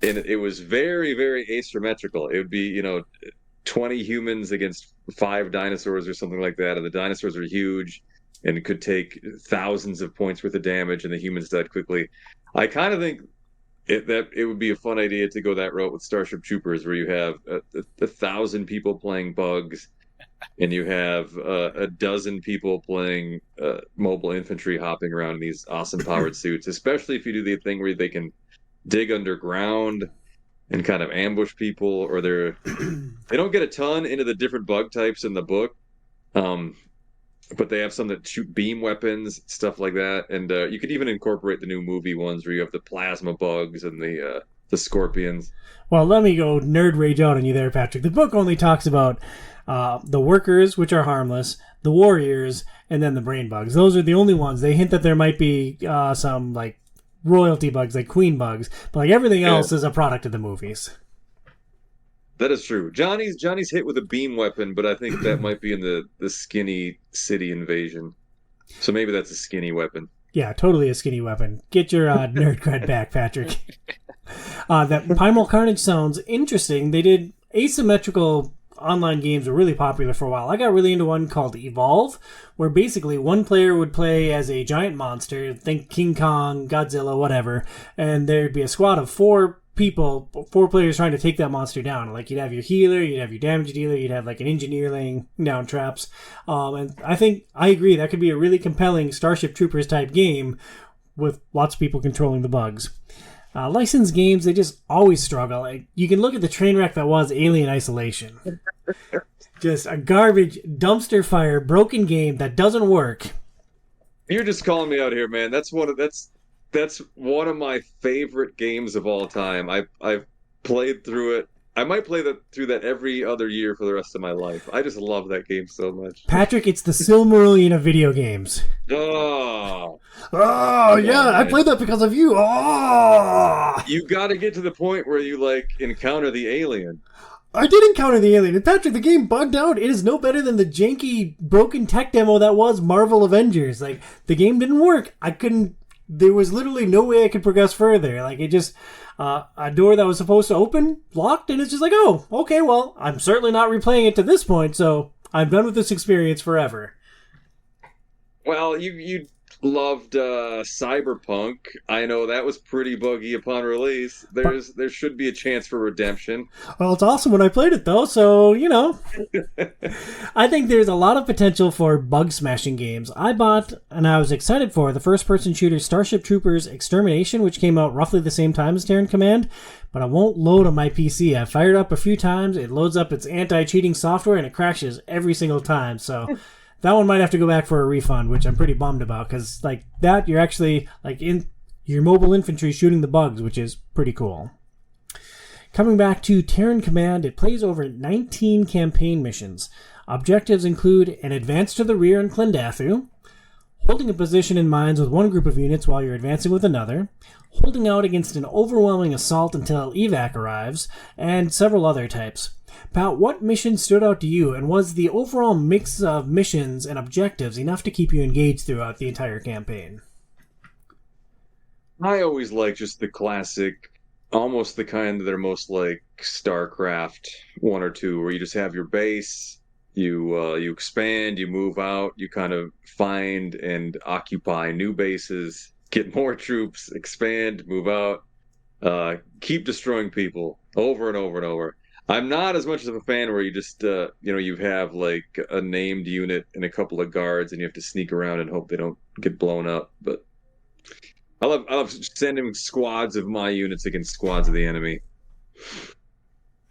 And it was very, very asymmetrical. It would be, 20 humans against 5 dinosaurs or something like that, and the dinosaurs are huge and could take thousands of points worth of damage, and the humans died quickly. I kind of think that it would be a fun idea to go that route with Starship Troopers, where you have 1,000 people playing bugs, and you have a dozen people playing mobile infantry hopping around in these awesome powered suits, especially if you do the thing where they can dig underground and kind of ambush people, or they don't get a ton into the different bug types in the book. but they have some that shoot beam weapons, stuff like that. And you could even incorporate the new movie ones where you have the plasma bugs and the scorpions. Well, let me go nerd rage out on you there, Patrick. The book only talks about the workers, which are harmless, the warriors, and then the brain bugs. Those are the only ones. They hint that there might be some like royalty bugs, like queen bugs, but like everything else is a product of the movies. That is true. Johnny's hit with a beam weapon, but I think that might be in the skinny city invasion. So maybe that's a skinny weapon. Yeah, totally a skinny weapon. Get your nerd cred back, Patrick. That Primal Carnage sounds interesting. They did asymmetrical online games were really popular for a while. I got really into one called Evolve, where basically one player would play as a giant monster, think King Kong, Godzilla, whatever, and there'd be a squad of four players trying to take that monster down. Like, you'd have your healer, you'd have your damage dealer, you'd have like an engineer laying down traps. And I agree, that could be a really compelling Starship Troopers type game with lots of people controlling the bugs. Licensed games, they just always struggle. Like, you can look at the train wreck that was Alien Isolation. Just a garbage, dumpster fire, broken game that doesn't work. You're just calling me out here, man. That's one of my favorite games of all time. I've played through it. I might play through that every other year for the rest of my life. I just love that game so much. Patrick, it's the Silmarillion of video games. Oh, yeah, I played that because of you. Oh, you got to get to the point where you like encounter the alien. I did encounter the alien. And Patrick, the game bugged out. It is no better than the janky, broken tech demo that was Marvel Avengers. Like, the game didn't work. There was literally no way I could progress further. Like, it just, a door that was supposed to open, locked, and it's just like, oh, okay, well, I'm certainly not replaying it to this point, so I'm done with this experience forever. Well, you loved Cyberpunk. I know that was pretty buggy upon release. There should be a chance for redemption. Well, it's awesome when I played it, though, so, you know. I think there's a lot of potential for bug-smashing games. I bought, and I was excited for, the first-person shooter Starship Troopers Extermination, which came out roughly the same time as Terran Command, but it won't load on my PC. I fired it up a few times, it loads up its anti-cheating software, and it crashes every single time, so... That one might have to go back for a refund, which I'm pretty bummed about, because like that, you're actually like in your mobile infantry shooting the bugs, which is pretty cool. Coming back to Terran Command, it plays over 19 campaign missions. Objectives include an advance to the rear in Klendathu, holding a position in mines with one group of units while you're advancing with another, holding out against an overwhelming assault until evac arrives, and several other types. Pat, what mission stood out to you, and was the overall mix of missions and objectives enough to keep you engaged throughout the entire campaign? I always like just the classic, almost the kind that are most like StarCraft 1 or 2, where you just have your base, you expand, you move out, you kind of find and occupy new bases, get more troops, expand, move out, keep destroying people over and over and over. I'm not as much of a fan where you just, you have like a named unit and a couple of guards and you have to sneak around and hope they don't get blown up. But I love sending squads of my units against squads of the enemy.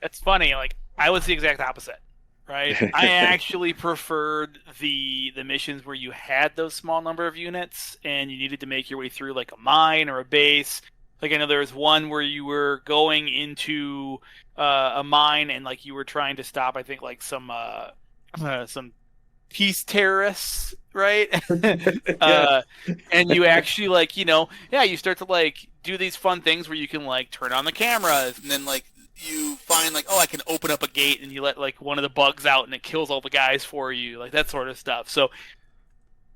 It's funny. Like, I was the exact opposite, right? I actually preferred the missions where you had those small number of units and you needed to make your way through like a mine or a base. Like, I know there was one where you were going into a mine and like you were trying to stop, I think, like some peace terrorists, right? And you actually like, you start to like do these fun things where you can like turn on the cameras and then like you find like, oh, I can open up a gate and you let like one of the bugs out and it kills all the guys for you, like that sort of stuff. So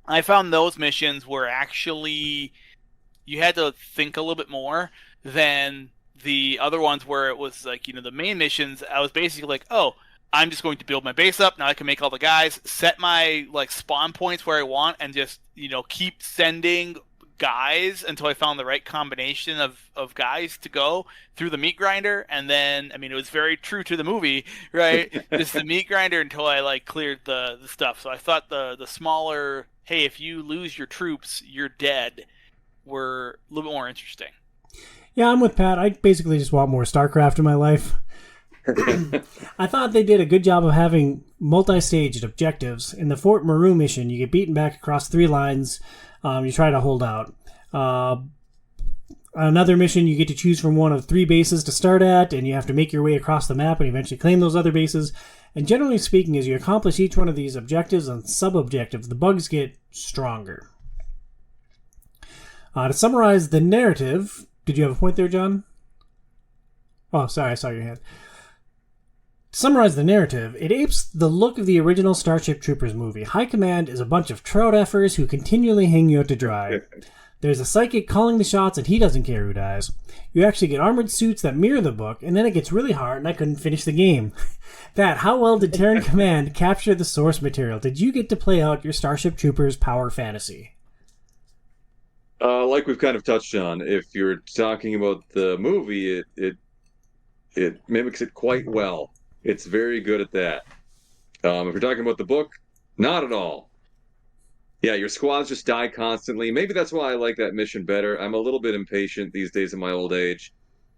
I found those missions were actually, you had to think a little bit more than the other ones where it was like, the main missions, I was basically like, oh, I'm just going to build my base up. Now I can make all the guys, set my like spawn points where I want, and just, keep sending guys until I found the right combination of guys to go through the meat grinder. And then, I mean, it was very true to the movie, right? Just the meat grinder until I like cleared the stuff. So I thought the smaller, hey, if you lose your troops, you're dead, were a little bit more interesting. Yeah, I'm with Pat. I basically just want more StarCraft in my life. I thought they did a good job of having multi-staged objectives. In the Fort Maru mission, you get beaten back across 3 lines. You try to hold out. Another mission, you get to choose from one of 3 bases to start at, and you have to make your way across the map and eventually claim those other bases. And generally speaking, as you accomplish each one of these objectives and sub-objectives, the bugs get stronger. To summarize the narrative... Did you have a point there, John? Oh, sorry, I saw your hand. To summarize the narrative, it apes the look of the original Starship Troopers movie. High Command is a bunch of trout effers who continually hang you out to dry. There's a psychic calling the shots and he doesn't care who dies. You actually get armored suits that mirror the book, and then it gets really hard and I couldn't finish the game. How well did Terran Command capture the source material? Did you get to play out your Starship Troopers power fantasy? Like we've kind of touched on, if you're talking about the movie, it mimics it quite well. It's very good at that. If you're talking about the book, not at all. Yeah, your squads just die constantly. Maybe that's why I like that mission better. I'm a little bit impatient these days in my old age.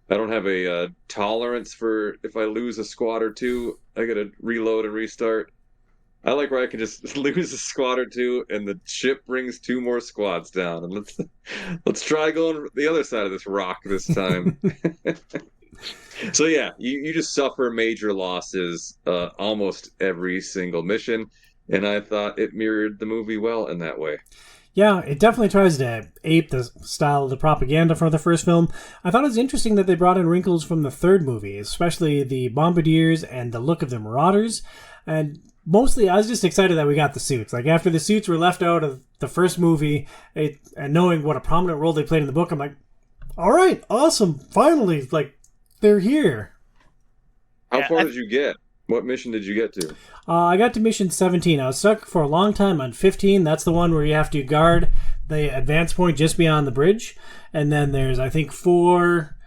I don't have a tolerance for if I lose a squad or two, I gotta reload and restart. I like where I can just lose a squad or two, and the ship brings 2 more squads down, and let's try going the other side of this rock this time. So yeah, you just suffer major losses almost every single mission, and I thought it mirrored the movie well in that way. Yeah, it definitely tries to ape the style of the propaganda from the first film. I thought it was interesting that they brought in wrinkles from the third movie, especially the bombardiers and the look of the marauders, and mostly, I was just excited that we got the suits. Like, after the suits were left out of the first movie, and knowing what a prominent role they played in the book, I'm like, all right, awesome, finally, like, they're here. How far did you get? What mission did you get to? I got to mission 17. I was stuck for a long time on 15. That's the one where you have to guard the advance point just beyond the bridge. And then there's, I think, four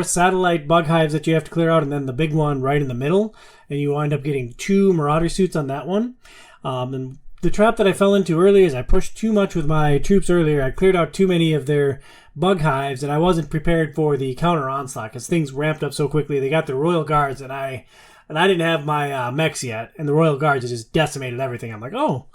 satellite bug hives that you have to clear out, and then the big one right in the middle. And you wind up getting 2 marauder suits on that one. And the trap that I fell into earlier is I pushed too much with my troops earlier. I cleared out too many of their bug hives, and I wasn't prepared for the counter onslaught because things ramped up so quickly. They got the Royal Guards, and I didn't have my mechs yet, and the Royal Guards just decimated everything. I'm like, oh,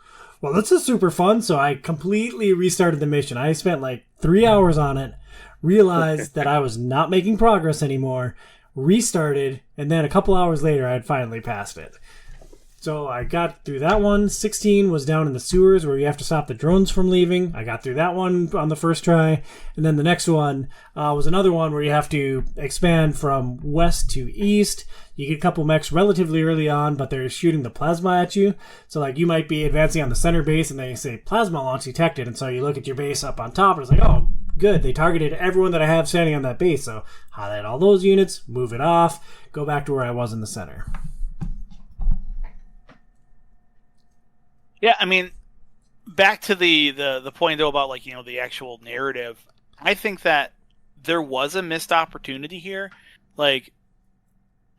well, this is super fun. So I completely restarted the mission. I spent like 3 hours on it, realized that I was not making progress anymore, restarted, and then a couple hours later I had finally passed it. So I got through that one. 16 was down in the sewers where you have to stop the drones from leaving. I got through that one on the first try. And then the next one was another one where you have to expand from west to east. You get a couple mechs relatively early on, but they're shooting the plasma at you. So like you might be advancing on the center base and they say plasma launch detected. And so you look at your base up on top and it's like, oh, good. They targeted everyone that I have standing on that base. So highlight all those units, move it off, go back to where I was in the center. Yeah, I mean, back to the point though about like, you know, the actual narrative. I think that there was a missed opportunity here. Like,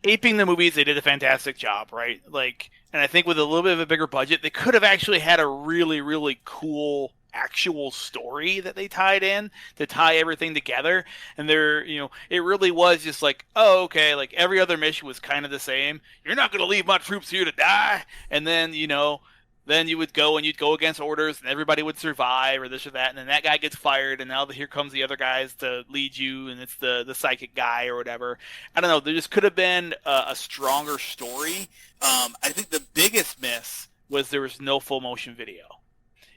aping the movies, they did a fantastic job, right? Like, and I think with a little bit of a bigger budget, they could have actually had a really, really cool actual story that they tied in to tie everything together. And there, you know, it really was just like, oh, okay, like every other mission was kind of the same. You're not going to leave my troops here to die. And then, you know, then you would go and you'd go against orders and everybody would survive or this or that. And then that guy gets fired and now here comes the other guys to lead you and it's the psychic guy or whatever. I don't know. There just could have been a stronger story. I think the biggest miss was there was no full motion video.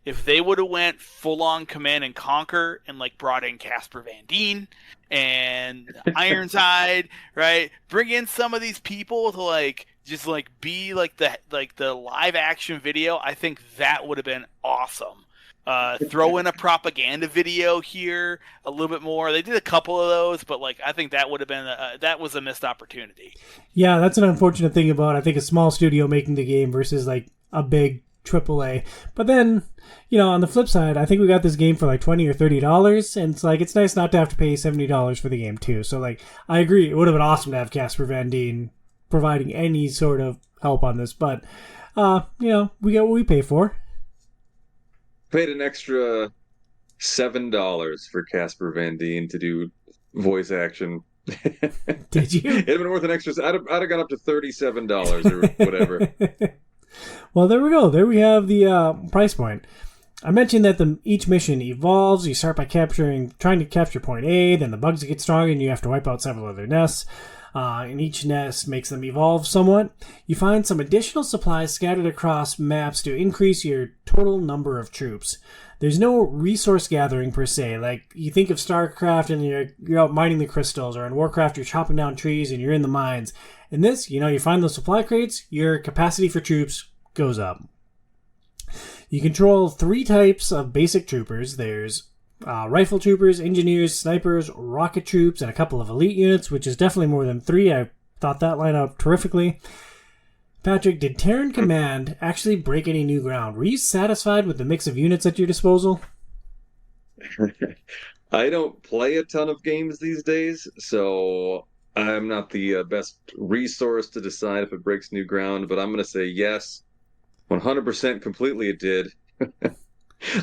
If they would have went full on Command and Conquer and like brought in Casper Van Dien and Ironside, right? Bring in some of these people to like just like be like the live action video. I think that would have been awesome. Throw in a propaganda video here a little bit more. They did a couple of those, but like I think that would have been that was a missed opportunity. Yeah, that's an unfortunate thing about I think a small studio making the game versus like a big AAA. But then, you know, on the flip side, I think we got this game for like $20 or $30, and it's like it's nice not to have to pay $70 for the game too. So like I agree, it would have been awesome to have Casper Van Dien providing any sort of help on this, but you know, we get what we pay for. Paid an extra $7 for Casper Van Dien to do voice action. Did you? It'd have been worth an extra. I'd have gone up to $37 or whatever. Well, there we go. There we have the price point. I mentioned that each mission evolves. You start by trying to capture point A, then the bugs get stronger and you have to wipe out several other nests. And each nest makes them evolve somewhat. You find some additional supplies scattered across maps to increase your total number of troops. There's no resource gathering per se. Like, you think of StarCraft and you're out mining the crystals, or in Warcraft you're chopping down trees and you're in the mines. In this, you find those supply crates, your capacity for troops goes up. You control 3 types of basic troopers. There's rifle troopers, engineers, snipers, rocket troops, and a couple of elite units, which is definitely more than 3. I thought that lined up terrifically. Patrick, did Terran Command actually break any new ground? Were you satisfied with the mix of units at your disposal? I don't play a ton of games these days, so I'm not the best resource to decide if it breaks new ground, but I'm going to say yes. 100% completely it did.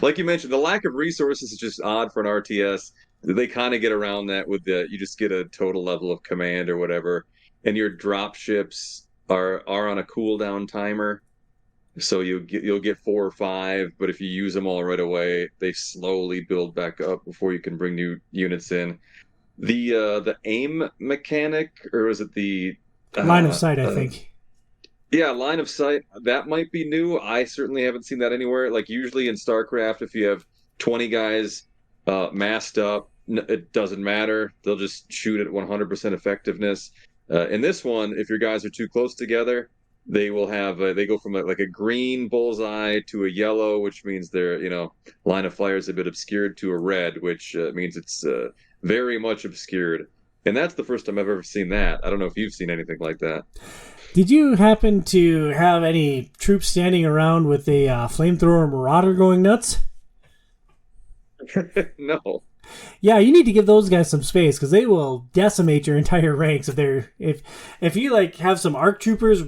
Like you mentioned, the lack of resources is just odd for an RTS. They kind of get around that with you just get a total level of command or whatever, and your drop ships are on a cooldown timer. So you'll get 4 or 5, but if you use them all right away, they slowly build back up before you can bring new units in. The aim mechanic, or is it the line of sight, I think. Yeah, line of sight, that might be new. I certainly haven't seen that anywhere. Like, usually in StarCraft, if you have 20 guys massed up, it doesn't matter. They'll just shoot at 100% effectiveness. In this one, if your guys are too close together, they will have they go from like a green bullseye to a yellow, which means their line of fire is a bit obscured, to a red, which means it's very much obscured. And that's the first time I've ever seen that. I don't know if you've seen anything like that. Did you happen to have any troops standing around with a flamethrower marauder going nuts? No. Yeah, you need to give those guys some space, because they will decimate your entire ranks if you like have some ARC troopers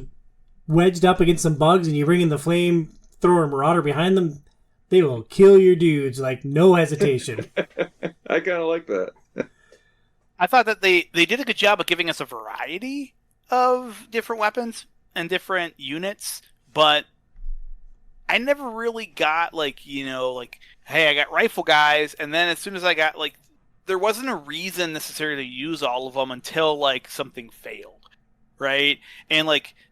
wedged up against some bugs and you bring in the flamethrower marauder behind them. They will kill your dudes like no hesitation. I kind of like that. I thought that they did a good job of giving us a variety of different weapons and different units, but I never really got hey, I got rifle guys, and then as soon as I got there wasn't a reason necessarily to use all of them until something failed, right? And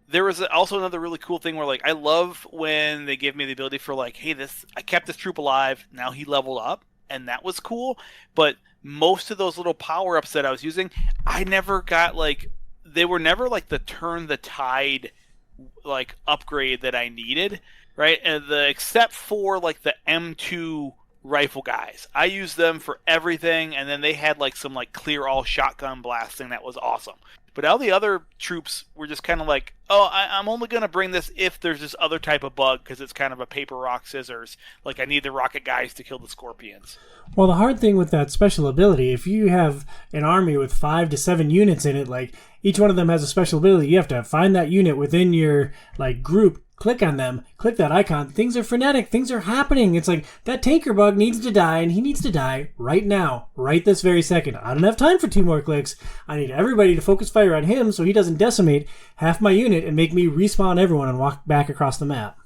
there was also another really cool thing where I love when they give me the ability for hey, I kept this troop alive, now he leveled up, and that was cool. But most of those little power ups that I was using, I never got they were never the turn the tide upgrade that I needed, right? And except for the M2 rifle guys, I used them for everything, and then they had some clear all shotgun blasting that was awesome. But all the other troops were just kind of I'm only going to bring this if there's this other type of bug, because it's kind of a paper, rock, scissors. I need the rocket guys to kill the scorpions. Well, the hard thing with that special ability, if you have an army with 5 to 7 units in it, each one of them has a special ability, you have to find that unit within your group, click on them, click that icon. Things are frenetic. Things are happening. It's that tanker bug needs to die, and he needs to die right now, right this very second. I don't have time for 2 more clicks. I need everybody to focus fire on him so he doesn't decimate half my unit and make me respawn everyone and walk back across the map.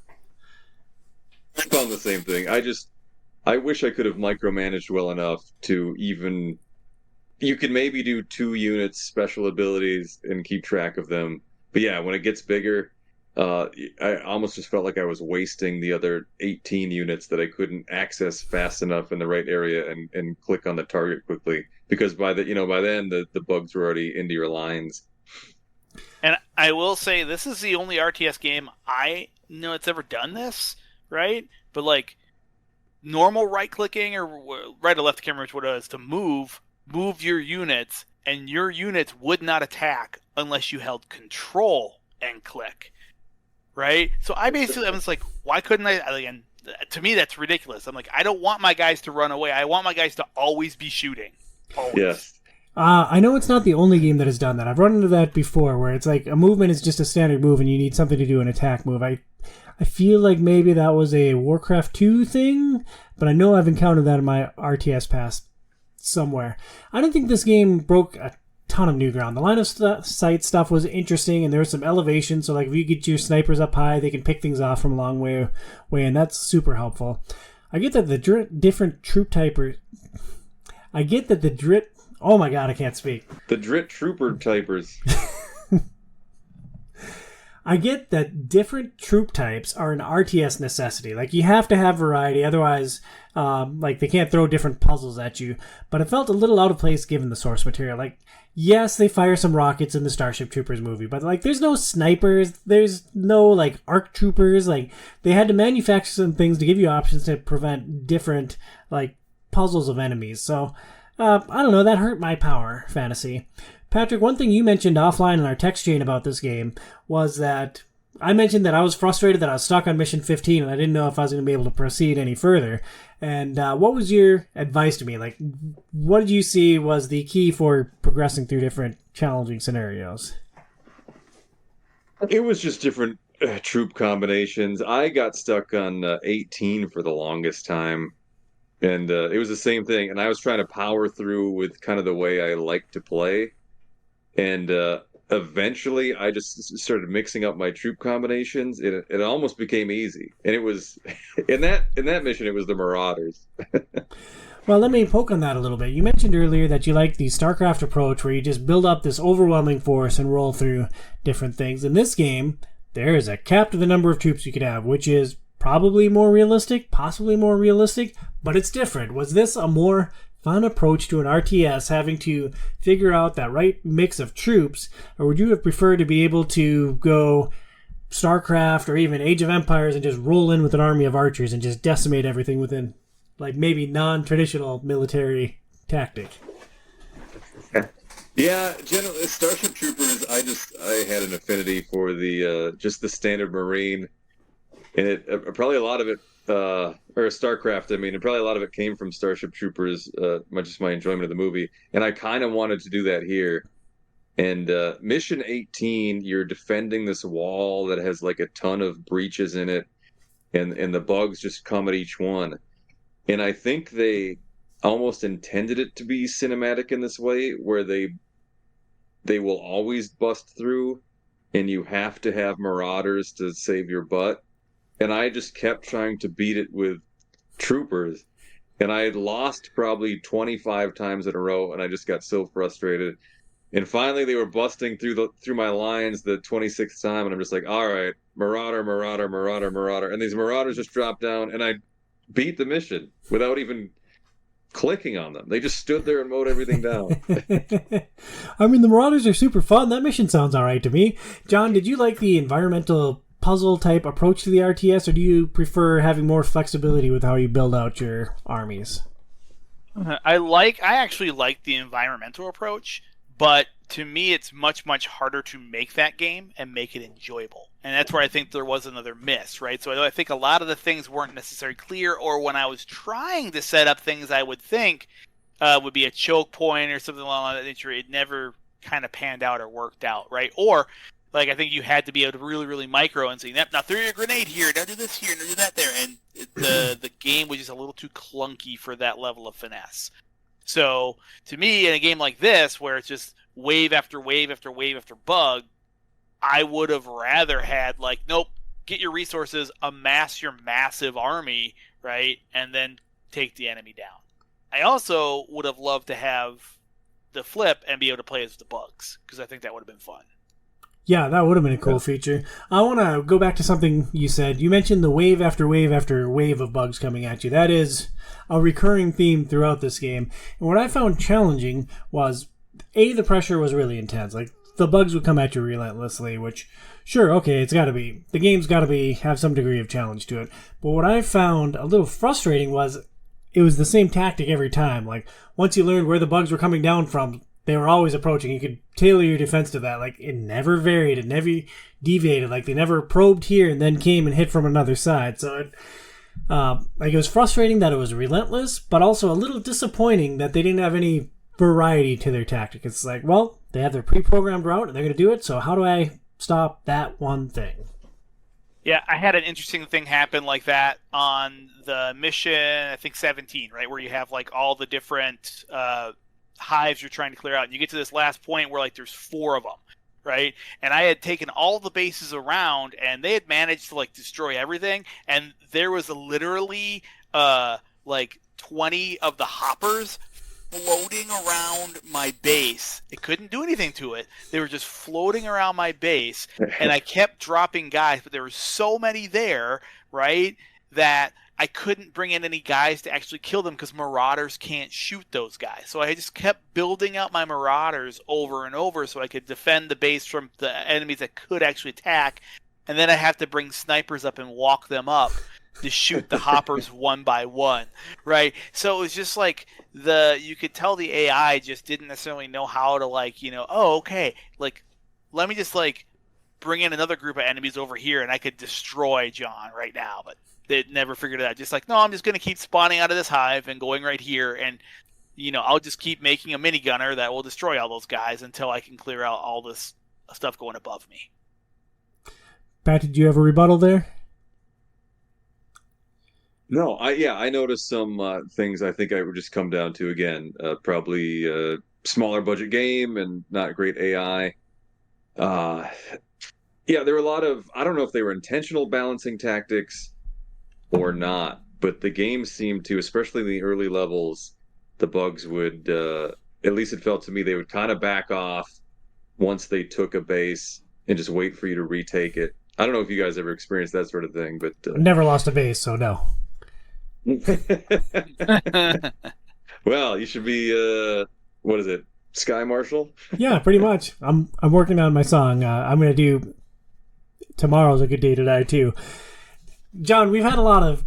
I found the same thing. I wish I could have micromanaged well enough to even... You can maybe do 2 units, special abilities, and keep track of them. But yeah, when it gets bigger... I almost just felt like I was wasting the other 18 units that I couldn't access fast enough in the right area and click on the target quickly, because by then the bugs were already into your lines. And I will say, this is the only RTS game I know it's ever done this, right? But normal right clicking or right or left camera, which what it is to move your units, and your units would not attack unless you held control and click. Right? So I basically, I'm just why couldn't I? Again, to me, that's ridiculous. I'm I don't want my guys to run away. I want my guys to always be shooting. Always. Yes. I know it's not the only game that has done that. I've run into that before, where it's a movement is just a standard move and you need something to do an attack move. I feel like maybe that was a Warcraft 2 thing, but I know I've encountered that in my RTS past somewhere. I don't think this game broke a ton of new ground. The line of sight stuff was interesting, and there was some elevation. So, like, if you get your snipers up high, they can pick things off from a long way, and that's super helpful. I get that the different troop typers. Oh my god, I can't speak. The Drit Trooper typers. I get that different troop types are an RTS necessity. Like, you have to have variety, otherwise, like, they can't throw different puzzles at you. But it felt a little out of place given the source material. Like, yes, they fire some rockets in the Starship Troopers movie, but, like, there's no snipers, there's no, like, ARC troopers. Like, they had to manufacture some things to give you options to prevent different, like, puzzles of enemies. So, I don't know, that hurt my power fantasy. Patrick, one thing you mentioned offline in our text chain about this game was that I mentioned that I was frustrated that I was stuck on mission 15 and I didn't know if I was going to be able to proceed any further. And what was your advice to me? Like, what did you see was the key for progressing through different challenging scenarios? It was just different troop combinations. I got stuck on 18 for the longest time. And it was the same thing. And I was trying to power through with kind of the way I like to play. And eventually, I just started mixing up my troop combinations. It almost became easy. And it was in that mission, it was the Marauders. Well, let me poke on that a little bit. You mentioned earlier that you like the StarCraft approach, where you just build up this overwhelming force and roll through different things. In this game, there is a cap to the number of troops you could have, which is probably more realistic, possibly more realistic, but it's different. Was this a more fun approach to an RTS, having to figure out that right mix of troops, or would you have preferred to be able to go StarCraft or even Age of Empires and just roll in with an army of archers and just decimate everything within, like, maybe non-traditional military tactic? Yeah, generally Starship Troopers, I had an affinity for the just the standard Marine, and it probably a lot of it or StarCraft, I mean, and probably a lot of it came from Starship Troopers, much as my enjoyment of the movie. And I kind of wanted to do that here. And Mission 18, you're defending this wall that has like a ton of breaches in it, and the bugs just come at each one. And I think they almost intended it to be cinematic in this way, where they will always bust through, and you have to have Marauders to save your butt. And I just kept trying to beat it with troopers. And I had lost probably 25 times in a row, and I just got so frustrated. And finally, they were busting through my lines the 26th time, and I'm just like, all right, Marauder, Marauder, Marauder, Marauder. And these Marauders just dropped down, and I beat the mission without even clicking on them. They just stood there and mowed everything down. I mean, the Marauders are super fun. That mission sounds all right to me. John, did you like the environmental puzzle type approach to the RTS, or do you prefer having more flexibility with how you build out your armies? I actually like the environmental approach, but to me it's much harder to make that game and make it enjoyable. And that's where I think there was another miss, right? So I think a lot of the things weren't necessarily clear, or when I was trying to set up things I would think would be a choke point or something along that nature, it never kind of panned out or worked out, right? Or like, I think you had to be able to really micro and say, now throw your grenade here, now do this here, now do that there. And the game was just a little too clunky for that level of finesse. So, to me, in a game like this, where it's just wave after wave after wave after bug, I would have rather had, like, nope, get your resources, amass your massive army, right, and then take the enemy down. I also would have loved to have the flip and be able to play as the bugs, because I think that would have been fun. Yeah, that would have been a cool feature. I want to go back to something you said. You mentioned the wave after wave after wave of bugs coming at you. That is a recurring theme throughout this game. And what I found challenging was, the pressure was really intense. Like, the bugs would come at you relentlessly, which, sure, okay, it's got to be. The game's got to have some degree of challenge to it. But what I found a little frustrating was it was the same tactic every time. Like, once you learned where the bugs were coming down from, they were always approaching. You could tailor your defense to that. Like, it never varied. It never deviated. Like, they never probed here and then came and hit from another side. So, it was frustrating that it was relentless, but also a little disappointing that they didn't have any variety to their tactic. It's like, well, they have their pre-programmed route and they're going to do it, so how do I stop that one thing? Yeah, I had an interesting thing happen like that on the mission, I think 17, right, where you have like all the different hives you're trying to clear out. And you get to this last point where like there's 4 of them, right? And I had taken all the bases around, and they had managed to like destroy everything. And there was literally like 20 of the hoppers floating around my base. It couldn't do anything to it. They were just floating around my base, and I kept dropping guys, but there were so many there, right, that I couldn't bring in any guys to actually kill them because Marauders can't shoot those guys. So I just kept building out my Marauders over and over so I could defend the base from the enemies that could actually attack, and then I have to bring snipers up and walk them up to shoot the hoppers one by one, right? So it was just like you could tell the AI just didn't necessarily know how to like, oh, okay, like let me just like bring in another group of enemies over here and I could destroy John right now, but they never figured it out. Just like, no, I'm just going to keep spawning out of this hive and going right here, and I'll just keep making a minigunner that will destroy all those guys until I can clear out all this stuff going above me. Pat, did you have a rebuttal there? No, I noticed some things I think I would just come down to again. Probably a smaller budget game and not great AI. There were a lot of, I don't know if they were intentional balancing tactics or not, but the game seemed to, especially in the early levels, the bugs would, at least it felt to me, they would kind of back off once they took a base and just wait for you to retake it. I don't know if you guys ever experienced that sort of thing, but... Never lost a base, so no. Well, you should be, what is it, Sky Marshal? Yeah, pretty much. I'm working on my song. I'm going to do... Tomorrow's a good day to die, too. John, we've had a lot of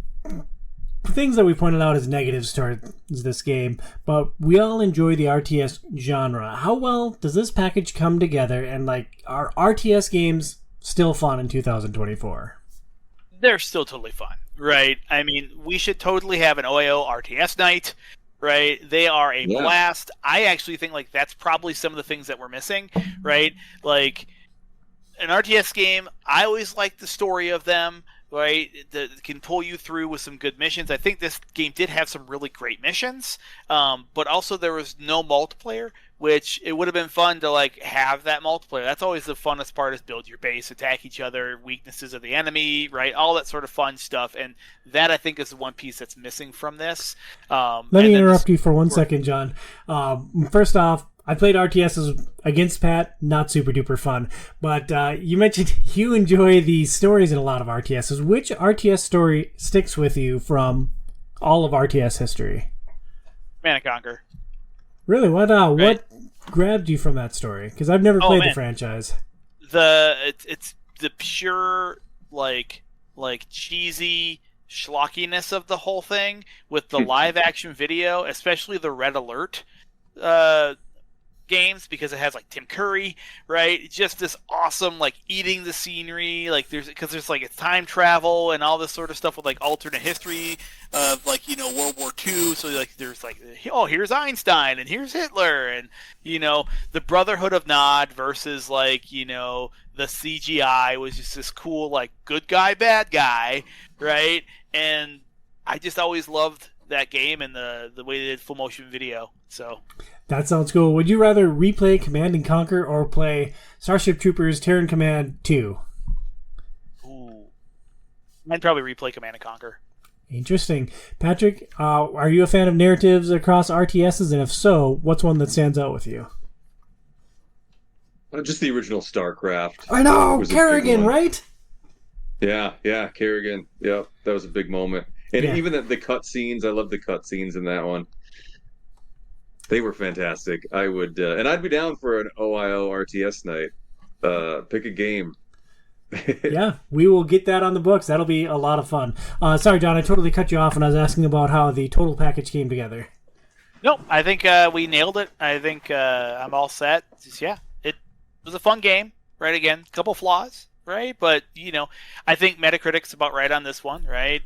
things that we pointed out as negatives towards this game, but we all enjoy the RTS genre. How well does this package come together, and like, are RTS games still fun in 2024? They're still totally fun, right? I mean, we should totally have an OiO RTS night, right? They are a blast. I actually think like that's probably some of the things that we're missing, right? Like an RTS game, I always like the story of them, right? That can pull you through with some good missions. I think this game did have some really great missions, but also there was no multiplayer, which it would have been fun to like have that multiplayer. That's always the funnest part, is build your base, attack each other, weaknesses of the enemy, right? All that sort of fun stuff. And that I think is the one piece that's missing from this. Let me interrupt you for 1 second, John. First off, I played RTSs against Pat, not super duper fun. But you mentioned you enjoy the stories in a lot of RTSs. Which RTS story sticks with you from all of RTS history? Command & Conquer. Really? What grabbed you from that story? Because I've never played the franchise. It's the pure like cheesy schlockiness of the whole thing with the live action video, especially the Red Alert games, because it has like Tim Curry, right? Just this awesome like eating the scenery, like there's like it's time travel and all this sort of stuff with like alternate history of like World War II. So like there's like, oh, here's Einstein and here's Hitler, and the Brotherhood of Nod versus like the CGI was just this cool like good guy bad guy, right? And I just always loved that game and the way they did full motion video. So that sounds cool. Would you rather replay Command & Conquer or play Starship Troopers Terran Command 2? Ooh. I'd probably replay Command & Conquer. Interesting. Patrick, are you a fan of narratives across RTSs? And if so, what's one that stands out with you? Just the original StarCraft. I know! Kerrigan, right? Yeah, Kerrigan. Yep, that was a big moment. And even the cutscenes, I love the cutscenes in that one. They were fantastic. I would, and I'd be down for an OiO RTS night. Pick a game. Yeah, we will get that on the books. That'll be a lot of fun. Sorry, John, I totally cut you off when I was asking about how the total package came together. Nope, I think we nailed it. I think I'm all set. It was a fun game. Right, again, a couple flaws. Right, but I think Metacritic's about right on this one. Right,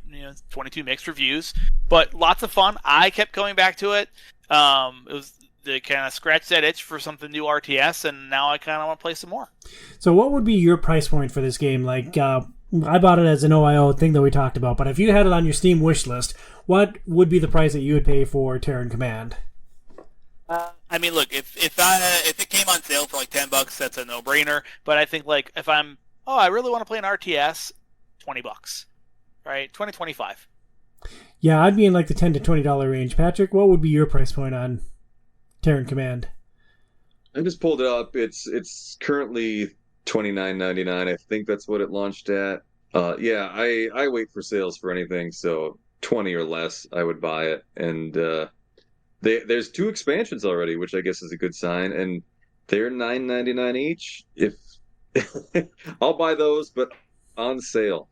22 mixed reviews, but lots of fun. I kept going back to it. It was to kind of scratch that itch for something new RTS, and now I kind of want to play some more. So, what would be your price point for this game? Like, I bought it as an OiO thing that we talked about, but if you had it on your Steam wish list, what would be the price that you would pay for Terran Command? I mean, look, if it came on sale for like $10, that's a no-brainer. But I think like if I really want to play an RTS, $20, right? 25. Yeah, I'd be in like the $10 to $20 range. Patrick, what would be your price point on Terran Command? I just pulled it up. It's currently $29.99. I think that's what it launched at. Yeah, I wait for sales for anything, so 20 or less, I would buy it. And there's 2 expansions already, which I guess is a good sign, and they're $9.99 each. If I'll buy those, but on sale.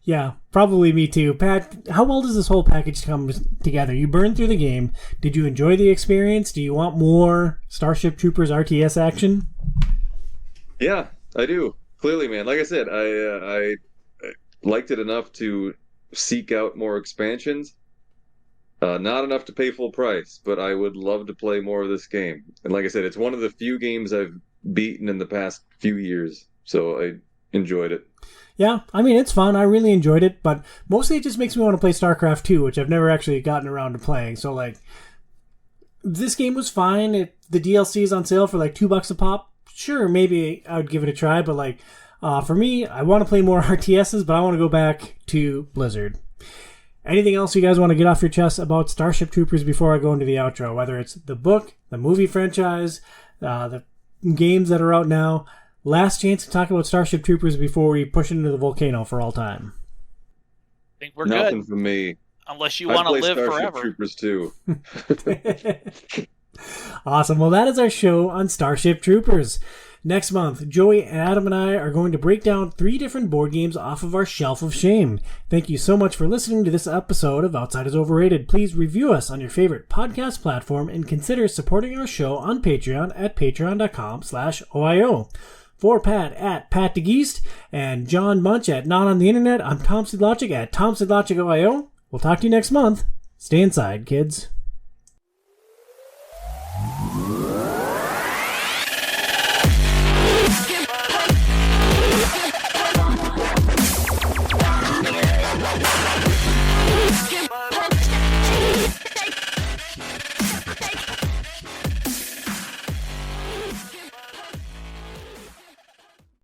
Yeah, probably me too. Pat, how well does this whole package come together? You burned through the game. Did you enjoy the experience? Do you want more Starship Troopers RTS action? Yeah, I do. Clearly, man. Like I said, I liked it enough to seek out more expansions. Not enough to pay full price, but I would love to play more of this game. And like I said, it's one of the few games I've beaten in the past few years, so I enjoyed it. Yeah, I mean, it's fun. I really enjoyed it, but mostly it just makes me want to play StarCraft 2, which I've never actually gotten around to playing. So, like, this game was fine. If the DLC is on sale for like $2 a pop, sure, maybe I would give it a try. But, like, for me, I want to play more RTSs, but I want to go back to Blizzard. Anything else you guys want to get off your chest about Starship Troopers before I go into the outro? Whether it's the book, the movie franchise, the games that are out now. Last chance to talk about Starship Troopers before we push into the volcano for all time. I think we're Nothing good. for me. Unless you want to live Starship forever. Troopers too. Awesome. Well, that is our show on Starship Troopers. Next month, Joey, Adam, and I are going to break down 3 different board games off of our shelf of shame. Thank you so much for listening to this episode of Outside is Overrated. Please review us on your favorite podcast platform and consider supporting our show on Patreon at patreon.com/OiO. For Pat at Pat DeGeest and John Munch at Not on the Internet, I'm Tom Sidlogic at Tom Sidlogic OiO. We'll talk to you next month. Stay inside, kids.